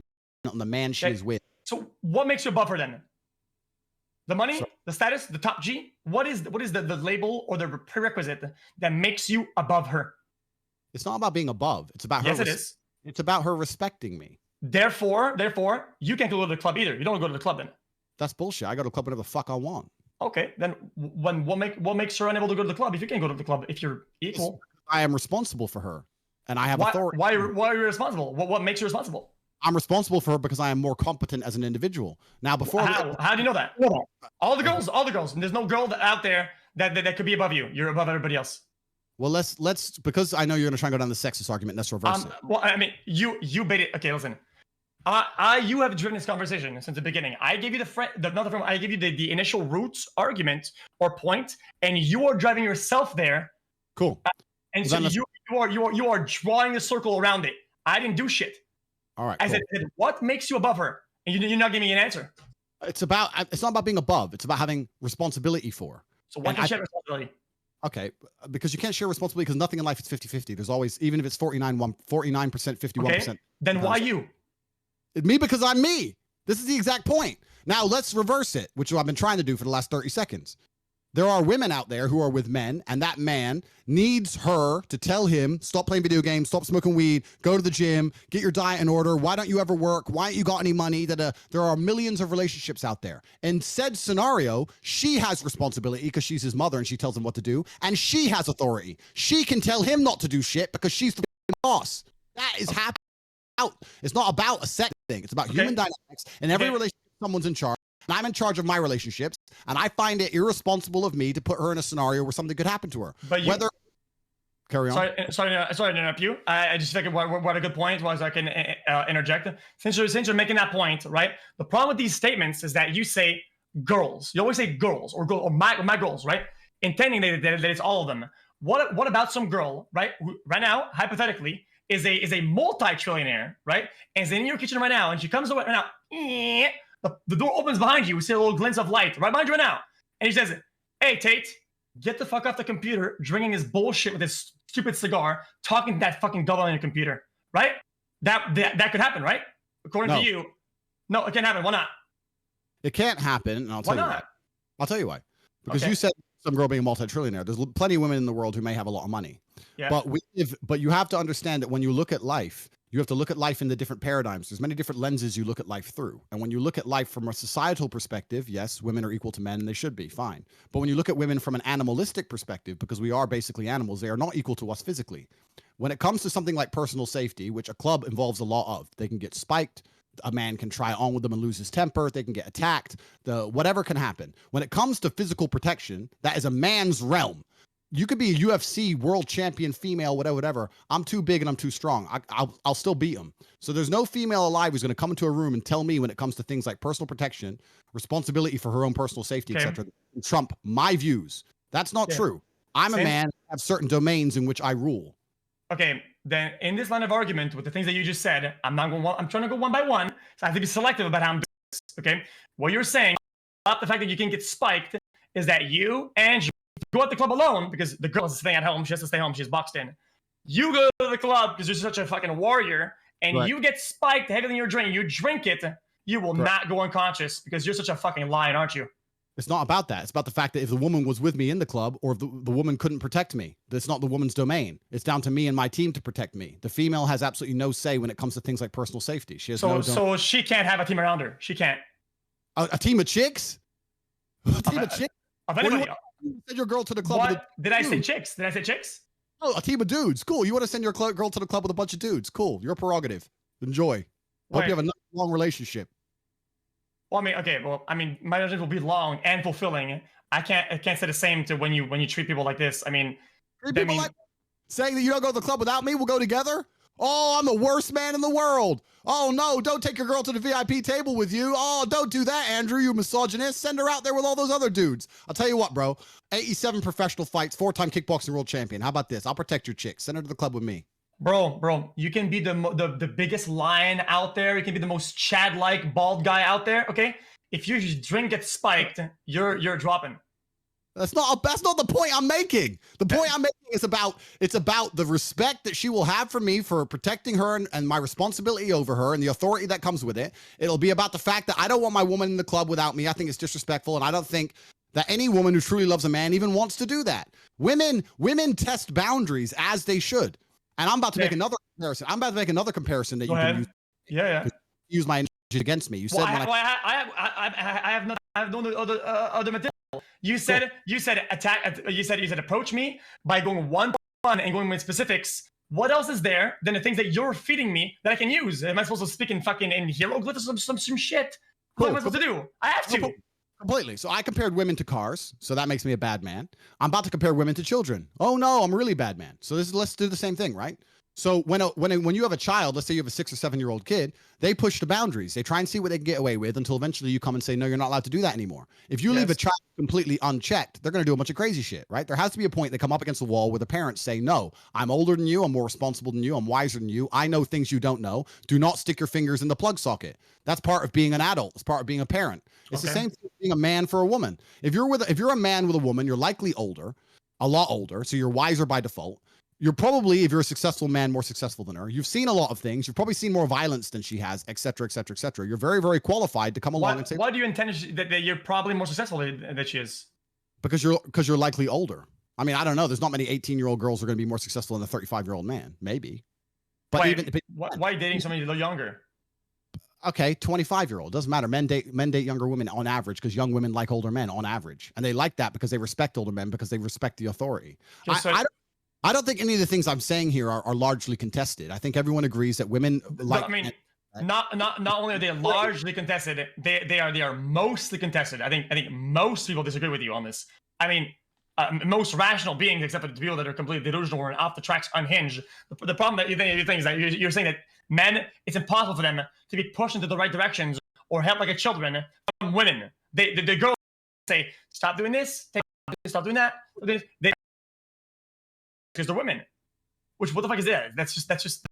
[SPEAKER 5] on the man she is with.
[SPEAKER 4] So what makes you above her then? The money, the status, the top G. What is the label or the prerequisite that makes you above her?
[SPEAKER 5] It's not about being above. It's about her.
[SPEAKER 4] Yes, it is.
[SPEAKER 5] It's about her respecting me.
[SPEAKER 4] Therefore, you can't go to the club either. You don't go to the club then.
[SPEAKER 5] That's bullshit. I go to the club whenever the fuck I want.
[SPEAKER 4] Okay, then what makes her unable to go to the club if you can't go to the club if you're equal?
[SPEAKER 5] I am responsible for her, and I have authority.
[SPEAKER 4] Why are you responsible? What makes you responsible?
[SPEAKER 5] I'm responsible for her because I am more competent as an individual. Now, before
[SPEAKER 4] how do you know that? All the girls. And there's no girl out there that could be above you. You're above everybody else.
[SPEAKER 5] Well, let's because I know you're gonna try and go down the sexist argument. Let's reverse it.
[SPEAKER 4] Well, I mean, you baited. Okay, listen. You have driven this conversation since the beginning. I gave you I gave you the initial roots argument or point, and you are driving yourself there.
[SPEAKER 5] Cool.
[SPEAKER 4] And so you are drawing a circle around it. I didn't do shit.
[SPEAKER 5] All right.
[SPEAKER 4] I said, what makes you above her? And you're not giving me an answer.
[SPEAKER 5] It's not about being above. It's about having responsibility for.
[SPEAKER 4] So why can't you share responsibility?
[SPEAKER 5] Okay, because you can't share responsibility because nothing in life is 50-50. There's always, even if it's 49%, 51%.
[SPEAKER 4] Okay, then why you?
[SPEAKER 5] Me, because I'm me. This is the exact point. Now let's reverse it, which I've been trying to do for the last 30 seconds. There are women out there who are with men, and that man needs her to tell him, stop playing video games, stop smoking weed, go to the gym, get your diet in order. Why don't you ever work? Why ain't you got any money? There are millions of relationships out there. In said scenario, she has responsibility because she's his mother and she tells him what to do, and she has authority. She can tell him not to do shit because she's the boss. That is happening. It's not about a sex thing. It's about human dynamics. In every relationship, someone's in charge. And I'm in charge of my relationships, and I find it irresponsible of me to put her in a scenario where something could happen to her.
[SPEAKER 4] But
[SPEAKER 5] carry on.
[SPEAKER 4] Sorry to interrupt you. I just think what a good point was. I can interject. Since you're making that point, right? The problem with these statements is that you say girls. You always say girls or my girls, right? Intending that it's all of them. What about some girl, right? Who, right now, hypothetically, is a multi-trillionaire, right? And is in your kitchen right now, and she comes over right now. The door opens behind you. We see a little glint of light right behind you right now. And he says, "Hey, Tate, get the fuck off the computer, drinking his bullshit with his stupid cigar, talking to that fucking double on your computer." Right? That could happen, right? According to you. No, it can't happen. Why not?
[SPEAKER 5] It can't happen, and I'll tell you why. I'll tell you why. Because you said some girl being a multi-trillionaire. There's plenty of women in the world who may have a lot of money.
[SPEAKER 4] Yeah.
[SPEAKER 5] But you have to understand that when you look at life, you have to look at life in the different paradigms. There's many different lenses you look at life through. And when you look at life from a societal perspective, yes, women are equal to men and they should be, fine. But when you look at women from an animalistic perspective, because we are basically animals, they are not equal to us physically. When it comes to something like personal safety, which a club involves a lot of, they can get spiked, a man can try on with them and lose his temper, they can get attacked, whatever can happen. When it comes to physical protection, that is a man's realm. You could be a UFC world champion female, whatever. I'm too big and I'm too strong. I'll still beat him. So there's no female alive who's going to come into a room and tell me when it comes to things like personal protection, responsibility for her own personal safety, etc. Trump my views. That's not true. I'm a man. I have certain domains in which I rule.
[SPEAKER 4] Okay, then in this line of argument with the things that you just said, I'm trying to go one by one, so I have to be selective about how I'm doing this. Okay, what you're saying about the fact that you can get spiked is that you and you go at the club alone because the girl is staying at home. She has to stay home. She's boxed in. You go to the club because you're such a fucking warrior, and you get spiked heavier than your drink. You drink it. You will not go unconscious because you're such a fucking lion, aren't you?
[SPEAKER 5] It's not about that. It's about the fact that if the woman was with me in the club or if the woman couldn't protect me, that's not the woman's domain. It's down to me and my team to protect me. The female has absolutely no say when it comes to things like personal safety. She has
[SPEAKER 4] so she can't have a team around her. She can't.
[SPEAKER 5] A team of chicks? A team of chicks?
[SPEAKER 4] Of anybody.
[SPEAKER 5] You send your girl to the club with
[SPEAKER 4] Did I say chicks? Did I say chicks?
[SPEAKER 5] Oh, a team of dudes. Cool. You want to send your girl to the club with a bunch of dudes. Cool. Your prerogative. Enjoy. Hope you have a nice, long relationship.
[SPEAKER 4] Well, I mean, okay. Well, I mean, my relationship will be long and fulfilling. I can't say the same to when you treat people like this. I mean,
[SPEAKER 5] saying that you don't go to the club without me, we'll go together. Oh, I'm the worst man in the world. Oh no, don't take your girl to the VIP table with you. Oh, don't do that, Andrew, you misogynist. Send her out there with all those other dudes. I'll tell you what, bro. 87 professional fights, 4-time kickboxing world champion. How about this? I'll protect your chick. Send her to the club with me.
[SPEAKER 4] Bro, you can be the biggest lion out there. You can be the most Chad-like bald guy out there. Okay, if your drink gets spiked, you're dropping.
[SPEAKER 5] That's not the point I'm making. The point I'm making is about the respect that she will have for me for protecting her and my responsibility over her and the authority that comes with it. It'll be about the fact that I don't want my woman in the club without me. I think it's disrespectful, and I don't think that any woman who truly loves a man even wants to do that. Women test boundaries as they should. And I'm about to make another comparison. I'm about to make another comparison that you can use.
[SPEAKER 4] Yeah.
[SPEAKER 5] Use my against me. You said
[SPEAKER 4] I have no other material. You said attack. You said approach me by going one and going with specifics. What else is there than the things that you're feeding me that I can use? Am I supposed to speak in hieroglyphs or some shit? What am I supposed to do? I have to.
[SPEAKER 5] Completely. So I compared women to cars, so that makes me a bad man. I'm about to compare women to children. Oh no, I'm a really bad man. So let's do the same thing, right? So when you have a child, let's say you have a 6 or 7 year old kid, they push the boundaries. They try and see what they can get away with until eventually you come and say, no, you're not allowed to do that anymore. If you leave a child completely unchecked, they're going to do a bunch of crazy shit, right? There has to be a point they come up against the wall where the parents say, no, I'm older than you. I'm more responsible than you. I'm wiser than you. I know things you don't know. Do not stick your fingers in the plug socket. That's part of being an adult. It's part of being a parent. It's the same thing as being a man for a woman. If you're a man with a woman, you're likely older, a lot older. So you're wiser by default. You're probably, if you're a successful man, more successful than her. You've seen a lot of things. You've probably seen more violence than she has, et cetera, et cetera, et cetera. You're very, very qualified to come along and say,
[SPEAKER 4] why do you intend that you're probably more successful than she is?
[SPEAKER 5] Because you're likely older. I mean, I don't know. There's not many 18-year-old girls who are going to be more successful than a 35-year-old man. Maybe.
[SPEAKER 4] But why are you dating somebody a little younger?
[SPEAKER 5] Okay, 25-year-old. Doesn't matter. Men date younger women on average because young women like older men on average. And they like that because they respect older men because they respect the authority. I don't think any of the things I'm saying here are largely contested. I think everyone agrees that women like.
[SPEAKER 4] I mean, not only are they largely contested, they are mostly contested. I think most people disagree with you on this. I mean, most rational beings, except for the people that are completely delusional or off the tracks, unhinged. The problem that you think is that you're saying that men, it's impossible for them to be pushed into the right directions or helped like a children from women. They go say, stop doing this, stop doing that. Because they're women. What the fuck is that? That's just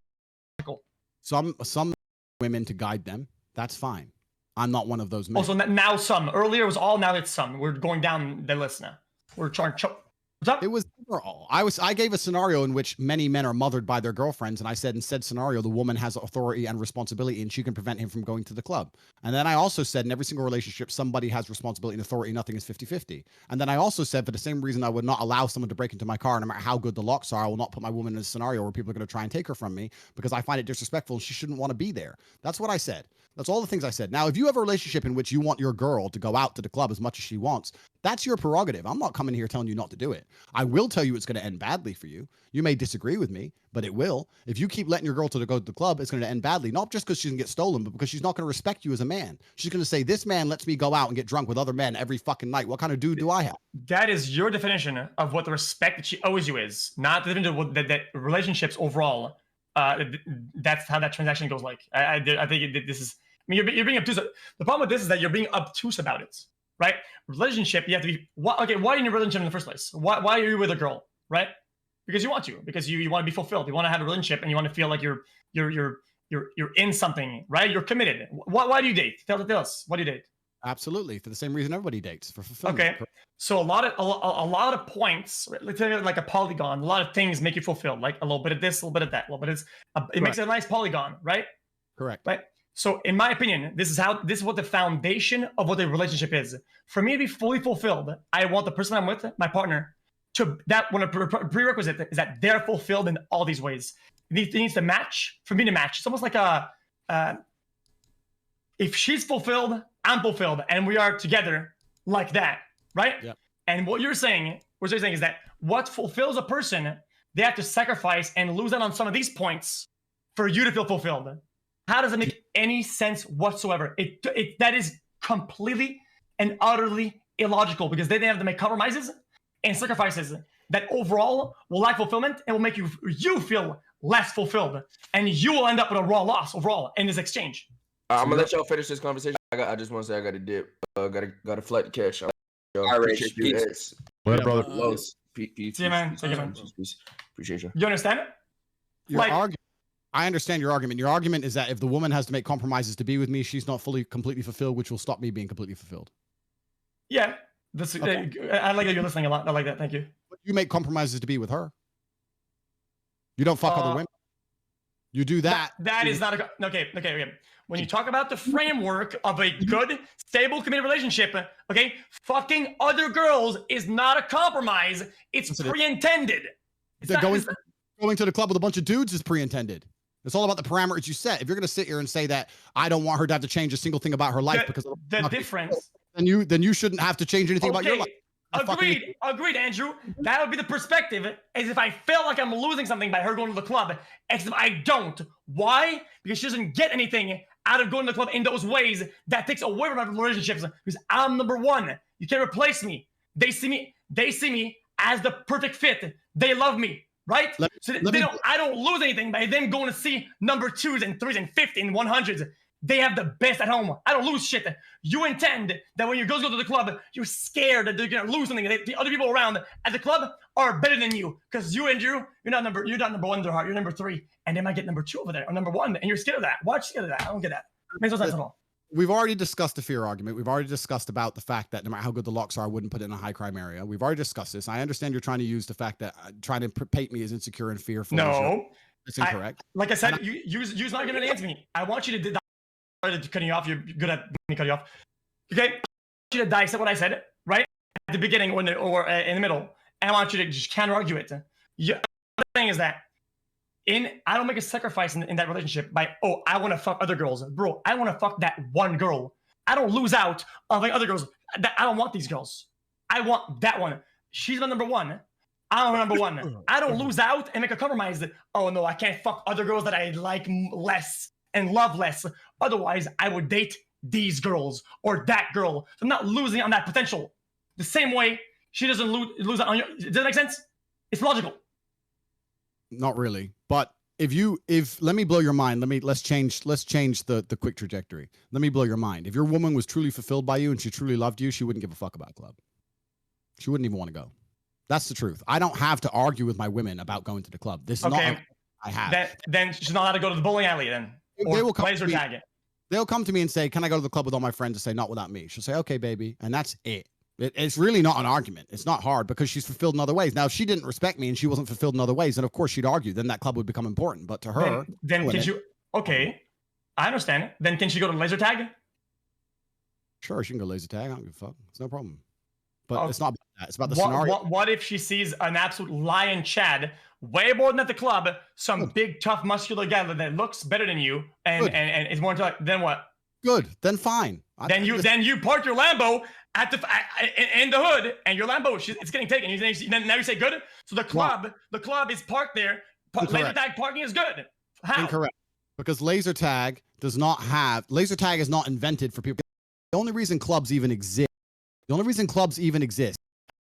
[SPEAKER 4] cool.
[SPEAKER 5] Some women to guide them. That's fine. I'm not one of those men.
[SPEAKER 4] Also, now some. Earlier was all. Now it's some. We're going down the list now. We're trying to. What's up?
[SPEAKER 5] It was overall. I gave a scenario in which many men are mothered by their girlfriends, and I said in said scenario the woman has authority and responsibility, and she can prevent him from going to the club. And then I also said in every single relationship somebody has responsibility and authority. Nothing is 50-50. And then I also said for the same reason I would not allow someone to break into my car, no matter how good the locks are. I will not put my woman in a scenario where people are going to try and take her from me because I find it disrespectful and she shouldn't want to be there. That's what I said. That's all the things I said. Now, if you have a relationship in which you want your girl to go out to the club as much as she wants, that's your prerogative. I'm not coming here telling you not to do it. I will tell you it's going to end badly for you. You may disagree with me, but it will. If you keep letting your girl go to the club, it's going to end badly, not just because she's going to get stolen, but because she's not going to respect you as a man. She's going to say, this man lets me go out and get drunk with other men every fucking night. What kind of dude do I have?
[SPEAKER 4] That is your definition of what the respect that she owes you is, not the definition of that relationships overall. That's how that transaction goes like. I think this is... I mean, you're being obtuse. The problem with this is that you're being obtuse about it, right? Relationship, you have to be. Why are you in a relationship in the first place? Why are you with a girl, right? because you want to, because you want to be fulfilled. You want to have a relationship, and you want to feel like you're in something, right? You're committed. Why do you date? Tell us. Why do you date?
[SPEAKER 5] Absolutely, for the same reason everybody dates, for fulfillment.
[SPEAKER 4] Okay, so a lot of points, let's say like a polygon. A lot of things make you fulfilled, like a little bit of this, a little bit of that, a little bit of it makes it a nice polygon, right?
[SPEAKER 5] Correct.
[SPEAKER 4] Right. So in my opinion, this is what the foundation of what the relationship is. For me to be fully fulfilled, I want the person I'm with, my partner, to that one a prerequisite is that they're fulfilled in all these ways. It needs to match for me to match. It's almost like if she's fulfilled, I'm fulfilled, and we are together like that, right?
[SPEAKER 5] Yep.
[SPEAKER 4] And what you're saying is that what fulfills a person, they have to sacrifice and lose out on some of these points for you to feel fulfilled. How does it make any sense whatsoever? That is completely and utterly illogical, because they have to make compromises and sacrifices that overall will lack fulfillment and will make you feel less fulfilled, and you will end up with a raw loss overall in this exchange.
[SPEAKER 3] I'm gonna let y'all finish this conversation. I just want to say I got a dip. Got a flight to catch.
[SPEAKER 6] What, brother?
[SPEAKER 3] Lows.
[SPEAKER 4] See you, man. Thank you, man.
[SPEAKER 3] Appreciate you.
[SPEAKER 4] You understand it?
[SPEAKER 5] I understand your argument. Your argument is that if the woman has to make compromises to be with me, she's not completely fulfilled, which will stop me being completely fulfilled.
[SPEAKER 4] Yeah.
[SPEAKER 5] Okay.
[SPEAKER 4] I like that you're listening a lot. I like that. Thank you.
[SPEAKER 5] But you make compromises to be with her. You don't fuck other women. You do that.
[SPEAKER 4] That is not okay. When you talk about the framework of a good, stable, committed relationship, okay, fucking other girls is not a compromise. It's pre-intended.
[SPEAKER 5] Going to the club with a bunch of dudes is pre-intended. It's all about the parameters you set. If you're going to sit here and say that I don't want her to have to change a single thing about her life because of
[SPEAKER 4] the difference,
[SPEAKER 5] then you shouldn't have to change anything about your life.
[SPEAKER 4] Agreed, Andrew. That would be the perspective, as if I feel like I'm losing something by her going to the club, except I don't. Why? Because she doesn't get anything out of going to the club in those ways. That takes away from our relationships, because I'm number one. You can't replace me. They see me as the perfect fit. They love me, right? I don't lose anything by them going to see number 2s and 3s and 50s and 100s. They have the best at home. I don't lose shit. You intend that when your girls go to the club, you're scared that they're gonna lose something. The other people around at the club are better than you, because you, Andrew, you're not number 1 in their heart. You're number 3, and they might get number 2 over there or number 1, and you're scared of that. Why are you scared of that? I don't get that. Makes no sense at all.
[SPEAKER 5] We've already discussed the fear argument. We've already discussed about the fact that no matter how good the locks are, I wouldn't put it in a high crime area. We've already discussed this. I understand you're trying to use the fact that trying to paint me as insecure and fearful.
[SPEAKER 4] No,
[SPEAKER 5] it's incorrect.
[SPEAKER 4] Like I said, you're not going to answer me. I want you to cutting you off. You're good at me cutting you off. Okay, I want you to dissect what I said right at the beginning or in the middle, and I want you to just counter argue it. The thing is that I don't make a sacrifice in that relationship by I want to fuck other girls, bro. I want to fuck that one girl. I don't lose out on like other girls. I don't want these girls. I want that one. She's my number 1. I'm number 1. I don't lose out and make a compromise that no, I can't fuck other girls that I like less and love less. Otherwise, I would date these girls or that girl. So I'm not losing on that potential. The same way she doesn't lose on your. Does that make sense? It's logical.
[SPEAKER 5] Not really, but let me blow your mind. Let's change the quick trajectory. Let me blow your mind. If your woman was truly fulfilled by you and she truly loved you, she wouldn't give a fuck about club. She wouldn't even want to go. That's the truth. I don't have to argue with my women about going to the club. This is not. I have.
[SPEAKER 4] Then she's not allowed to go to the bowling alley then.
[SPEAKER 5] They will come
[SPEAKER 4] laser tag it.
[SPEAKER 5] They'll come to me and say, "Can I go to the club with all my friends?" And say, "Not without me." She'll say, "Okay, baby," and that's it. It's really not an argument. It's not hard because she's fulfilled in other ways. Now, if she didn't respect me and she wasn't fulfilled in other ways, then of course she'd argue. Then that club would become important. But to her,
[SPEAKER 4] then can you? Okay, I understand. Then can she go to laser tag?
[SPEAKER 5] Sure, she can go laser tag. I don't give a fuck. It's no problem. But it's not about that. It's about the scenario.
[SPEAKER 4] What if she sees an absolute lion Chad way more than at the club, some big, tough, muscular guy that looks better than you and is more into then what?
[SPEAKER 5] Good. Then fine.
[SPEAKER 4] Then you park your Lambo in the hood, and your Lambo it's getting taken. Now you say good. So the club is parked there. Laser tag parking is good. How?
[SPEAKER 5] Incorrect. Because laser tag is not invented for people. The only reason clubs even exist.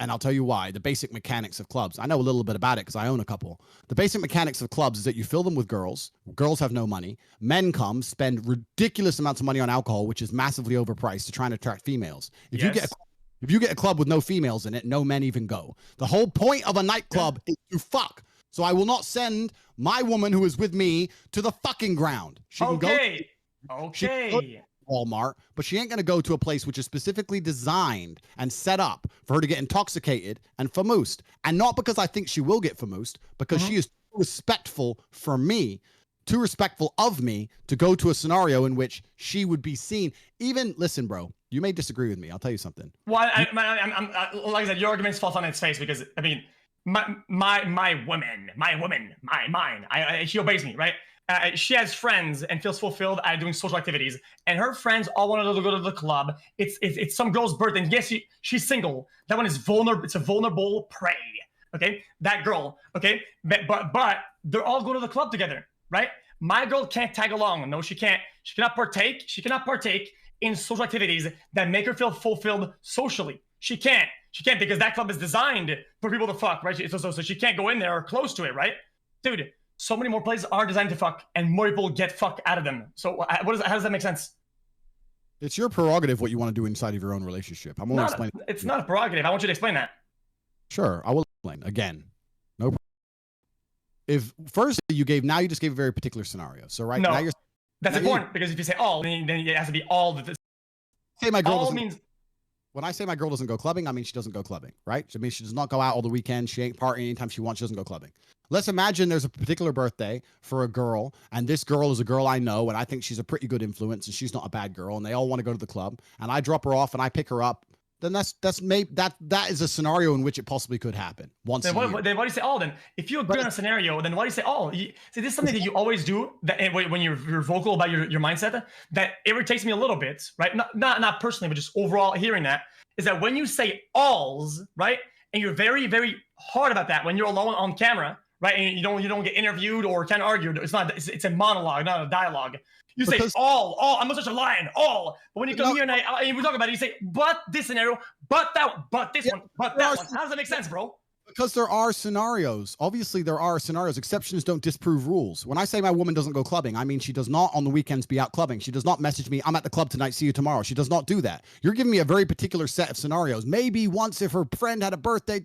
[SPEAKER 5] And I'll tell you why. The basic mechanics of clubs. I know a little bit about it because I own a couple. The basic mechanics of clubs is that you fill them with girls. Girls have no money. Men come, spend ridiculous amounts of money on alcohol, which is massively overpriced to try and attract females. If you get a club with no females in it, no men even go. The whole point of a nightclub is to fuck. So I will not send my woman who is with me to the fucking ground. She can go to Walmart, but she ain't going to go to a place which is specifically designed and set up for her to get intoxicated and famoosed. And not because I think she will get famoosed, because she is too respectful for me, too respectful of me to go to a scenario in which she would be seen. Even, listen, bro, you may disagree with me. I'll tell you something.
[SPEAKER 4] Well, like I said, your arguments fall on its face because, I mean, my woman, she obeys me, right? She has friends and feels fulfilled at doing social activities, and her friends all want her to go to the club. It's some girl's birthday, and yes, she's single. That one is vulnerable. It's a vulnerable prey. Okay, that girl. Okay, but they're all going to the club together, right? My girl can't tag along. No, she can't. She cannot partake. She cannot partake in social activities that make her feel fulfilled socially. She can't. She can't because that club is designed for people to fuck, right? So she can't go in there or close to it, right? Dude, so many more places are designed to fuck, and more people get fucked out of them. So how does that make sense?
[SPEAKER 5] It's your prerogative what you want to do inside of your own relationship. I'm only explaining.
[SPEAKER 4] It's not a prerogative. I want you to explain that.
[SPEAKER 5] Sure, I will explain again. No problem. If first you just gave a very particular scenario. So now
[SPEAKER 4] that's important because if you say all, then it has to be all.
[SPEAKER 5] Say my girl
[SPEAKER 4] all
[SPEAKER 5] doesn't,
[SPEAKER 4] means.
[SPEAKER 5] When I say my girl doesn't go clubbing, I mean she doesn't go clubbing, right? I mean she does not go out all the weekend. She ain't partying anytime she wants. She doesn't go clubbing. Let's imagine there's a particular birthday for a girl, and this girl is a girl I know, and I think she's a pretty good influence, and she's not a bad girl, and they all want to go to the club, and I drop her off and I pick her up. Then that is a scenario in which it possibly could happen once a year.
[SPEAKER 4] Then why do you say all? Then if you agree on a scenario, then why do you say all? See, this is something that you always do. That when you're vocal about your mindset, that irritates me a little bit, right? Not personally, but just overall hearing that is that when you say alls, right, and you're very very hard about that when you're alone on camera, right, and you don't get interviewed or kind of argued. It's a monologue, not a dialogue. You say all, I'm such a lion, all. But when you come here and we talk about it, you say, but this scenario, but that one, but this one, but that one. How does that make sense, bro?
[SPEAKER 5] Because there are scenarios. Obviously, there are scenarios. Exceptions don't disprove rules. When I say my woman doesn't go clubbing, I mean she does not on the weekends be out clubbing. She does not message me, I'm at the club tonight, see you tomorrow. She does not do that. You're giving me a very particular set of scenarios. Maybe once if her friend had a birthday,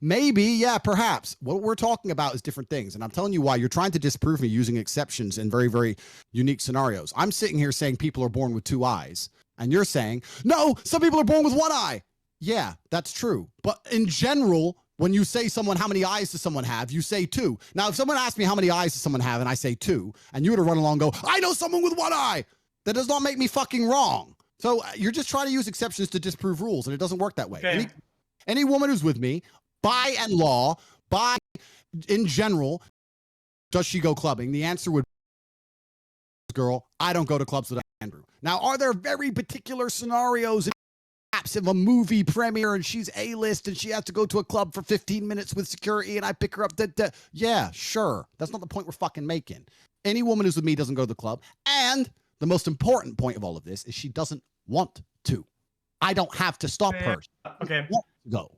[SPEAKER 5] maybe, yeah, perhaps. What we're talking about is different things. And I'm telling you why. You're trying to disprove me using exceptions in very, very unique scenarios. I'm sitting here saying people are born with two eyes. And you're saying, no, some people are born with one eye. Yeah, that's true. But in general, when you say someone, how many eyes does someone have? You say two. Now, if someone asked me how many eyes does someone have and I say two, and you were to run along and go, I know someone with one eye, that does not make me fucking wrong. So you're just trying to use exceptions to disprove rules, and it doesn't work that way.
[SPEAKER 4] Okay.
[SPEAKER 5] Any woman who's with me, by and law, in general, does she go clubbing? The answer would be, girl, I don't go to clubs with Andrew. Now, are there very particular scenarios of a movie premiere and she's A-list and she has to go to a club for 15 minutes with security and I pick her up? Yeah, sure. That's not the point we're fucking making. Any woman who's with me doesn't go to the club. And the most important point of all of this is she doesn't want to. I don't have to stop her.
[SPEAKER 4] Okay.
[SPEAKER 5] Go.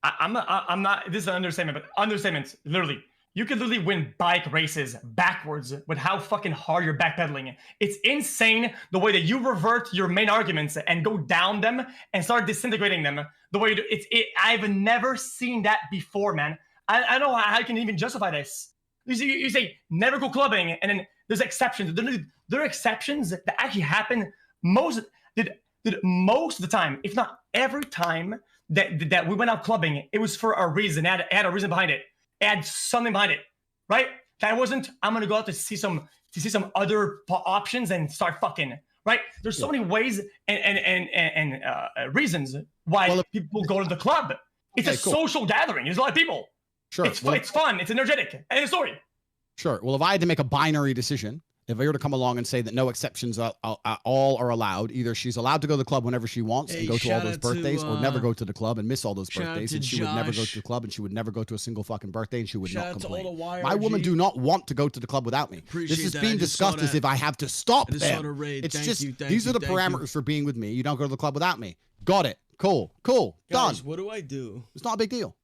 [SPEAKER 4] I'm not, this is an understatement, but understatements, literally. You could literally win bike races backwards with how fucking hard you're backpedaling. It's insane the way that you revert your main arguments and go down them and start disintegrating them. The way you do, I've never seen that before, man. I don't know how you can even justify this. You say never go clubbing, and then there's exceptions. There are exceptions that actually happen most of the time, if not every time that we went out clubbing. It was for a reason. It had a reason behind it. Add something behind it, right? That wasn't, I'm gonna go out to see some other options and start fucking, right? There's so many ways and reasons why people go to the club. It's a social gathering. There's a lot of people.
[SPEAKER 5] Sure.
[SPEAKER 4] It's fun. It's energetic. End of story.
[SPEAKER 5] Sure. Well, if I had to make a binary decision, if I were to come along and say that no exceptions at all are allowed, either she's allowed to go to the club whenever she wants and go to all those birthdays, or never go to the club and miss all those birthdays, and she would never go to the club and she would never go to a single fucking birthday and she would not complain. My women do not want to go to the club without me. This is being discussed as if I have to stop them. It's just, these are the parameters for being with me. You don't go to the club without me. Got it. Cool.
[SPEAKER 2] Guys,
[SPEAKER 5] done.
[SPEAKER 2] What do I do?
[SPEAKER 5] It's not a big deal.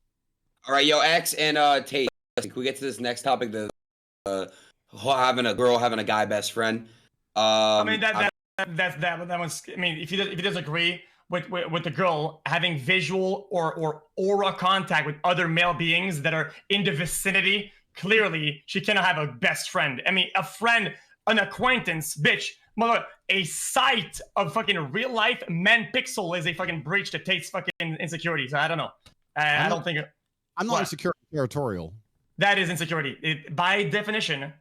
[SPEAKER 1] All right, yo, X and Tate. Can we get to this next topic? Having a girl having a guy best friend.
[SPEAKER 4] I mean that one's. I mean, if he does agree with the girl having visual or aura contact with other male beings that are in the vicinity clearly she cannot have a best friend. I mean, a friend, an acquaintance, bitch. Mother, a sight of fucking real life men pixel is a fucking breach to Tate's fucking insecurity. So I don't know. I don't think.
[SPEAKER 5] I'm not insecure territorial.
[SPEAKER 4] That is insecurity. By definition,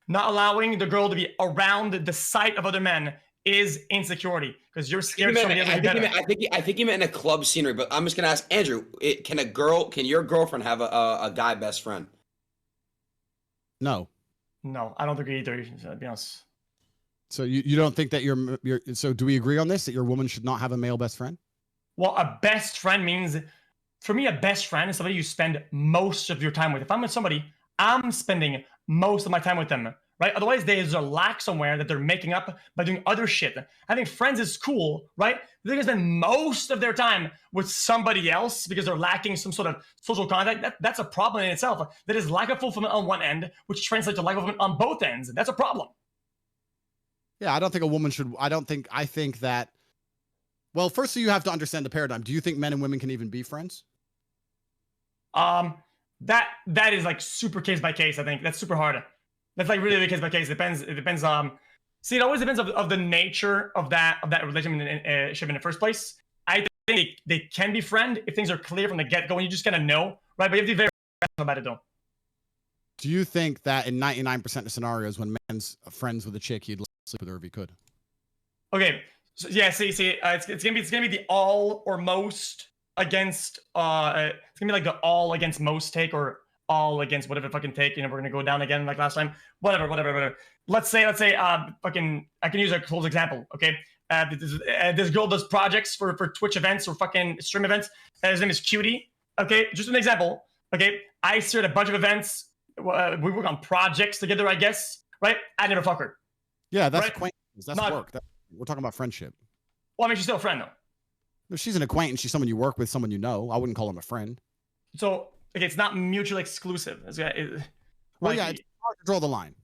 [SPEAKER 4] not allowing the girl to be around the sight of other men is insecurity because you're scared somebody else will be better.
[SPEAKER 1] I think you meant in a club scenery, but I'm just gonna ask Andrew: can your girlfriend have a guy best friend?
[SPEAKER 5] No.
[SPEAKER 4] No, I don't agree either. To be honest.
[SPEAKER 5] So you don't think that you're so do we agree on this that your woman should not have a male best friend?
[SPEAKER 4] Well, a best friend means, for me, a best friend is somebody you spend most of your time with. If I'm with somebody, I'm spending most of my time with them, right? Otherwise, there's a lack somewhere that they're making up by doing other shit. Having friends is cool, right? They're gonna spend most of their time with somebody else because they're lacking some sort of social contact. That's a problem in itself. That is lack of fulfillment on one end, which translates to lack of fulfillment on both ends. That's a problem.
[SPEAKER 5] Yeah, I don't think a woman should. I think that. Well, firstly, you have to understand the paradigm. Do you think men and women can even be friends?
[SPEAKER 4] That is like super case by case. I think that's super hard. That's like really case by case. It depends. See, it always depends of the nature of that relationship in the first place. I think they can be friend if things are clear from the get go, and you just kind of know, right? But you have to be very careful about it though.
[SPEAKER 5] Do you think that in 99% of scenarios, when man's friends with a chick, he'd sleep with her if he could?
[SPEAKER 4] Okay, so yeah, see, it's gonna be the all or most against. It's gonna be like the all against most take or all against whatever fucking take. You know, we're gonna go down again like last time. Whatever. Let's say, fucking. I can use a close example. Okay, this girl does projects for Twitch events or fucking stream events. His name is Cutie. Okay, just an example. Okay, I steered a bunch of events. We work on projects together, I guess. Right? I never fuck her.
[SPEAKER 5] Yeah, that's
[SPEAKER 4] right?
[SPEAKER 5] acquaintance. That's work. We're talking about friendship.
[SPEAKER 4] Well, I mean, she's still a friend, though.
[SPEAKER 5] If she's an acquaintance, she's someone you work with, someone you know. I wouldn't call him a friend.
[SPEAKER 4] So, okay, it's not mutually exclusive.
[SPEAKER 5] Well, yeah, it's hard to draw the line.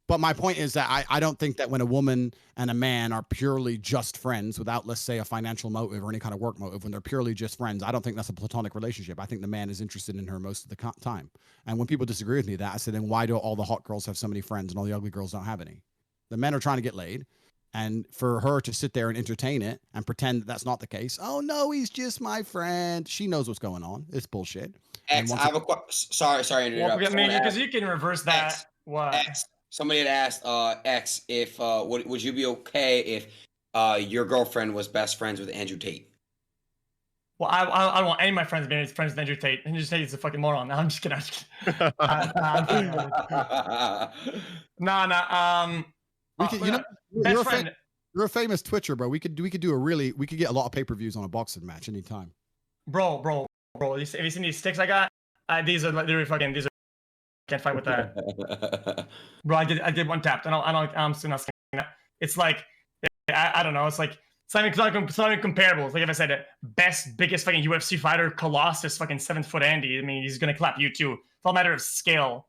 [SPEAKER 5] But my point is that I don't think that when a woman and a man are purely just friends without, let's say, a financial motive or any kind of work motive, when they're purely just friends, I don't think that's a platonic relationship. I think the man is interested in her most of the time. And when people disagree with me that, I say, then why do all the hot girls have so many friends and all the ugly girls don't have any? The men are trying to get laid. And for her to sit there and entertain it and pretend that that's not the case. Oh, no, he's just my friend. She knows what's going on. It's bullshit.
[SPEAKER 1] X, I have a question. Sorry to interrupt.
[SPEAKER 4] Well, I mean, because you can reverse that.
[SPEAKER 1] X,
[SPEAKER 4] what?
[SPEAKER 1] X. Somebody had asked X if would you be okay if your girlfriend was best friends with Andrew Tate?
[SPEAKER 4] Well, I don't want any of my friends being friends with Andrew Tate. Andrew Tate is a fucking moron. No, I'm just kidding.
[SPEAKER 5] You're a famous Twitcher, bro. We could get a lot of pay-per-views on a boxing match anytime.
[SPEAKER 4] Bro. Have you seen these sticks I got? These are literally fucking. These are. Can't fight with that. Bro, I did one tap. I'm still not saying that. It's like I don't know. It's like it's not even comparable. It's like if I said biggest fucking UFC fighter, Colossus, fucking 7-foot Andy. I mean, he's gonna clap you too. It's all a matter of scale.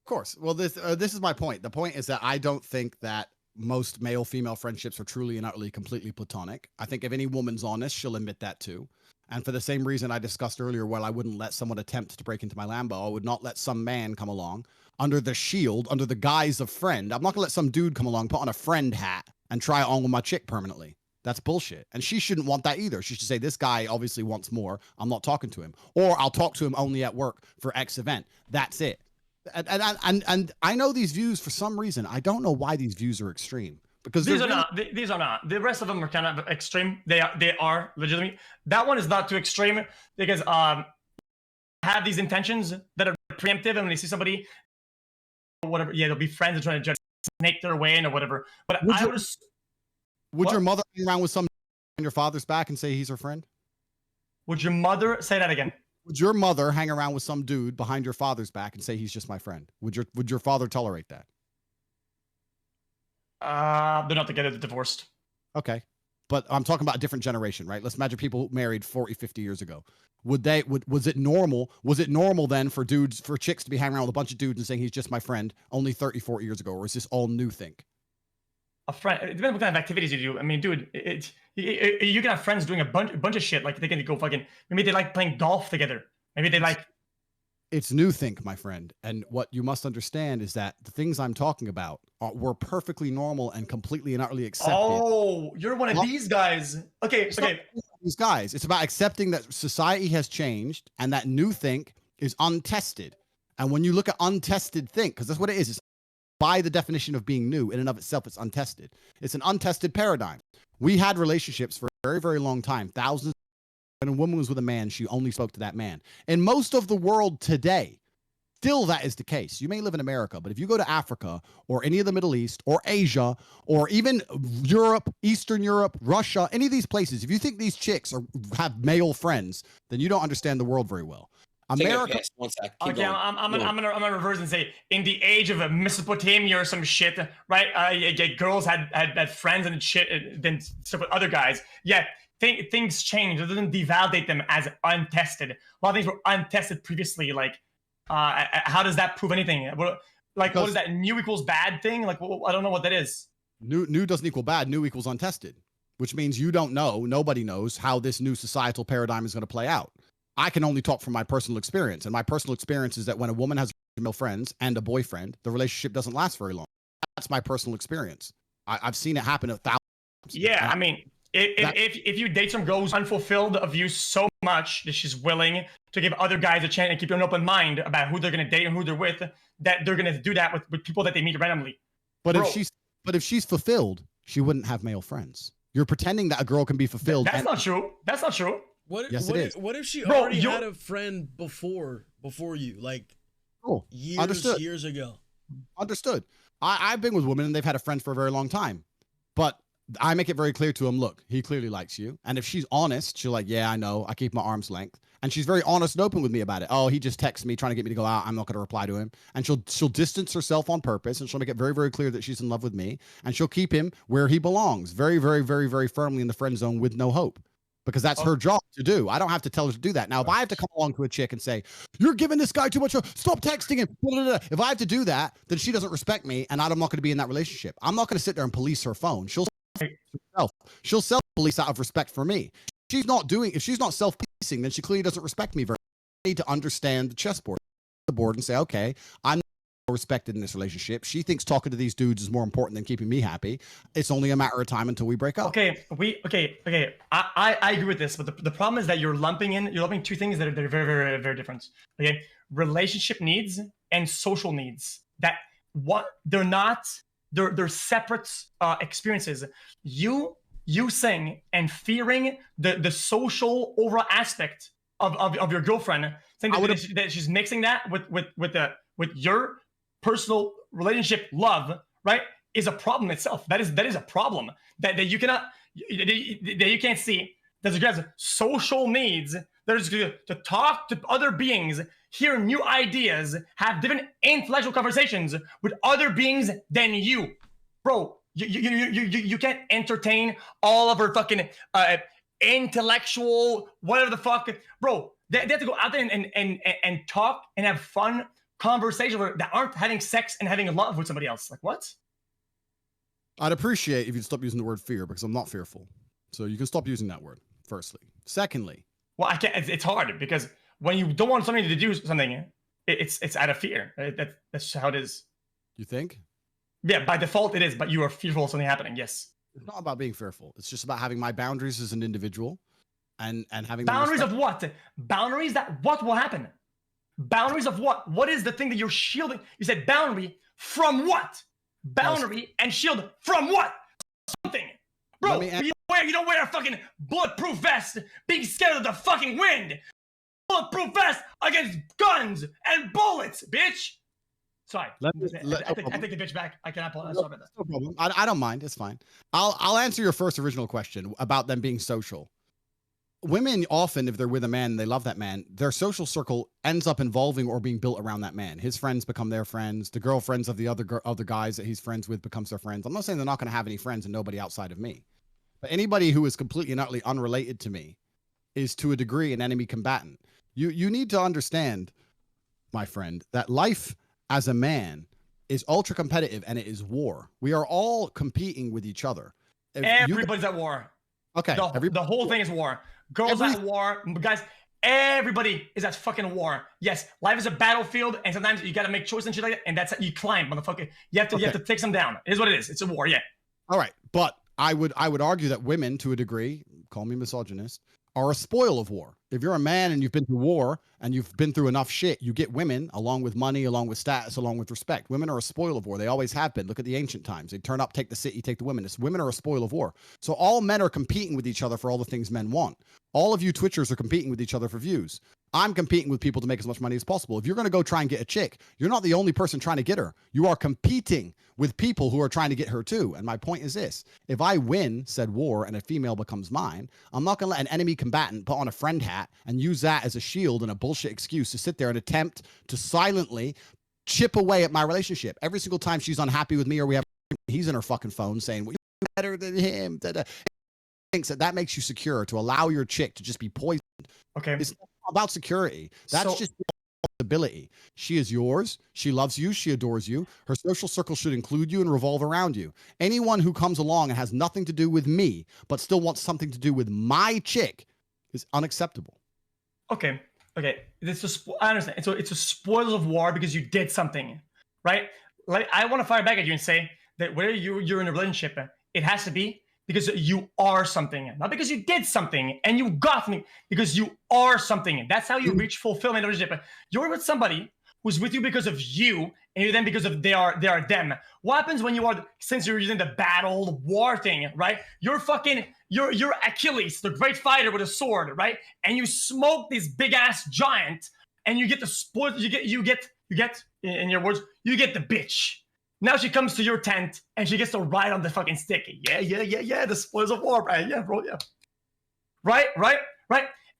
[SPEAKER 5] Of course. Well, this is my point. The point is that I don't think that most male-female friendships are truly and utterly completely platonic. I think if any woman's honest, she'll admit that too. And for the same reason I discussed earlier, while I wouldn't let someone attempt to break into my Lambo, I would not let some man come along under the guise of friend. I'm not gonna let some dude come along, put on a friend hat, and try it on with my chick permanently. That's bullshit. And she shouldn't want that either. She should say, this guy obviously wants more. I'm not talking to him. Or I'll talk to him only at work for X event. That's it. And I know these views for some reason. I don't know why these views are extreme. Because
[SPEAKER 4] these are not. The rest of them are kind of extreme. They are legitimate. That one is not too extreme because have these intentions that are preemptive, and when they see somebody, or whatever, yeah, they'll be friends and trying to just snake their way in or whatever. But
[SPEAKER 5] would your mother hang around with some on your father's back and say he's her friend?
[SPEAKER 4] Would your mother say that again?
[SPEAKER 5] Would your mother hang around with some dude behind your father's back and say he's just my friend? Would your father tolerate that?
[SPEAKER 4] They're not together, they're divorced.
[SPEAKER 5] Okay. But I'm talking about a different generation, right? Let's imagine people married 40, 50 years ago. Was it normal then for chicks to be hanging around with a bunch of dudes and saying he's just my friend only 30, 40 years ago? Or is this all new think?
[SPEAKER 4] A friend, it depends what kind of activities you do. I mean, dude, you can have friends doing a bunch of shit. Like they can go fucking, maybe they like playing golf together. Maybe they like.
[SPEAKER 5] It's new think, my friend. And what you must understand is that the things I'm talking about were perfectly normal and completely and utterly accepted.
[SPEAKER 4] Oh, you're one of these guys. Okay,
[SPEAKER 5] These guys. It's about accepting that society has changed and that new think is untested. And when you look at untested think, because that's what it is, it's by the definition of being new in and of itself, it's untested. It's an untested paradigm. We had relationships for a very, very long time, thousands. When a woman was with a man, she only spoke to that man. In most of the world today, still that is the case. You may live in America, but if you go to Africa or any of the Middle East or Asia or even Europe, Eastern Europe, Russia, any of these places, if you think these chicks have male friends, then you don't understand the world very well. America.
[SPEAKER 1] One sec.
[SPEAKER 4] Okay, I'm gonna reverse and say, in the age of Mesopotamia or some shit, right? Girls had friends and shit, then stuff with other guys. Yeah. Things change. It doesn't devalidate them as untested. A lot of things were untested previously. Like, how does that prove anything? What is that? New equals bad thing? Like, I don't know what that is.
[SPEAKER 5] New doesn't equal bad. New equals untested, which means you don't know. Nobody knows how this new societal paradigm is going to play out. I can only talk from my personal experience, and my personal experience is that when a woman has male friends and a boyfriend, the relationship doesn't last very long. That's my personal experience. I've seen it happen 1,000 times.
[SPEAKER 4] Yeah, I mean. If you date some girl who's unfulfilled of you so much that she's willing to give other guys a chance and keep an open mind about who they're gonna date and who they're with, that they're gonna do that with people that they meet randomly.
[SPEAKER 5] But if she's fulfilled, she wouldn't have male friends. You're pretending that a girl can be fulfilled.
[SPEAKER 4] That's not true. That's not true.
[SPEAKER 5] Yes, it is.
[SPEAKER 8] What if she already had a friend before you, like years ago?
[SPEAKER 5] Understood. I've been with women and they've had a friend for a very long time, but I make it very clear to him, look, he clearly likes you. And if she's honest, she'll like, yeah, I know. I keep my arm's length. And she's very honest and open with me about it. Oh, he just texts me trying to get me to go out. I'm not going to reply to him. And she'll distance herself on purpose. And she'll make it very, very clear that she's in love with me. And she'll keep him where he belongs. Very, very, very, very firmly in the friend zone with no hope. Because that's her job to do. I don't have to tell her to do that. Now, if I have to come along to a chick and say, you're giving this guy too much, stop texting him. If I have to do that, then she doesn't respect me. And I'm not going to be in that relationship. I'm not going to sit there and police her phone. She'll self-police out of respect for me. If she's not self-policing, then she clearly doesn't respect me very much. I need to understand the chessboard, and say, okay, I'm not respected in this relationship. She thinks talking to these dudes is more important than keeping me happy. It's only a matter of time until we break up.
[SPEAKER 4] Okay. I agree with this, but the problem is that you're lumping two things that are very, very, very different. Okay, relationship needs and social needs. They're separate experiences. You saying and fearing the social overall aspect of your girlfriend, saying that she's mixing that with your personal relationship love, right, is a problem itself. That is a problem that you can't see. There's guys social needs. There's to talk to other beings, hear new ideas, have different intellectual conversations with other beings than you, bro. You can't entertain all of her fucking intellectual whatever the fuck, bro. They have to go out there and talk and have fun conversations that aren't having sex and having love with somebody else. Like what?
[SPEAKER 5] I'd appreciate if you'd stop using the word fear because I'm not fearful. So you can stop using that word. Firstly, secondly.
[SPEAKER 4] Well, I can't. It's hard because when you don't want somebody to do something, it's out of fear. That's how it is.
[SPEAKER 5] You think?
[SPEAKER 4] Yeah, by default it is, but you are fearful of something happening. Yes.
[SPEAKER 5] It's not about being fearful. It's just about having my boundaries as an individual, and having
[SPEAKER 4] boundaries of what? Boundaries that what will happen? Boundaries of what? What is the thing that you're shielding? You said boundary from what? Boundary and shield from what? Something. Bro, you don't wear a fucking bulletproof vest being scared of the fucking wind. Bulletproof vest against guns and bullets, bitch. Sorry. I take the bitch back. I cannot apologize.
[SPEAKER 5] No problem. I don't mind. It's fine. I'll answer your first original question about them being social. Women often, if they're with a man and they love that man, their social circle ends up involving or being built around that man. His friends become their friends. The girlfriends of the other guys that he's friends with becomes their friends. I'm not saying they're not going to have any friends and nobody outside of me. But anybody who is completely and utterly unrelated to me is to a degree an enemy combatant. You need to understand, my friend, that life as a man is ultra competitive and it is war. We are all competing with each other.
[SPEAKER 4] Everybody's at war.
[SPEAKER 5] Okay.
[SPEAKER 4] The whole thing is war. Girls at war. Guys, Everybody is at fucking war. Yes, life is a battlefield, and sometimes you gotta make choices and shit like that, and that's you climb, motherfucker. You have to take them down. It is what it is. It's a war, yeah.
[SPEAKER 5] All right, but I would argue that women, to a degree, call me misogynist, are a spoil of war. If you're a man and you've been through war and you've been through enough shit, you get women along with money, along with status, along with respect. Women are a spoil of war. They always have been. Look at the ancient times. They turn up, take the city, take the women. Women are a spoil of war. So all men are competing with each other for all the things men want. All of you Twitchers are competing with each other for views. I'm competing with people to make as much money as possible. If you're going to go try and get a chick, you're not the only person trying to get her. You are competing with people who are trying to get her too. And my point is this. If I win said war and a female becomes mine, I'm not going to let an enemy combatant put on a friend hat and use that as a shield and a bullshit excuse to sit there and attempt to silently chip away at my relationship. Every single time she's unhappy with me or he's in her fucking phone saying, well, you're better than him. Thinks that makes you secure to allow your chick to just be poisoned.
[SPEAKER 4] Okay.
[SPEAKER 5] It's not about security. That's just ability. She is yours. She loves you. She adores you. Her social circle should include you and revolve around you. Anyone who comes along and has nothing to do with me, but still wants something to do with my chick is unacceptable.
[SPEAKER 4] Okay. I understand. It's a spoils of war because you did something, right? Like I want to fire back at you and say that whether you're in a relationship, it has to be because you are something, not because you did something and you got something, because you are something. That's how you reach fulfillment in a relationship. You're with somebody who's with you because of you, and you're them because of they are them. What happens when since you're using the battle war thing, right? You're Achilles, the great fighter with a sword, right? And you smoke this big ass giant, and you get the spoil. You get in your words, you get the bitch. Now she comes to your tent and she gets to ride on the fucking stick. Yeah. The spoils of war, right? Yeah, bro. Yeah. Right.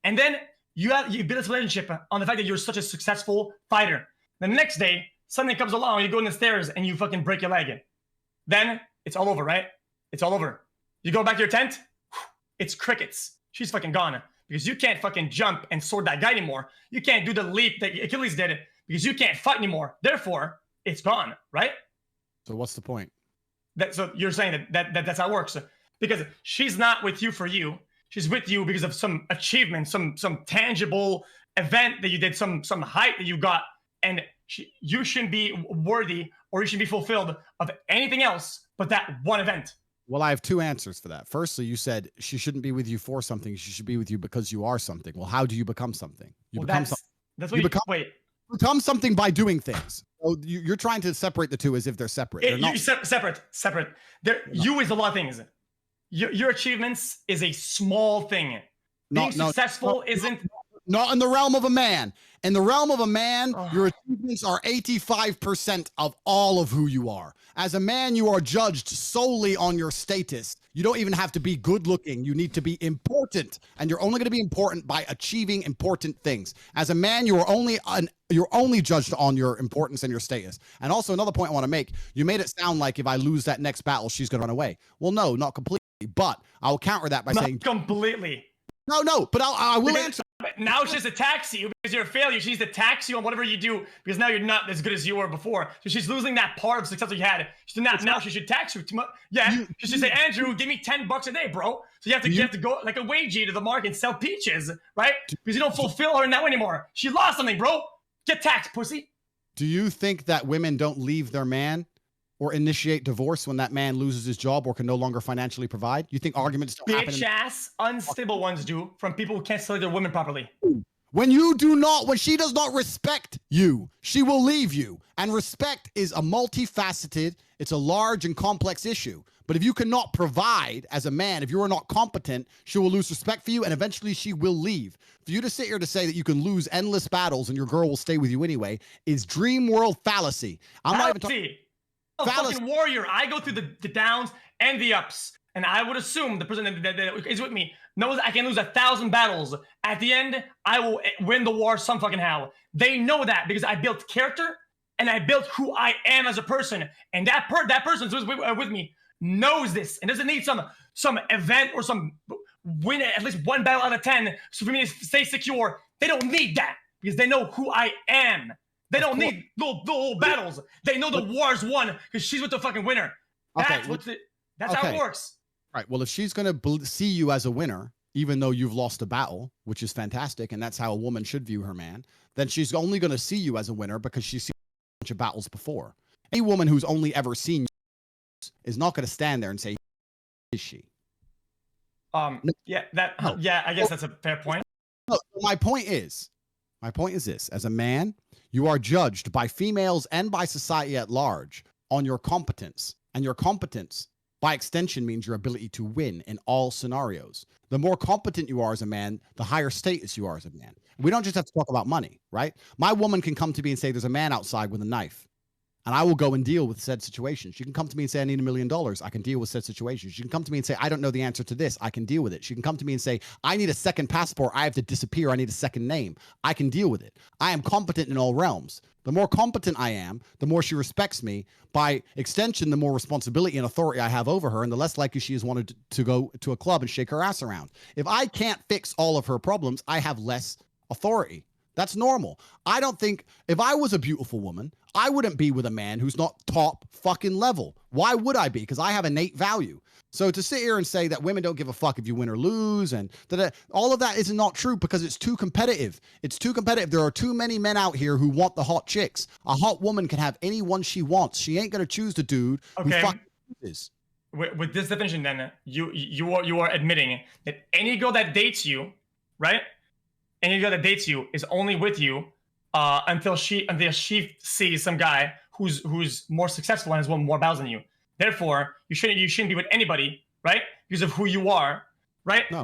[SPEAKER 4] And then you build this relationship on the fact that you're such a successful fighter. The next day, something comes along, you go in the stairs and you fucking break your leg. Then it's all over, right? It's all over. You go back to your tent, it's crickets. She's fucking gone because you can't fucking jump and sword that guy anymore. You can't do the leap that Achilles did because you can't fight anymore. Therefore, it's gone, right?
[SPEAKER 5] So what's the point?
[SPEAKER 4] So you're saying that's how it works. Because she's not with you for you. She's with you because of some achievement, some tangible event that you did, some height that you got. And you shouldn't be worthy or you shouldn't be fulfilled of anything else but that one event.
[SPEAKER 5] Well, I have two answers for that. Firstly, you said she shouldn't be with you for something. She should be with you because you are something. Well, how do you become something?
[SPEAKER 4] That's what wait.
[SPEAKER 5] Become something by doing things. So you're trying to separate the two as if they're separate. They're not
[SPEAKER 4] separate. You is a lot of things. Your achievements is a small thing. Being successful isn't.
[SPEAKER 5] Not in the realm of a man. In the realm of a man, your achievements are 85% of all of who you are. As a man, you are judged solely on your status. You don't even have to be good looking. You need to be important. And you're only going to be important by achieving important things. As a man, you're only judged on your importance and your status. And also another point I want to make, you made it sound like if I lose that next battle, she's going to run away. Well, no, not completely. But I'll counter that by saying
[SPEAKER 4] completely.
[SPEAKER 5] No, but I will answer.
[SPEAKER 4] Now she's attacks you because you're a failure. She's attacks you on whatever you do because now you're not as good as you were before. So she's losing that part of success that you had. Now she should tax you too much. Yeah, she should say, Andrew, give me $10 a day, bro. So you have to go like a wagey to the market and sell peaches, right? Because you don't fulfill her in that way anymore. She lost something, bro. Get taxed, pussy.
[SPEAKER 5] Do you think that women don't leave their man or initiate divorce when that man loses his job or can no longer financially provide? You think arguments don't happen?
[SPEAKER 4] Bitch-ass, unstable ones do from people who can't select their women properly.
[SPEAKER 5] When she does not respect you, she will leave you. And respect is a multifaceted, it's a large and complex issue. But if you cannot provide as a man, if you are not competent, she will lose respect for you and eventually she will leave. For you to sit here to say that you can lose endless battles and your girl will stay with you anyway is dream world fallacy. I'm not even talking.
[SPEAKER 4] A fucking warrior. I go through the downs and the ups, and I would assume the person that is with me knows I can lose 1,000 battles. At the end, I will win the war some fucking how. They know that because I built character and I built who I am as a person, and that person who's with me knows this and doesn't need some event or some win at least one battle out of 10 so for me to stay secure. They don't need that because they know who I am. They don't need little battles. They know the war's won because she's with the fucking winner. That's how it works.
[SPEAKER 5] Right. Well, if she's going to see you as a winner even though you've lost a battle, which is fantastic, and that's how a woman should view her man, then she's only going to see you as a winner because she's seen a bunch of battles before. Any woman who's only ever seen you is not going to stand there and say, is she?
[SPEAKER 4] Yeah, I guess that's a fair point.
[SPEAKER 5] No, my point is this: as a man, you are judged by females and by society at large on your competence, and your competence, by extension, means your ability to win in all scenarios. The more competent you are as a man, the higher status you are as a man. We don't just have to talk about money, right? My woman can come to me and say, there's a man outside with a knife, and I will go and deal with said situation. She can come to me and say, I need $1 million. I can deal with said situation. She can come to me and say, I don't know the answer to this. I can deal with it. She can come to me and say, I need a second passport. I have to disappear. I need a second name. I can deal with it. I am competent in all realms. The more competent I am, the more she respects me. By extension, the more responsibility and authority I have over her, and the less likely she is wanted to go to a club and shake her ass around. If I can't fix all of her problems, I have less authority. That's normal. I don't think, if I was a beautiful woman, I wouldn't be with a man who's not top fucking level. Why would I be? Because I have innate value. So to sit here and say that women don't give a fuck if you win or lose, and all of that is not true, because it's too competitive. It's too competitive. There are too many men out here who want the hot chicks. A hot woman can have anyone she wants. She ain't gonna choose the dude who fucking is.
[SPEAKER 4] With this definition, then you are admitting that any girl that dates you, right? Any girl that dates you is only with you until she sees some guy who's more successful and has won more battles than you. Therefore, you shouldn't be with anybody, right? Because of who you are, right? No.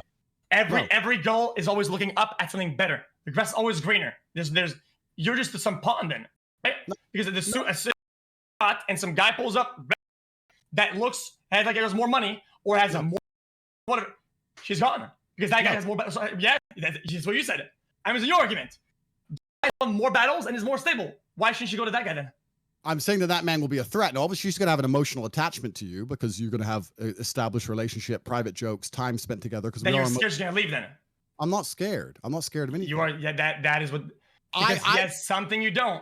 [SPEAKER 4] Every girl is always looking up at something better. The grass is always greener. You're just some pawn then, right? No. Because of this spot and some guy pulls up that has like it has more money or has a more whatever, she's gone because that guy has more battles. So, yeah, that's what you said. I mean, it's your argument. Guy won more battles and is more stable. Why shouldn't she go to that guy then?
[SPEAKER 5] I'm saying that man will be a threat. Now, obviously, she's going to have an emotional attachment to you because you're going to have an established relationship, private jokes, time spent together. Because
[SPEAKER 4] then you're scared she's going to leave then.
[SPEAKER 5] I'm not scared. I'm not scared of anything.
[SPEAKER 4] You are. Yeah, that is what. Because he has something you don't.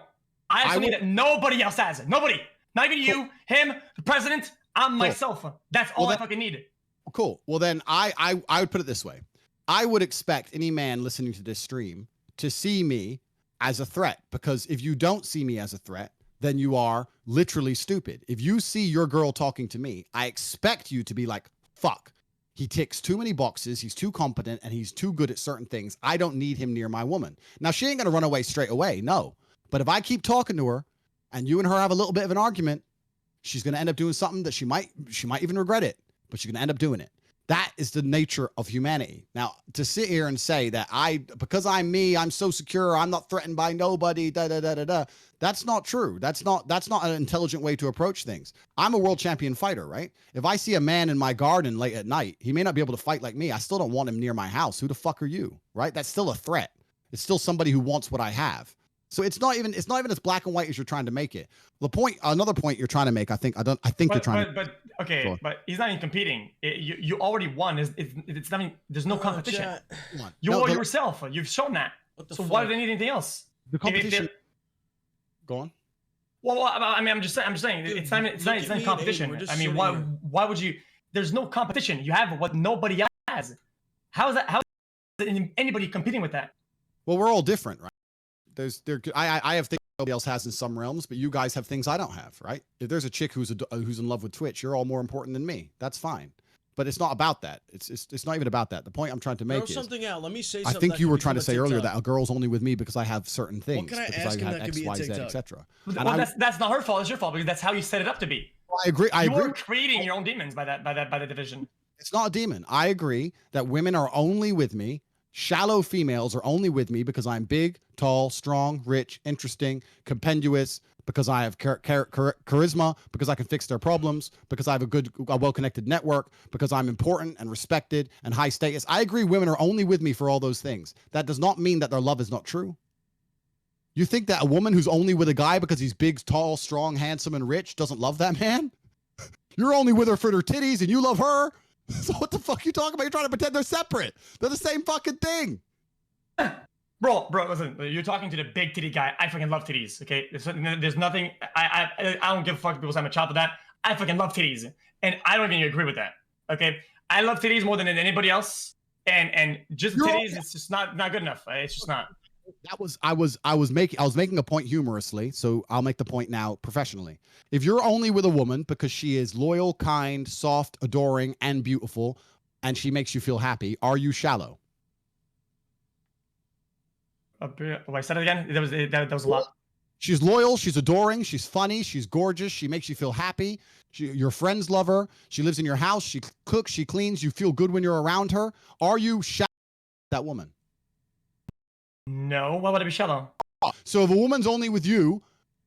[SPEAKER 4] I have something that nobody else has. Nobody. Not even you, him, the president. I'm myself. That's all I fucking need.
[SPEAKER 5] Cool. Well, then I would put it this way. I would expect any man listening to this stream to see me as a threat, because if you don't see me as a threat, then you are literally stupid. If you see your girl talking to me, I expect you to be like, fuck, he ticks too many boxes, he's too competent, and he's too good at certain things. I don't need him near my woman. Now, she ain't gonna run away straight away, no. But if I keep talking to her, and you and her have a little bit of an argument, she's gonna end up doing something that she might even regret it, but she's gonna end up doing it. That is the nature of humanity. Now, to sit here and say that because I'm me, I'm so secure, I'm not threatened by nobody, that's not true. That's not an intelligent way to approach things. I'm a world champion fighter, right? If I see a man in my garden late at night, he may not be able to fight like me. I still don't want him near my house. Who the fuck are you, right? That's still a threat. It's still somebody who wants what I have. So it's not even as black and white as you're trying to make it. Another point you're trying to make, I think you're trying to.
[SPEAKER 4] But he's not even competing. You already won. It's not. There's no competition. You are yourself. You've shown that. So why do they need anything else?
[SPEAKER 5] The competition. Go on.
[SPEAKER 4] Well, I mean, I'm just saying. Dude, it's not competition. I mean, why would you? There's no competition. You have what nobody else has. How is anybody competing with that?
[SPEAKER 5] Well, we're all different, right? I have things nobody else has in some realms, but you guys have things I don't have, right? If there's a chick who's in love with Twitch, you're all more important than me. That's fine, but it's not about that. It's not even about that. The point I'm trying to make is
[SPEAKER 8] something out. Let me say
[SPEAKER 5] something. I think you were trying to say earlier that a girl's only with me because I have certain things.
[SPEAKER 8] What can I ask him that could be a TikTok?
[SPEAKER 5] etc.
[SPEAKER 4] Well, that's not her fault. It's your fault because that's how you set it up to be.
[SPEAKER 5] I agree.
[SPEAKER 4] You are creating your own demons by the division.
[SPEAKER 5] It's not a demon. I agree that women are only with me. Shallow females are only with me because I'm big, tall, strong, rich, interesting, compendious, because I have charisma, because I can fix their problems, because I have a well-connected network, because I'm important and respected and high status. I agree women are only with me for all those things. That does not mean that their love is not true. You think that a woman who's only with a guy because he's big, tall, strong, handsome, and rich doesn't love that man? You're only with her for her titties and you love her? So what the fuck are you talking about? You're trying to pretend they're separate. They're the same fucking thing.
[SPEAKER 4] Bro, listen, you're talking to the big titty guy. I fucking love titties, okay? There's nothing, I don't give a fuck if people say I'm a child of that. I fucking love titties. And I don't even agree with that, okay? I love titties more than anybody else. and just titties, it's just not good enough. It's just not.
[SPEAKER 5] I was making a point humorously, so I'll make the point now professionally. If you're only with a woman because she is loyal, kind, soft, adoring, and beautiful, and she makes you feel happy, are you shallow?
[SPEAKER 4] I said it again. That was a lot.
[SPEAKER 5] She's loyal, she's adoring, she's funny, she's gorgeous, she makes you feel happy. Your friends love her. She lives in your house. She cooks, she cleans. You feel good when you're around her. Are you shallow, that woman?
[SPEAKER 4] No. Why would I be shallow?
[SPEAKER 5] So if a woman's only with you,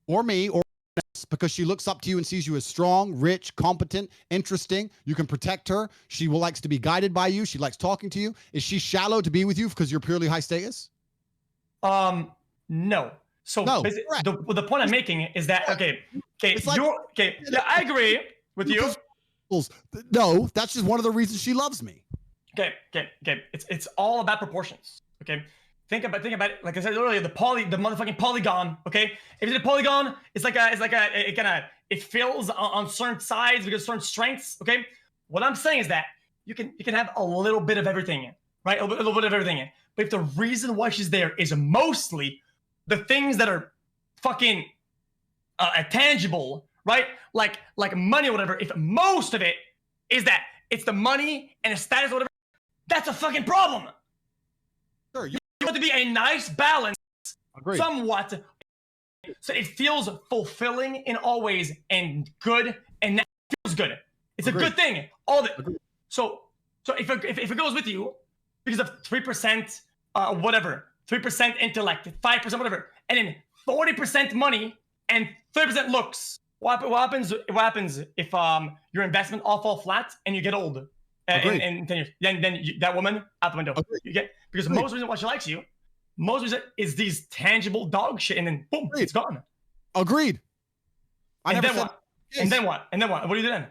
[SPEAKER 5] or me, or else because she looks up to you and sees you as strong, rich, competent, interesting, you can protect her. She likes to be guided by you. She likes talking to you. Is she shallow to be with you because you're purely high status?
[SPEAKER 4] No. So
[SPEAKER 5] No,
[SPEAKER 4] the point I'm making is that yeah, I agree with you.
[SPEAKER 5] No, that's just one of the reasons she loves me.
[SPEAKER 4] Okay. It's all about proportions. Okay. Think about it. Like I said earlier, the motherfucking polygon. Okay. If it's a polygon, it fills on certain sides because certain strengths. Okay. What I'm saying is that you can have a little bit of everything, right? A little bit of everything. But if the reason why she's there is mostly the things that are fucking tangible, right? Like money or whatever. If most of it is that it's the money and the status or whatever, that's a fucking problem.
[SPEAKER 5] Sure,
[SPEAKER 4] you want to be a nice balance, somewhat, so it feels fulfilling in all ways and good, and that feels good. It's a good thing. All of it. So if it goes with you because of 3%, whatever. 3% intellect, 5% whatever, and then 40% money and 30% looks. What happens if your investment all fall flat and you get old in 10 years? Then that woman out the window. You get because most reason why she likes you, most reason is these tangible dog shit, and then boom, it's gone.
[SPEAKER 5] Agreed.
[SPEAKER 4] And then what? What do you do then?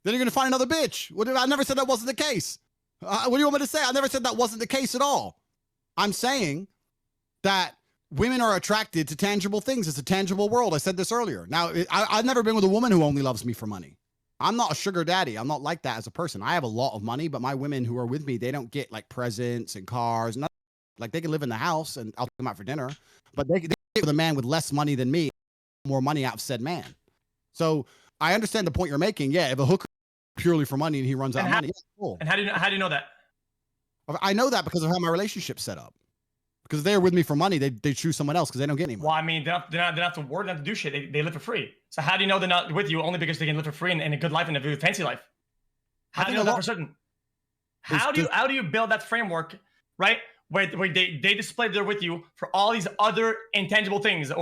[SPEAKER 5] Then you're gonna find another bitch. I never said that wasn't the case. What do you want me to say? I never said that wasn't the case at all. I'm saying that women are attracted to tangible things. It's a tangible world. I said this earlier. Now, I've never been with a woman who only loves me for money. I'm not a sugar daddy. I'm not like that as a person. I have a lot of money, but my women who are with me, they don't get like presents and cars. Nothing. Like they can live in the house and I'll take them out for dinner, but they get with a man with less money than me, more money out of said man. So I understand the point you're making. Yeah, if a hooker purely for money and he runs out of money, yeah, cool.
[SPEAKER 4] And how do you know that?
[SPEAKER 5] I know that because of how my relationship's set up. Because if they're with me for money, they choose someone else because they don't get any money.
[SPEAKER 4] Well, I mean, they're not to work, not to do shit. They live for free. So how do you know they're not with you only because they can live for free and a good life and a fancy life? How do you know that for certain? How do you build that framework, right? Where they display they're with you for all these other intangible things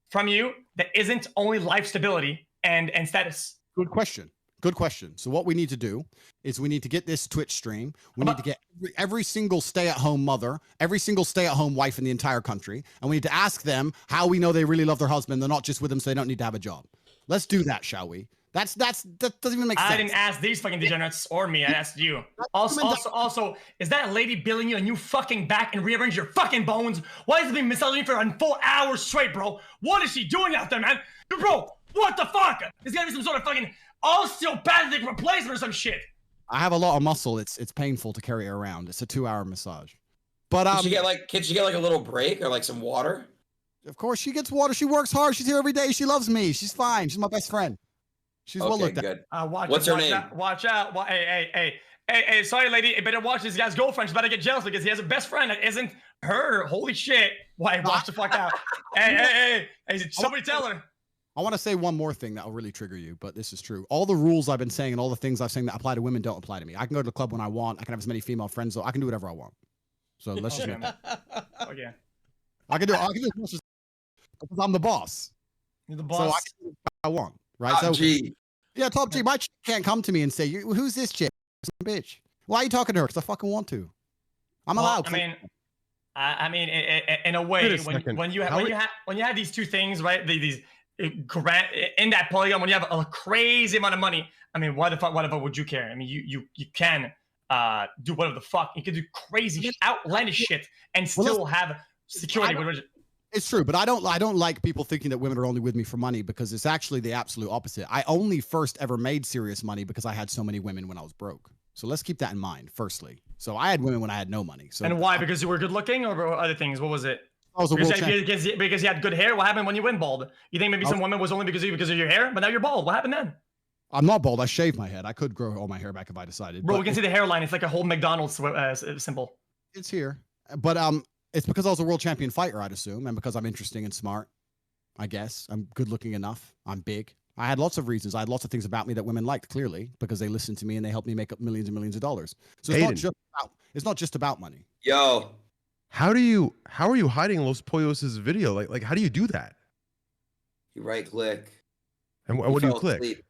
[SPEAKER 4] from you that isn't only life stability and status?
[SPEAKER 5] Good question. Good question. So what we need to do is we need to get this Twitch stream. We need to get every single stay-at-home mother, every single stay-at-home wife in the entire country, and we need to ask them how we know they really love their husband. They're not just with them so they don't need to have a job. Let's do that, shall we? That doesn't even make sense.
[SPEAKER 4] I didn't ask these fucking degenerates or me. I asked you. Also, is that lady billing you a new fucking back and rearrange your fucking bones? Why is it being massaging for a full hour straight, bro? What is she doing out there, man? Bro, what the fuck? There's gotta be some sort of fucking osteopathic replacement or some shit.
[SPEAKER 5] I have a lot of muscle. It's painful to carry her around. It's a 2-hour massage. But
[SPEAKER 1] can she get like a little break or like some water?
[SPEAKER 5] Of course she gets water. She works hard. She's here every day. She loves me. She's fine. She's my best friend. She's well looked at.
[SPEAKER 1] What's her name?
[SPEAKER 4] Watch out. Hey, sorry, lady. You better watch this guy's girlfriend. She's about to get jealous because he has a best friend that isn't her. Holy shit. Why? Watch the fuck out. Hey. Somebody tell her.
[SPEAKER 5] I want to say one more thing that will really trigger you, but this is true. All the rules I've been saying and all the things I've saying that apply to women don't apply to me. I can go to the club when I want. I can have as many female friends, so I can do whatever I want. So let's just make that.
[SPEAKER 4] Okay.
[SPEAKER 5] I can do as much as because I'm the boss.
[SPEAKER 4] You're the boss.
[SPEAKER 5] So I can do what I want, right?
[SPEAKER 1] Top
[SPEAKER 5] so
[SPEAKER 1] G.
[SPEAKER 5] Yeah, top G. My chick can't come to me and say, "Who's this chick?" Bitch. Why are you talking to her? Because I fucking want to. I'm allowed.
[SPEAKER 4] I mean, in a way, when you have these two things, right? These in that polygon, when you have a crazy amount of money, I mean, why the fuck would you care? I mean, you can do whatever the fuck. You can do crazy, outlandish shit and still have security.
[SPEAKER 5] It's true, but I don't like people thinking that women are only with me for money because it's actually the absolute opposite. I only first ever made serious money because I had so many women when I was broke. So let's keep that in mind. Firstly, so I had women when I had no money. So
[SPEAKER 4] and why? Because you were good looking, or other things? What was it?
[SPEAKER 5] I was a world champion.
[SPEAKER 4] Because you had good hair. What happened when you went bald? You think maybe some woman was only because of your hair, but now you're bald. What happened then?
[SPEAKER 5] I'm not bald. I shaved my head. I could grow all my hair back if I decided.
[SPEAKER 4] Bro, we can see the hairline. It's like a whole McDonald's symbol.
[SPEAKER 5] It's here, but it's because I was a world champion fighter, I'd assume, and because I'm interesting and smart. I guess I'm good looking enough. I'm big. I had lots of reasons. I had lots of things about me that women liked, clearly, because they listened to me and they helped me make up millions and millions of dollars. So it's not just about money.
[SPEAKER 1] Yo,
[SPEAKER 6] how are you hiding Los Pollos' video? Like how do you do that?
[SPEAKER 1] You right click.
[SPEAKER 6] And what do you click?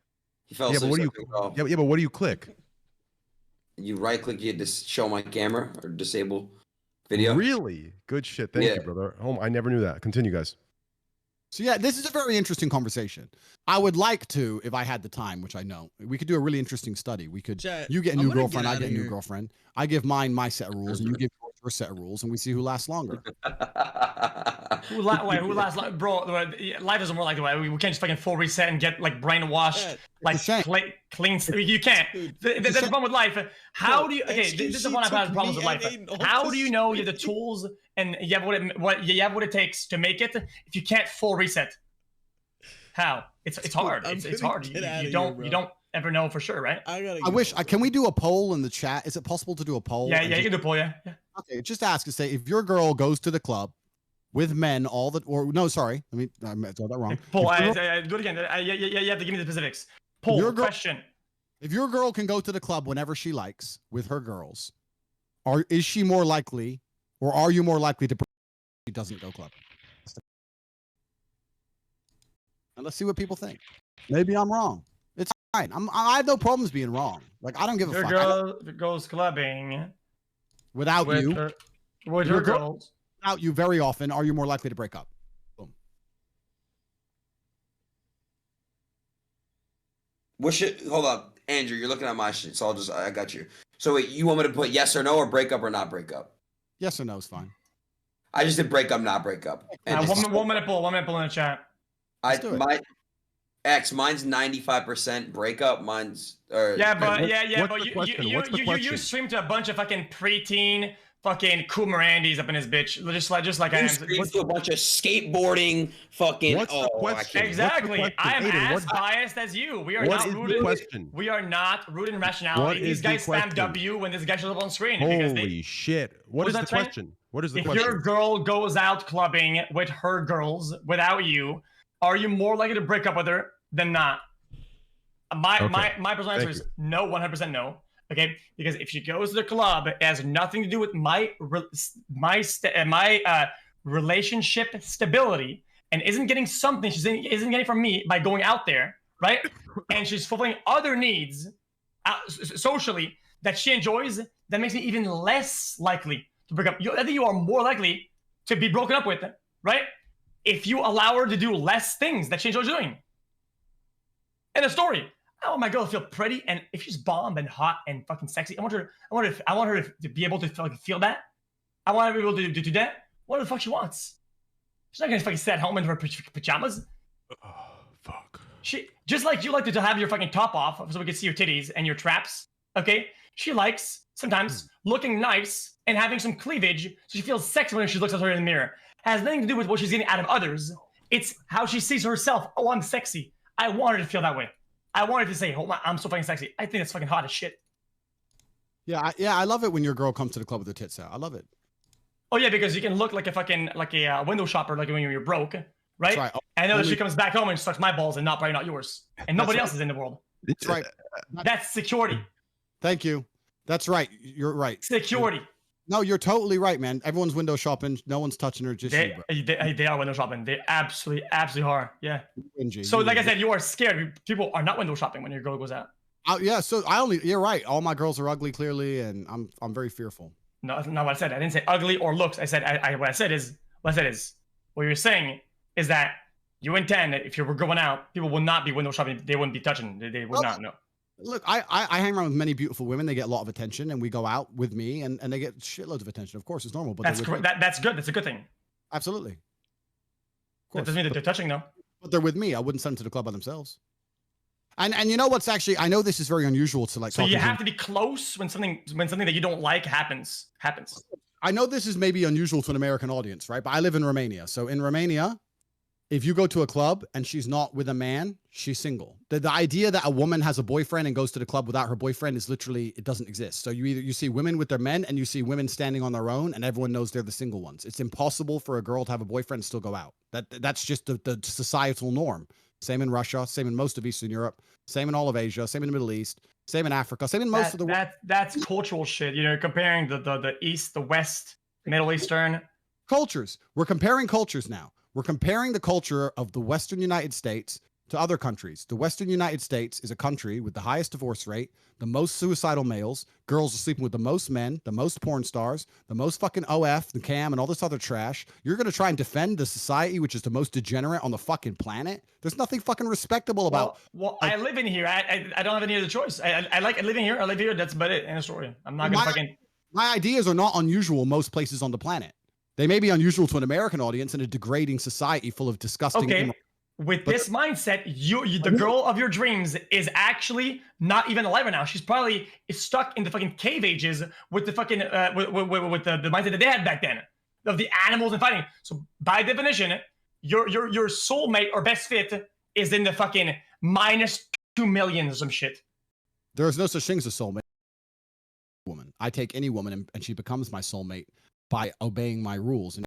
[SPEAKER 1] He fell asleep.
[SPEAKER 6] But what do you? Yeah, but what do you click?
[SPEAKER 1] You right click. You just show my camera or disable video.
[SPEAKER 6] Really good shit. Thank you, brother. I never knew that. Continue, guys.
[SPEAKER 5] So yeah, this is a very interesting conversation. I would like to, if I had the time, which I know, we could do a really interesting study. We could, you get a new girlfriend, I get a new girlfriend. I give mine my set of rules, and you give your set of rules, and we see who lasts longer.
[SPEAKER 4] Who lasts? Bro, life doesn't work like the way we can't just fucking full reset and get like brainwashed, like clean. You can't. There's a problem with life. How do you? Okay, this is one I've had problems with life. How do you know you have the tools and you have what it takes to make it if you can't full reset? How? It's hard. It's hard. You don't ever know for sure, right?
[SPEAKER 5] I wish. Can we do a poll in the chat? Is it possible to do a poll?
[SPEAKER 4] Yeah, you can do a poll. Yeah.
[SPEAKER 5] Okay, just ask and say if your girl goes to the club with men I got that wrong.
[SPEAKER 4] Poll. Do it again. You have to give me the specifics. Poll question.
[SPEAKER 5] If your girl can go to the club whenever she likes with her girls, is she more likely, or are you more likely to she doesn't go club? And let's see what people think. Maybe I'm wrong. It's fine. I have no problems being wrong. Like I don't give a fuck.
[SPEAKER 4] Your girl goes clubbing
[SPEAKER 5] without you.
[SPEAKER 4] With her girls.
[SPEAKER 5] Without you, very often, are you more likely to break up? Boom.
[SPEAKER 1] Hold up, Andrew. You're looking at my shit, so I got you. So wait, you want me to put yes or no, or break up or not break up?
[SPEAKER 5] Yes or no is fine.
[SPEAKER 1] I just did break up, not break up.
[SPEAKER 4] And 1 minute poll. 1 minute poll in the chat.
[SPEAKER 1] Mine's 95% breakup. Mine's but you stream to a bunch of fucking preteen fucking cool Mirandis up in his bitch, just like I am. Stream to a bunch of skateboarding fucking.
[SPEAKER 6] What's the question?
[SPEAKER 4] Exactly. I am as biased as you. We are not rooted. We are not rooted in rationality. These guys spam W when this guy shows up on screen.
[SPEAKER 6] Holy shit! What is the question? What is the question?
[SPEAKER 4] If your girl goes out clubbing with her girls without you, are you more likely to break up with her than not? My personal answer is no, 100% no. Okay, because if she goes to the club, it has nothing to do with my relationship stability, and isn't getting something isn't getting from me by going out there, right? And she's fulfilling other needs socially that she enjoys. That makes me even less likely to break up. I think you are more likely to be broken up with, right? If you allow her to do less things that she enjoys doing. End of story. I want my girl to feel pretty, and if she's bomb and hot and fucking sexy, I want her to be able to feel that. I want her to be able to do that. What the fuck she wants? She's not gonna fucking sit at home in her pajamas.
[SPEAKER 6] Oh, fuck.
[SPEAKER 4] She just like you like to have your fucking top off so we can see your titties and your traps. Okay, she likes sometimes looking nice and having some cleavage, so she feels sexy when she looks at her in the mirror. Has nothing to do with what she's getting out of others. It's how she sees herself. Oh, I'm sexy. I want her to feel that way. I wanted to say, "Oh my, I'm so fucking sexy." I think that's fucking hot as shit.
[SPEAKER 5] Yeah, I love it when your girl comes to the club with her tits out. I love it.
[SPEAKER 4] Oh yeah, because you can look like a fucking window shopper, like when you're broke, right?
[SPEAKER 5] Right.
[SPEAKER 4] And then she comes back home and sucks my balls and probably not yours, and nobody else is in the world.
[SPEAKER 5] That's right.
[SPEAKER 4] That's security.
[SPEAKER 5] Thank you. That's right. You're right.
[SPEAKER 4] Security.
[SPEAKER 5] No, you're totally right, man. Everyone's window shopping. No one's touching her. Just
[SPEAKER 4] they are window shopping. They absolutely are. Yeah. So like I said, you are scared. People are not window shopping when your girl goes out.
[SPEAKER 5] Yeah. So you're right. All my girls are ugly, clearly, and I'm very fearful.
[SPEAKER 4] No, that's not what I said. I didn't say ugly or looks. I said what I said is what you're saying is that you intend that if you were going out, people will not be window shopping. They wouldn't be touching. They would not know.
[SPEAKER 5] Look, I hang around with many beautiful women. They get a lot of attention, and we go out with me, and they get shitloads of attention. Of course, it's normal, but
[SPEAKER 4] that's good. That's a good thing.
[SPEAKER 5] Absolutely. Of course.
[SPEAKER 4] That doesn't mean that they're touching, though.
[SPEAKER 5] But they're with me. I wouldn't send them to the club by themselves. And you know what's actually, I know this is very unusual to like.
[SPEAKER 4] So you have to be close when something that you don't like happens.
[SPEAKER 5] I know this is maybe unusual to an American audience, right? But I live in Romania. So in Romania, if you go to a club and she's not with a man, she's single. The idea that a woman has a boyfriend and goes to the club without her boyfriend is literally, it doesn't exist. So you see women with their men and you see women standing on their own and everyone knows they're the single ones. It's impossible for a girl to have a boyfriend and still go out. That's just the societal norm. Same in Russia, same in most of Eastern Europe, same in all of Asia, same in the Middle East, same in Africa, same in most of the world.
[SPEAKER 4] That's cultural shit. You know, comparing the East, the West, Middle Eastern.
[SPEAKER 5] Cultures. We're comparing cultures now. We're comparing the culture of the Western United States to other countries. The Western United States is a country with the highest divorce rate, the most suicidal males, girls are sleeping with the most men, the most porn stars, the most fucking OF, the cam, and all this other trash. You're going to try and defend the society which is the most degenerate on the fucking planet? There's nothing fucking respectable about...
[SPEAKER 4] Well, I live in here. I don't have any other choice. I like living here. I live here. That's about it. End of story. I'm not going to fucking...
[SPEAKER 5] My ideas are not unusual most places on the planet. They may be unusual to an American audience in a degrading society full of disgusting...
[SPEAKER 4] Okay. With this mindset, the girl of your dreams is actually not even alive right now. She's probably stuck in the fucking cave ages with the fucking with the mindset that they had back then of the animals and fighting. So by definition, your soulmate or best fit is in the fucking -2 million or some shit.
[SPEAKER 5] There is no such thing as a soulmate. Woman, I take any woman and she becomes my soulmate by obeying my rules, and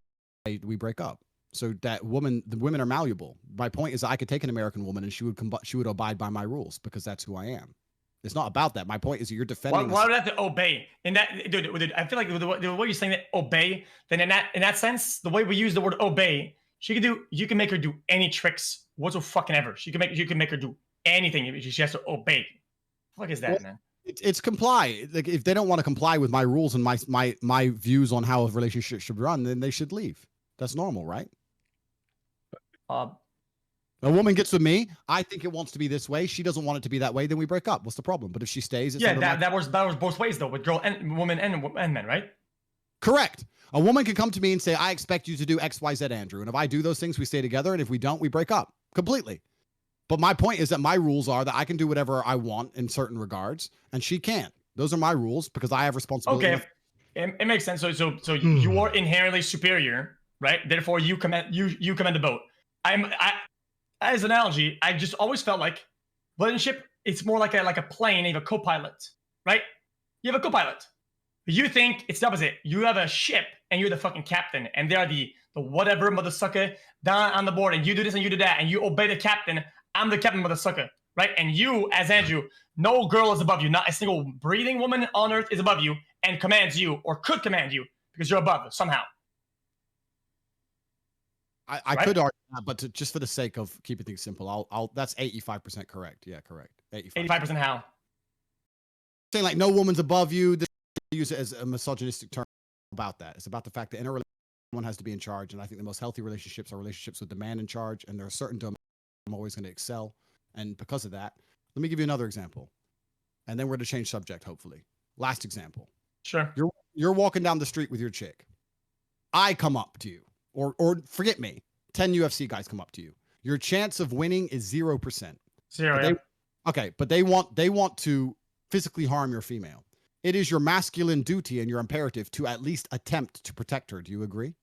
[SPEAKER 5] we break up. So the women are malleable. My point is I could take an American woman and she would abide by my rules because that's who I am. It's not about that. My point is that you're defending.
[SPEAKER 4] Why would I have to obey? In that, dude, I feel like the way you're saying that obey, then in that sense, the way we use the word obey, you can make her do any tricks whatsoever fucking ever. You can make her do anything. She has to obey. What is that, man?
[SPEAKER 5] It's comply. Like if they don't want to comply with my rules and my views on how a relationship should run, then they should leave. That's normal, right? A woman gets with me. I think it wants to be this way. She doesn't want it to be that way. Then we break up. What's the problem? But if she stays, it's
[SPEAKER 4] that was both ways though, with girl and woman and men, right?
[SPEAKER 5] Correct. A woman can come to me and say, "I expect you to do X, Y, Z, Andrew." And if I do those things, we stay together. And if we don't, we break up completely. But my point is that my rules are that I can do whatever I want in certain regards, and she can't. Those are my rules because I have responsibility.
[SPEAKER 4] Okay, it makes sense. So you are inherently superior, right? Therefore, you command the boat. As an analogy, I just always felt like relationship, it's more like a plane. You have a co-pilot, right? You have a co-pilot. You think it's the opposite. You have a ship and you're the fucking captain, and they're the whatever motherfucker down on the board, and you do this and you do that, and you obey the captain. I'm the captain, motherfucker, right? And you, as Andrew, no girl is above you. Not a single breathing woman on earth is above you and commands you or could command you because you're above somehow.
[SPEAKER 5] I could argue that, but just for the sake of keeping things simple, I'll that's 85% correct. Yeah, correct.
[SPEAKER 4] 85% how?
[SPEAKER 5] Saying like no woman's above you. This use it as a misogynistic term about that. It's about the fact that in a relationship, one has to be in charge, and I think the most healthy relationships are relationships with the man in charge, and there are certain domains I'm always going to excel, and because of that, let me give you another example, and then we're going to change subject. Hopefully, last example.
[SPEAKER 4] Sure.
[SPEAKER 5] You're walking down the street with your chick. I come up to you. Or forget me, 10 UFC guys come up to you. Your chance of winning is 0%. Okay, but they want to physically harm your female. It is your masculine duty and your imperative to at least attempt to protect her. Do you agree?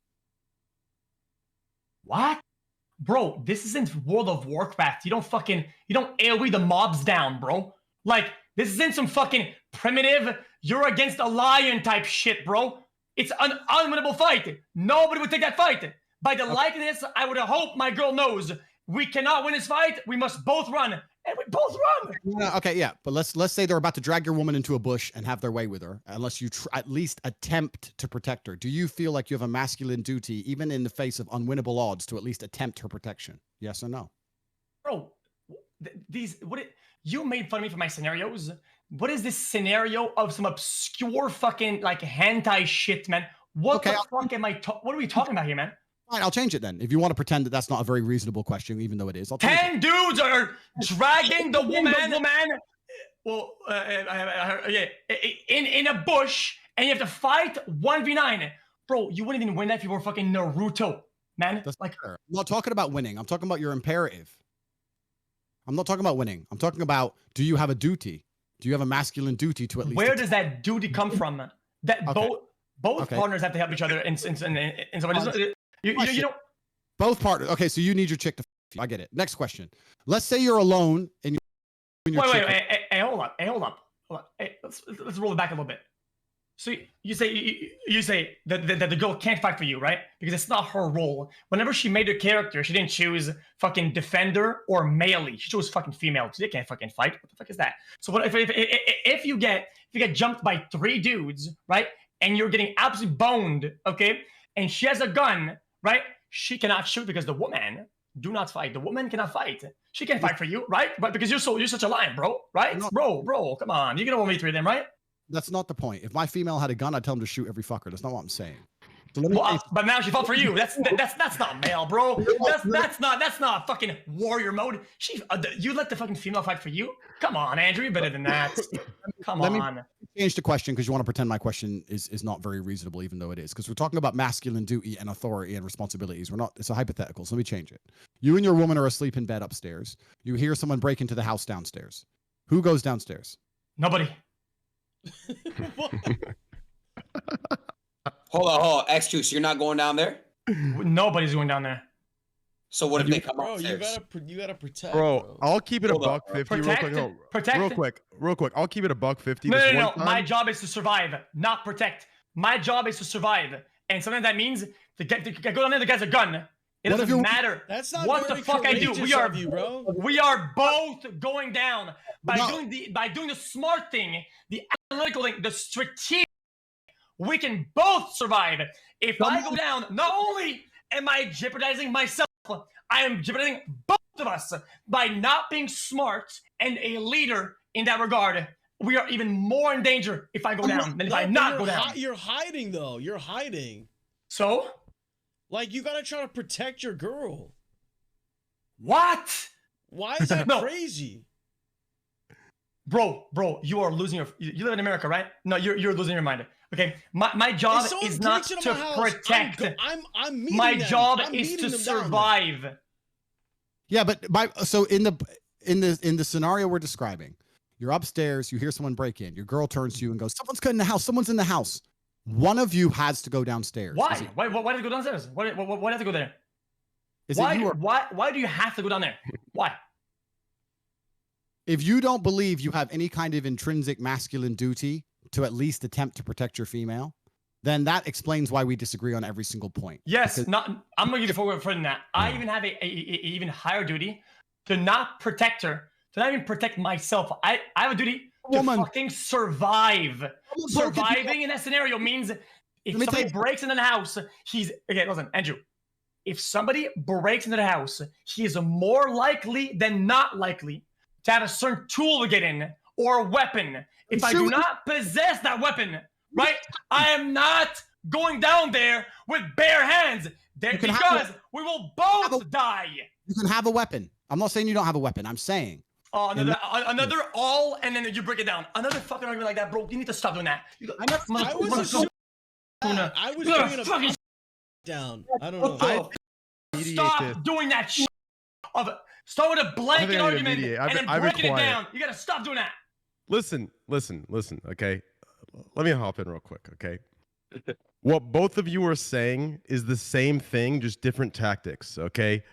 [SPEAKER 4] What? Bro, this isn't World of Warcraft. You don't AoE the mobs down, bro. Like, this isn't some fucking primitive, you're against a lion type shit, bro. It's an unwinnable fight. Nobody would take that fight. By the likeness, I would hope my girl knows we cannot win this fight. We must both run, and we both run.
[SPEAKER 5] Yeah, okay, yeah, but let's say they're about to drag your woman into a bush and have their way with her, unless you at least attempt to protect her. Do you feel like you have a masculine duty, even in the face of unwinnable odds, to at least attempt her protection? Yes or no?
[SPEAKER 4] Bro, you made fun of me for my scenarios. What is this scenario of some obscure fucking like hentai shit, man? What are we talking about here, man?
[SPEAKER 5] Fine, I'll change it then. If you want to pretend that that's not a very reasonable question, even though it is, I'll change
[SPEAKER 4] 10 dudes are dragging the woman. Well, in a bush, and you have to fight 1v9. Bro, you wouldn't even win that if you were fucking Naruto, man.
[SPEAKER 5] I'm not talking about winning. I'm talking about your imperative. I'm not talking about winning. I'm talking about, do you have a duty? Do you have a masculine duty to at least?
[SPEAKER 4] Where does that duty come from? That
[SPEAKER 5] Okay.
[SPEAKER 4] both partners have to help each other in some way. You know.
[SPEAKER 5] Both partners. Okay, so you need your chick to. I get it. Next question. Let's say you're alone and you're.
[SPEAKER 4] Wait, hold up. Hey, let's roll it back a little bit. So you say that the girl can't fight for you, right? Because it's not her role. Whenever she made her character, she didn't choose fucking defender or melee. She chose fucking female. So they can't fucking fight. What the fuck is that? So what if you get jumped by 3 dudes, right? And you're getting absolutely boned, okay? And she has a gun, right? She cannot shoot because the woman do not fight. The woman cannot fight. She can't fight for you, right? But because you're such a lion, bro, right? Bro, come on. You're gonna want me 3 of them, right?
[SPEAKER 5] That's not the point. If my female had a gun, I'd tell him to shoot every fucker. That's not what I'm saying. So
[SPEAKER 4] but now she fought for you. That's not male, bro. That's not fucking warrior mode. You let the fucking female fight for you? Come on, Andrew, you're better than that. Come on.
[SPEAKER 5] Let me change the question because you want to pretend my question is not very reasonable, even though it is. Because we're talking about masculine duty and authority and responsibilities. We're not. It's a hypothetical. So let me change it. You and your woman are asleep in bed upstairs. You hear someone break into the house downstairs. Who goes downstairs?
[SPEAKER 4] Nobody.
[SPEAKER 1] Hold on. xQc, you're not going down there?
[SPEAKER 4] Nobody's going down there.
[SPEAKER 1] So what if they come
[SPEAKER 8] bro,
[SPEAKER 1] upstairs?
[SPEAKER 8] you gotta protect.
[SPEAKER 6] Bro, I'll keep it a $1.50 real quick. I'll keep it a $1.50.
[SPEAKER 4] No. My job is to survive, not protect. My job is to survive, and sometimes that means to go down there. The guy's a gun. It doesn't matter.
[SPEAKER 8] That's not
[SPEAKER 4] what the fuck I do. We are both going down by doing the smart thing, the analytical thing, the strategic. We can both survive. If I go down, not only am I jeopardizing myself, I am jeopardizing both of us by not being smart and a leader in that regard. We are even more in danger if I go down than if I not go down.
[SPEAKER 8] You're hiding though. You're hiding.
[SPEAKER 4] So?
[SPEAKER 8] Like, you gotta try to protect your girl.
[SPEAKER 4] What?
[SPEAKER 8] Why is that crazy?
[SPEAKER 4] Bro, you are losing your... You live in America, right? No, you're losing your mind. Okay, my job is not to protect.
[SPEAKER 8] I'm meeting
[SPEAKER 4] my
[SPEAKER 8] them.
[SPEAKER 4] job
[SPEAKER 8] I'm
[SPEAKER 4] is to
[SPEAKER 8] them
[SPEAKER 4] survive.
[SPEAKER 5] Yeah, but in the scenario we're describing, you're upstairs, you hear someone break in, your girl turns to you and goes, "Someone's in the house. Someone's in the house." One of you has to go downstairs.
[SPEAKER 4] Why? Why do you go downstairs? Why do you have to go there? Why do you have to go down there? Why?
[SPEAKER 5] If you don't believe you have any kind of intrinsic masculine duty to at least attempt to protect your female, then that explains why we disagree on every single point.
[SPEAKER 4] Yes, I'm gonna give you forward further than that. I even have a even higher duty to not protect her, to not even protect myself. I have a duty to fucking survive. Surviving in that scenario means if somebody breaks into the house, okay, listen, Andrew. If somebody breaks into the house, he is more likely than not likely to have a certain tool to get in or a weapon. If I do not possess that weapon, right, I am not going down there with bare hands because we will both die.
[SPEAKER 5] You can have a weapon. I'm not saying you don't have a weapon. I'm saying.
[SPEAKER 4] Oh, another all, and then you break it down. Another fucking argument like that, bro. You need to stop doing that.
[SPEAKER 8] I was bringing a fucking down. I don't know.
[SPEAKER 4] Stop doing that shit. Start with a blanket argument and then breaking it down. You gotta stop doing that.
[SPEAKER 6] Listen, okay? Let me hop in real quick, okay? What both of you are saying is the same thing, just different tactics, okay?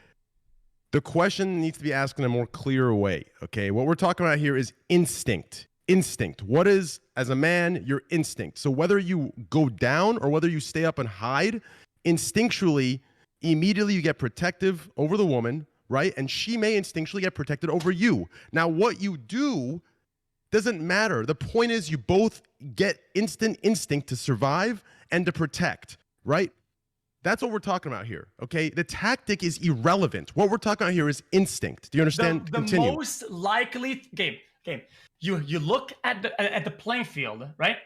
[SPEAKER 6] The question needs to be asked in a more clear way, okay? What we're talking about here is instinct. Instinct. What is, as a man, your instinct? So whether you go down or whether you stay up and hide, instinctually, immediately you get protective over the woman, right? And she may instinctually get protected over you. Now, what you do doesn't matter. The point is you both get instant instinct to survive and to protect, right? That's what we're talking about here, okay? The tactic is irrelevant. What we're talking about here is instinct. Do you understand?
[SPEAKER 4] The most likely game. You look at the playing field, right?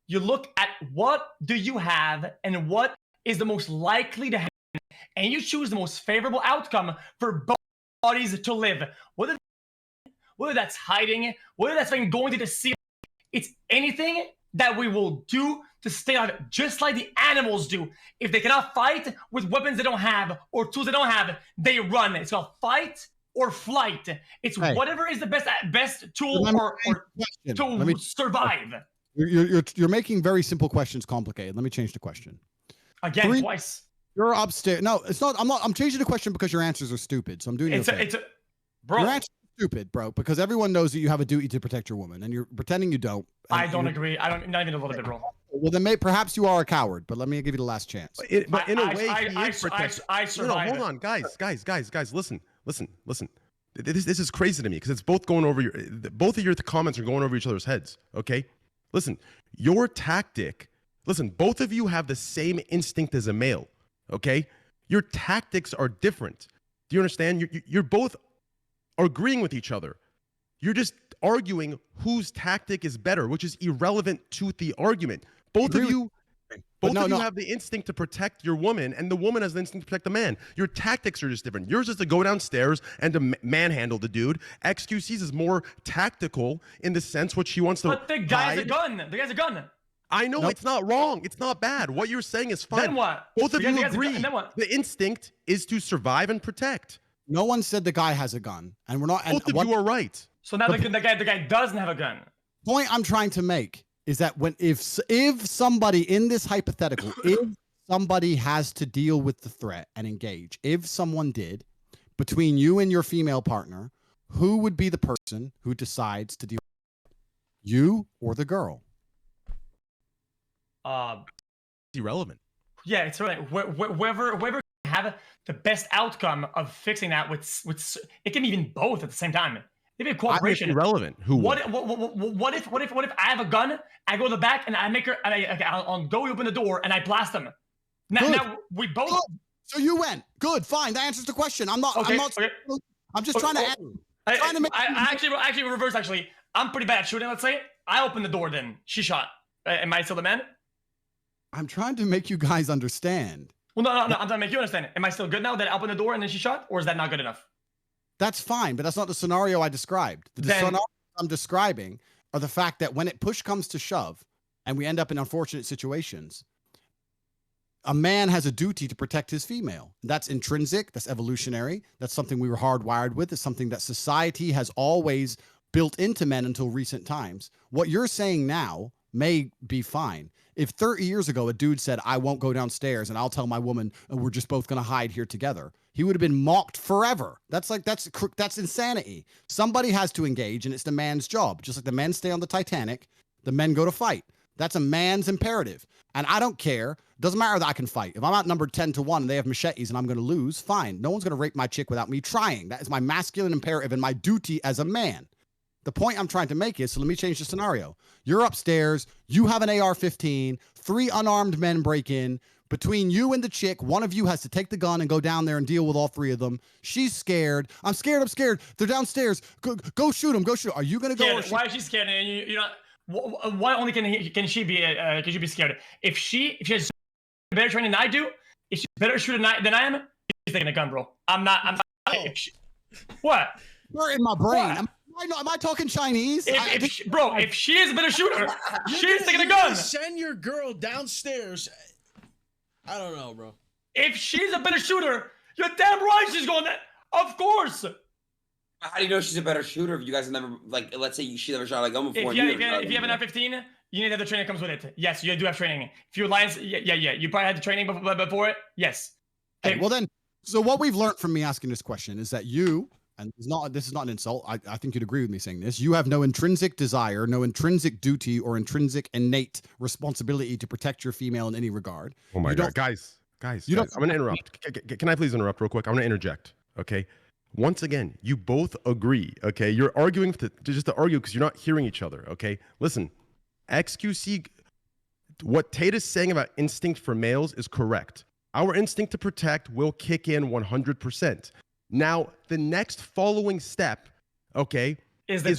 [SPEAKER 4] You look at what do you have and what is the most likely to happen, and you choose the most favorable outcome for both parties to live. Whether that's hiding, whether that's going to the sea, it's anything that we will do to stay alive, just like the animals do. If they cannot fight with weapons they don't have or tools they don't have, they run. It's called fight or flight. It's whatever is the best tool to survive.
[SPEAKER 5] You're making very simple questions complicated. Let me change the question.
[SPEAKER 4] Again, twice.
[SPEAKER 5] You're upstairs. No, it's not. I'm changing the question because your answers are stupid. So I'm doing
[SPEAKER 4] bro.
[SPEAKER 5] Your answers are stupid, bro, because everyone knows that you have a duty to protect your woman, and you're pretending you don't.
[SPEAKER 4] I don't agree. I don't, not even a little bit, bro.
[SPEAKER 5] Well, then perhaps you are a coward, but let me give you the last chance.
[SPEAKER 6] But in a way,
[SPEAKER 4] I survived.
[SPEAKER 6] No, hold on, guys, listen. This is crazy to me because it's both going over both of your comments are going over each other's heads. Okay, listen, your tactic. Listen, both of you have the same instinct as a male. Okay, your tactics are different. Do you understand? You're both agreeing with each other. You're just arguing whose tactic is better, which is irrelevant to the argument. Both of you have the instinct to protect your woman, and the woman has the instinct to protect the man. Your tactics are just different. Yours is to go downstairs and to manhandle the dude. xQc's is more tactical in the sense which he wants to.
[SPEAKER 4] But the guy's a gun. The guy's a gun.
[SPEAKER 6] I know it's not wrong. It's not bad. What you're saying is fine.
[SPEAKER 4] Then what?
[SPEAKER 6] Both of you agree. Then what? The instinct is to survive and protect.
[SPEAKER 5] No one said the guy has a gun, and we're not.
[SPEAKER 6] Both of you are right.
[SPEAKER 4] So now the guy doesn't have a gun.
[SPEAKER 5] Point I'm trying to make is that if somebody in this hypothetical, if somebody has to deal with the threat and engage, if someone did, between you and your female partner, who would be the person who decides to deal with it? You or the girl?
[SPEAKER 6] It's irrelevant.
[SPEAKER 4] Yeah, it's right. Whoever can have the best outcome of fixing that with it can be even both at the same time. Maybe cooperation.
[SPEAKER 6] It's irrelevant.
[SPEAKER 4] What if I have a gun? I go to the back and I make her. And I'll go open the door and I blast them. Now we both.
[SPEAKER 5] Good. So you went. Good. Fine. That answers the question. I'm not.
[SPEAKER 4] Okay,
[SPEAKER 5] I'm just trying to.
[SPEAKER 4] Actually reverse. Actually, I'm pretty bad at shooting. Let's say I open the door. Then she shot. Am I still the man?
[SPEAKER 5] I'm trying to make you guys understand.
[SPEAKER 4] Well, no. I'm trying to make you understand. Am I still good now that I opened the door and then she shot, or is that not good enough?
[SPEAKER 5] That's fine, but that's not the scenario I described. The scenario I'm describing are the fact that when push comes to shove and we end up in unfortunate situations, a man has a duty to protect his female. That's intrinsic. That's evolutionary. That's something we were hardwired with. It's something that society has always built into men until recent times. What you're saying now may be fine. If 30 years ago a dude said, I won't go downstairs and I'll tell my woman we're just both going to hide here together, he would have been mocked forever. That's insanity. Somebody has to engage, and it's the man's job. Just like the men stay on the Titanic, the men go to fight. That's a man's imperative. And I don't care. Doesn't matter that I can fight. If I'm outnumbered 10-1 and they have machetes and I'm going to lose, fine. No one's going to rape my chick without me trying. That is my masculine imperative and my duty as a man. The point I'm trying to make is, so let me change the scenario. You're upstairs. You have an AR-15. 3 unarmed men break in. Between you and the chick, one of you has to take the gun and go down there and deal with all 3 of them. She's scared. I'm scared. They're downstairs. Go shoot them. Go shoot. Are you gonna go?
[SPEAKER 4] Why is she scared? And you're not. Why only can she be scared? If she has better training than I do, if she's better shooter than I am, she's taking a gun, bro. I'm not. What?
[SPEAKER 5] You're in my brain. Am I talking Chinese?
[SPEAKER 4] If she is a better shooter, she's taking a gun.
[SPEAKER 8] Send your girl downstairs. I don't know, bro.
[SPEAKER 4] If she's a better shooter, you're damn right she's going there. Of course.
[SPEAKER 1] How do you know she's a better shooter if you guys have never, like, let's say she never shot a gun before?
[SPEAKER 4] If you have an F-15, you need to have the training that comes with it. Yes, you do have training. If you're Lions, yeah. You probably had the training before it. Yes.
[SPEAKER 5] Okay, well then, so what we've learned from me asking this question is that you, and this is not an insult, I think you'd agree with me saying this, you have no intrinsic desire, no intrinsic duty, or intrinsic innate responsibility to protect your female in any regard.
[SPEAKER 6] Oh my God, guys, I'm going to interrupt. Can I please interrupt real quick? I'm going to interject, okay? Once again, you both agree, okay? You're arguing just to argue because you're not hearing each other, okay? Listen, xQc, what Tate is saying about instinct for males is correct. Our instinct to protect will kick in 100%. Now, the next following step, okay,
[SPEAKER 4] is the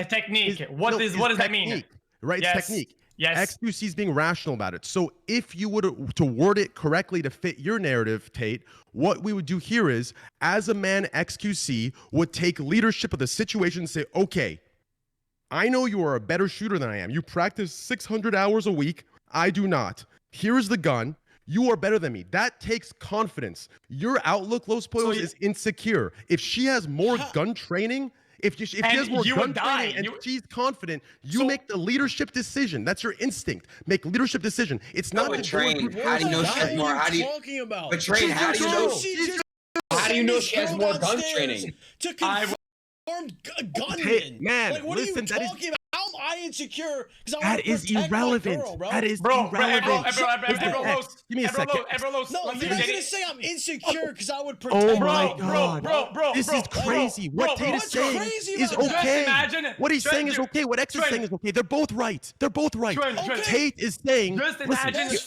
[SPEAKER 4] technique. What does that mean?
[SPEAKER 6] Right,
[SPEAKER 4] yes.
[SPEAKER 6] It's technique.
[SPEAKER 4] Yes.
[SPEAKER 6] xQc is being rational about it. So if you would to word it correctly to fit your narrative, Tate, what we would do here is, as a man, xQc would take leadership of the situation and say, okay, I know you are a better shooter than I am. You practice 600 hours a week. I do not. Here's the gun. You are better than me. That takes confidence. Your outlook, Los Pollos, is insecure. If she has more gun training, if she has more gun training and she's confident, you make the leadership decision. That's your instinct. Make leadership decision. It's not
[SPEAKER 1] to train. How do you know she has more? How do you
[SPEAKER 8] talking about?
[SPEAKER 1] But train, how do you know? How do you know she has more gun training?
[SPEAKER 8] To confirm gunmen.
[SPEAKER 6] Hey, man,
[SPEAKER 8] like, what
[SPEAKER 6] listen,
[SPEAKER 8] are you talking about? How am I insecure?
[SPEAKER 6] That is irrelevant. That is irrelevant. Give me a second.
[SPEAKER 8] No, you're not gonna say I'm insecure because I would protect.
[SPEAKER 6] Oh my god,
[SPEAKER 4] bro,
[SPEAKER 6] this is crazy. What Tate is saying is okay. What he's saying is okay. What X is saying is okay. They're both right. They're both right. Tate is saying, listen,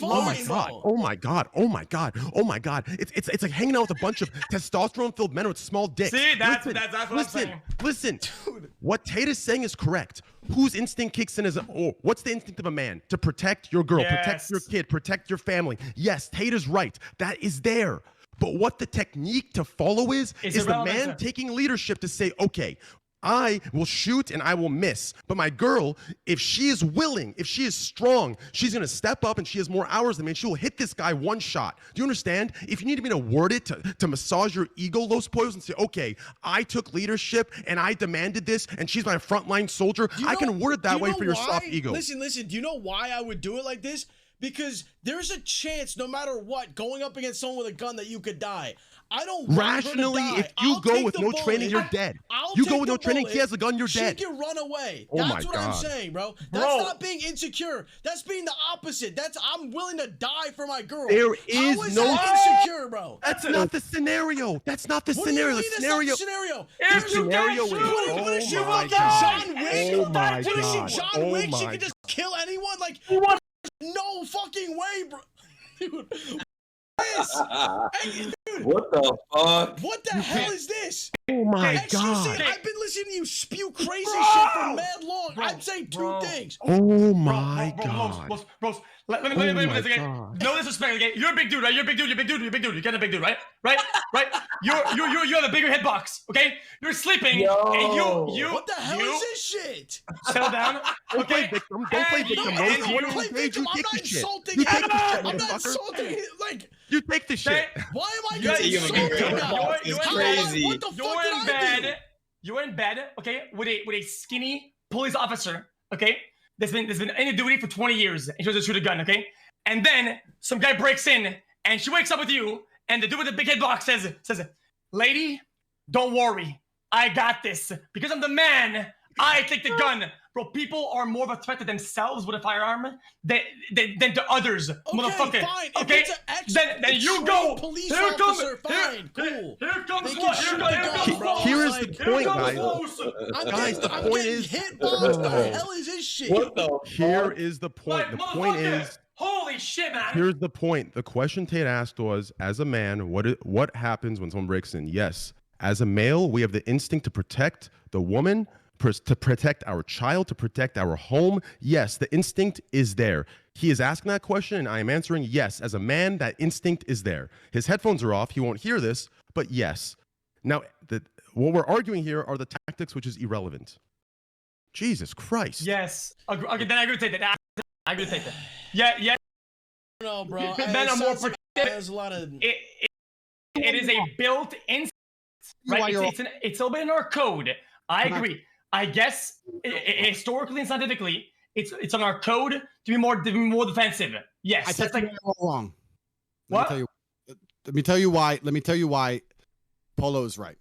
[SPEAKER 6] oh my god, oh my god, oh my god, oh my god. It's like hanging out with a bunch of testosterone-filled men with small dicks.
[SPEAKER 4] See, that's what I'm saying.
[SPEAKER 6] Listen, what Tate is saying is correct. Whose instinct kicks in what's the instinct of a man? To protect your girl, protect your kid, protect your family. Yes, Tate is right. That is there. But what the technique to follow is the man taking leadership to say, okay, I will shoot and I will miss. But my girl, if she is willing, if she is strong, she's going to step up and she has more hours than me and she will hit this guy one shot. Do you understand? If you need me to word it to massage your ego, Los Pollos, and say, okay, I took leadership and I demanded this and she's my frontline soldier, I can word it that way for your soft ego.
[SPEAKER 8] Listen, do you know why I would do it like this? Because there's a chance, no matter what, going up against someone with a gun that you could die. I don't
[SPEAKER 6] rationally, if you go with no training, you're dead. You go with no training, he has a gun, you're dead.
[SPEAKER 8] She can run away. That's what I'm saying, bro. That's not being insecure. That's being the opposite. That's I'm willing to die for my girl.
[SPEAKER 6] There is no
[SPEAKER 8] insecure, bro.
[SPEAKER 6] That's not the scenario. That's not the scenario. The scenario.
[SPEAKER 8] The scenario is. What is she fucking John Wick?
[SPEAKER 6] Oh my god.
[SPEAKER 8] What is she, John Wick? She can just kill anyone? Like, no fucking way, bro. Dude. Hey, dude,
[SPEAKER 1] what the fuck?
[SPEAKER 8] What the hell is this?
[SPEAKER 6] Oh my
[SPEAKER 8] xQc,
[SPEAKER 6] god.
[SPEAKER 8] I've been listening to you spew crazy shit for mad long. I'd say two things.
[SPEAKER 6] Oh my god.
[SPEAKER 4] Bros, let me this again. No disrespect, okay? You're a big dude, right? You're a big dude. You're kind of big dude, right? Right? You have a bigger hitbox, okay? You're sleeping, and you.
[SPEAKER 8] What the hell is this shit?
[SPEAKER 4] Settle down.
[SPEAKER 6] Don't play victim. Don't play victim.
[SPEAKER 8] I'm not insulting. I'm not insulting. Like.
[SPEAKER 6] You take the shit.
[SPEAKER 8] Why am I getting insulted now?
[SPEAKER 1] It's crazy.
[SPEAKER 8] What the fuck did I do?
[SPEAKER 4] You're in bed, okay, with a skinny police officer, okay? That's been in duty for 20 years, and she was to shoot a gun, okay? And then some guy breaks in, and she wakes up with you, and the dude with the big hitbox says, lady, don't worry, I got this. Because I'm the man, I take the gun. Bro, people are more of a threat to themselves with a firearm than to others, motherfucker.
[SPEAKER 8] Fine.
[SPEAKER 4] Okay, then you go.
[SPEAKER 8] Police
[SPEAKER 4] Here comes.
[SPEAKER 8] Fine, cool.
[SPEAKER 4] Here comes
[SPEAKER 8] what?
[SPEAKER 6] Here is the point, guys. Guys, the point is.
[SPEAKER 8] What the hell is this shit?
[SPEAKER 1] What the?
[SPEAKER 6] Here is the point. The point is.
[SPEAKER 4] Holy shit, man.
[SPEAKER 6] Here's the point. The question Tate asked was, as a man, what happens when someone breaks in? Yes, as a male, we have the instinct to protect the woman, to protect our child, to protect our home. Yes, the instinct is there. He is asking that question, and I am answering yes. As a man, that instinct is there. His headphones are off. He won't hear this, but yes. Now, what we're arguing here are the tactics, which is irrelevant. Jesus Christ.
[SPEAKER 4] Yes. Okay, then I agree with that. I agree with that. Yeah.
[SPEAKER 8] No, bro.
[SPEAKER 4] Men are more protected.
[SPEAKER 8] There's a lot of.
[SPEAKER 4] It is a built-in, right? It's a little bit in our code. I agree. I guess historically and scientifically, it's on our code to be more defensive. Yes,
[SPEAKER 5] I think you're all wrong.
[SPEAKER 4] What?
[SPEAKER 5] Let me tell you why Polo is right.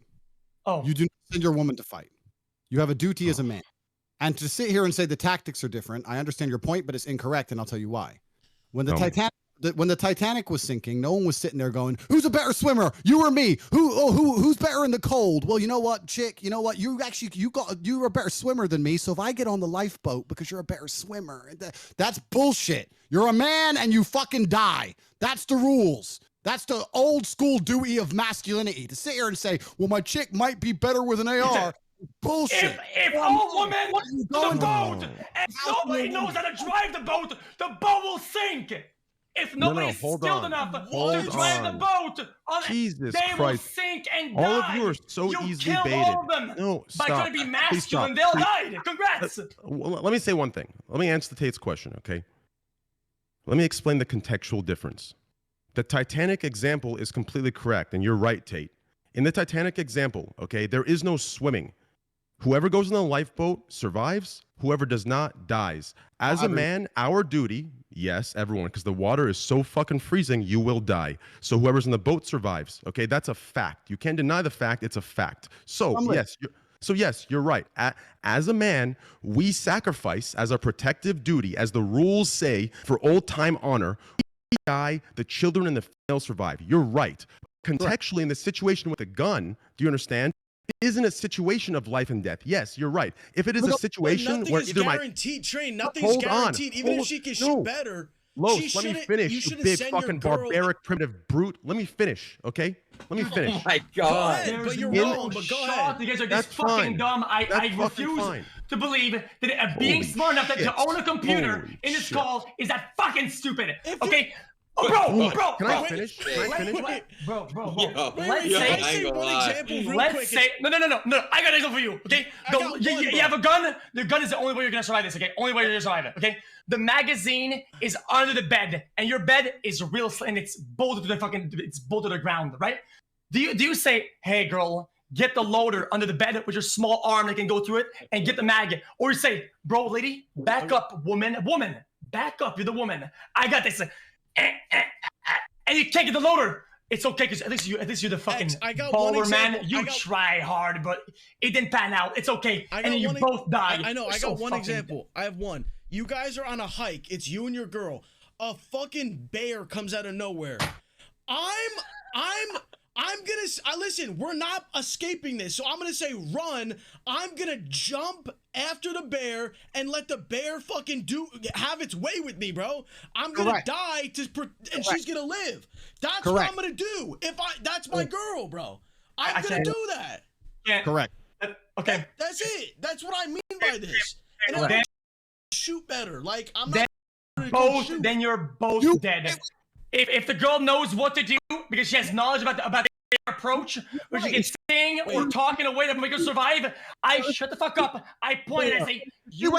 [SPEAKER 4] Oh,
[SPEAKER 5] you do not send your woman to fight. You have a duty as a man. And to sit here and say the tactics are different, I understand your point, but it's incorrect, and I'll tell you why. When the Titanic was sinking, no one was sitting there going, "Who's a better swimmer, you or me? Who's better in the cold?" Well, you know what, chick? You know what? You're a better swimmer than me. So if I get on the lifeboat because you're a better swimmer, that's bullshit. You're a man and you fucking die. That's the rules. That's the old school duty of masculinity. To sit here and say, "Well, my chick might be better with an AR." Bullshit.
[SPEAKER 4] If all women on the boat and nobody knows how to drive the boat will sink. If nobody's skilled enough to drive the boat,
[SPEAKER 6] Jesus
[SPEAKER 4] they
[SPEAKER 6] Christ.
[SPEAKER 4] will sink and die.
[SPEAKER 6] All of you are so easily baited.
[SPEAKER 4] All of them.
[SPEAKER 6] No, stop.
[SPEAKER 4] By trying to be masculine, they'll die. Congrats.
[SPEAKER 6] Let me say one thing. Let me answer Tate's question, okay? Let me explain the contextual difference. The Titanic example is completely correct, and you're right, Tate. In the Titanic example, okay, there is no swimming. Whoever goes in the lifeboat survives. Whoever does not dies. As a man, our duty, yes, everyone, because the water is so fucking freezing, you will die. So whoever's in the boat survives. Okay, that's a fact. You can't deny the fact. It's a fact. So yes, you're right. As a man, we sacrifice as a protective duty, as the rules say, for old time honor. We die. The children and the females survive. You're right. Contextually, in the situation with a gun, do you understand? It isn't a situation of life and death. Yes, you're right. If it is a situation where either
[SPEAKER 8] guaranteed, Train, nothing's guaranteed. Even if she can shoot better,
[SPEAKER 6] Los, let me finish, you big fucking barbaric primitive brute. Let me finish, okay? Let me finish.
[SPEAKER 1] Oh my God.
[SPEAKER 8] But you're wrong, but go ahead.
[SPEAKER 4] You guys are this fucking dumb. I refuse to believe that being smart enough to own a computer in this call is that fucking stupid. Okay? Oh, bro.
[SPEAKER 6] Can I finish?
[SPEAKER 4] Bro.
[SPEAKER 8] Let's say.
[SPEAKER 4] No. I got an example for you. Okay. You have a gun. The gun is the only way you're gonna survive this. Okay. Only way you're gonna survive it. Okay. The magazine is under the bed, and your bed is real, and it's bolted to the ground, right? Do you say, hey girl, get the loader under the bed with your small arm that can go through it, and get the mag? Or you say, bro, lady, back up, woman, back up. You're the woman. I got this. And you can't get the loader. It's okay, because at least you're the fucking baller, man. You try hard, but it didn't pan out. It's okay. And then you both die.
[SPEAKER 8] I know. I got one example. I have one. You guys are on a hike. It's you and your girl. A fucking bear comes out of nowhere. I'm gonna listen. We're not escaping this, so I'm gonna say run. I'm gonna jump after the bear and let the bear fucking have its way with me, bro. I'm gonna die and she's gonna live. That's what I'm gonna do. That's my girl, bro. I'm gonna do that.
[SPEAKER 4] Yeah.
[SPEAKER 5] Correct.
[SPEAKER 4] Okay.
[SPEAKER 8] That's it. That's what I mean by this. And I shoot better. Like I'm not.
[SPEAKER 4] Then you're both dead. If the girl knows what to do because she has knowledge about the approach, or she can sing or talk in a way that make her survive, I shut the fuck up. I point and I say, you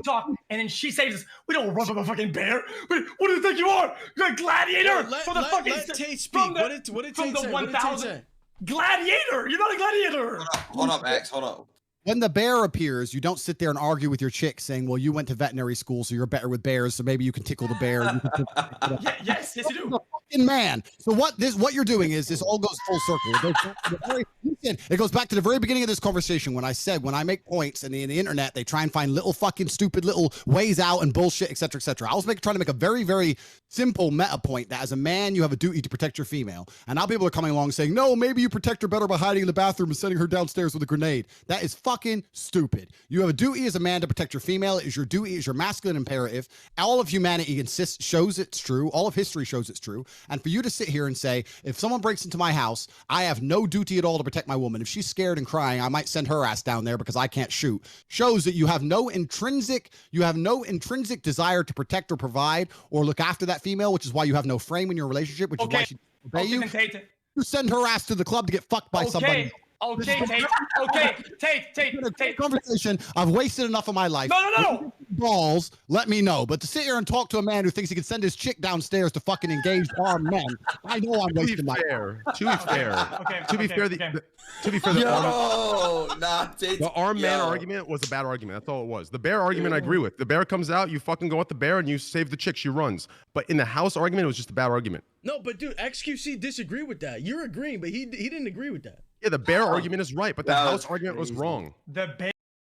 [SPEAKER 4] talk, and then she says, we don't run from a fucking bear. What do you think you are? You're a gladiator from the fucking
[SPEAKER 8] Tate speak. What did Tate say?
[SPEAKER 4] 1000 gladiator. You're not a gladiator.
[SPEAKER 1] Hold up, X. Hold up.
[SPEAKER 5] When the bear appears, you don't sit there and argue with your chick saying, well, you went to veterinary school, so you're better with bears, so maybe you can tickle the bear.
[SPEAKER 4] Yes, you do.
[SPEAKER 5] Fucking man. So what you're doing is this all goes full circle. It goes back to the very beginning of this conversation when I said, when I make points and in the internet, they try and find little fucking stupid little ways out and bullshit, et cetera, et cetera. I was trying to make a very, very simple meta point that as a man, you have a duty to protect your female. And now people are coming along saying, no, maybe you protect her better by hiding in the bathroom and sending her downstairs with a grenade. That is fucking stupid. You have a duty as a man to protect your female. It is your duty, it is your masculine imperative. All of humanity shows it's true. All of history shows it's true. And for you to sit here and say, if someone breaks into my house, I have no duty at all to protect my woman. If she's scared and crying, I might send her ass down there because I can't shoot. Shows that you have no intrinsic desire to protect or provide or look after that female, which is why you have no frame in your relationship, which is why she obey you. You send her ass to the club to get fucked by somebody.
[SPEAKER 4] Okay, Tate.
[SPEAKER 5] Conversation. I've wasted enough of my life.
[SPEAKER 4] No.
[SPEAKER 5] Balls, let me know. But to sit here and talk to a man who thinks he can send his chick downstairs to fucking engage armed men, I know I'm wasting my time.
[SPEAKER 6] To be fair, the armed man argument was a bad argument. That's all it was. The bear argument, I agree with. The bear comes out, you fucking go at the bear, and you save the chick. She runs. But in the house argument, it was just a bad argument.
[SPEAKER 8] No, but dude, xQc disagree with that. You're agreeing, but he didn't agree with that.
[SPEAKER 6] Yeah, the bear argument is right, but the house argument was wrong.
[SPEAKER 4] The bear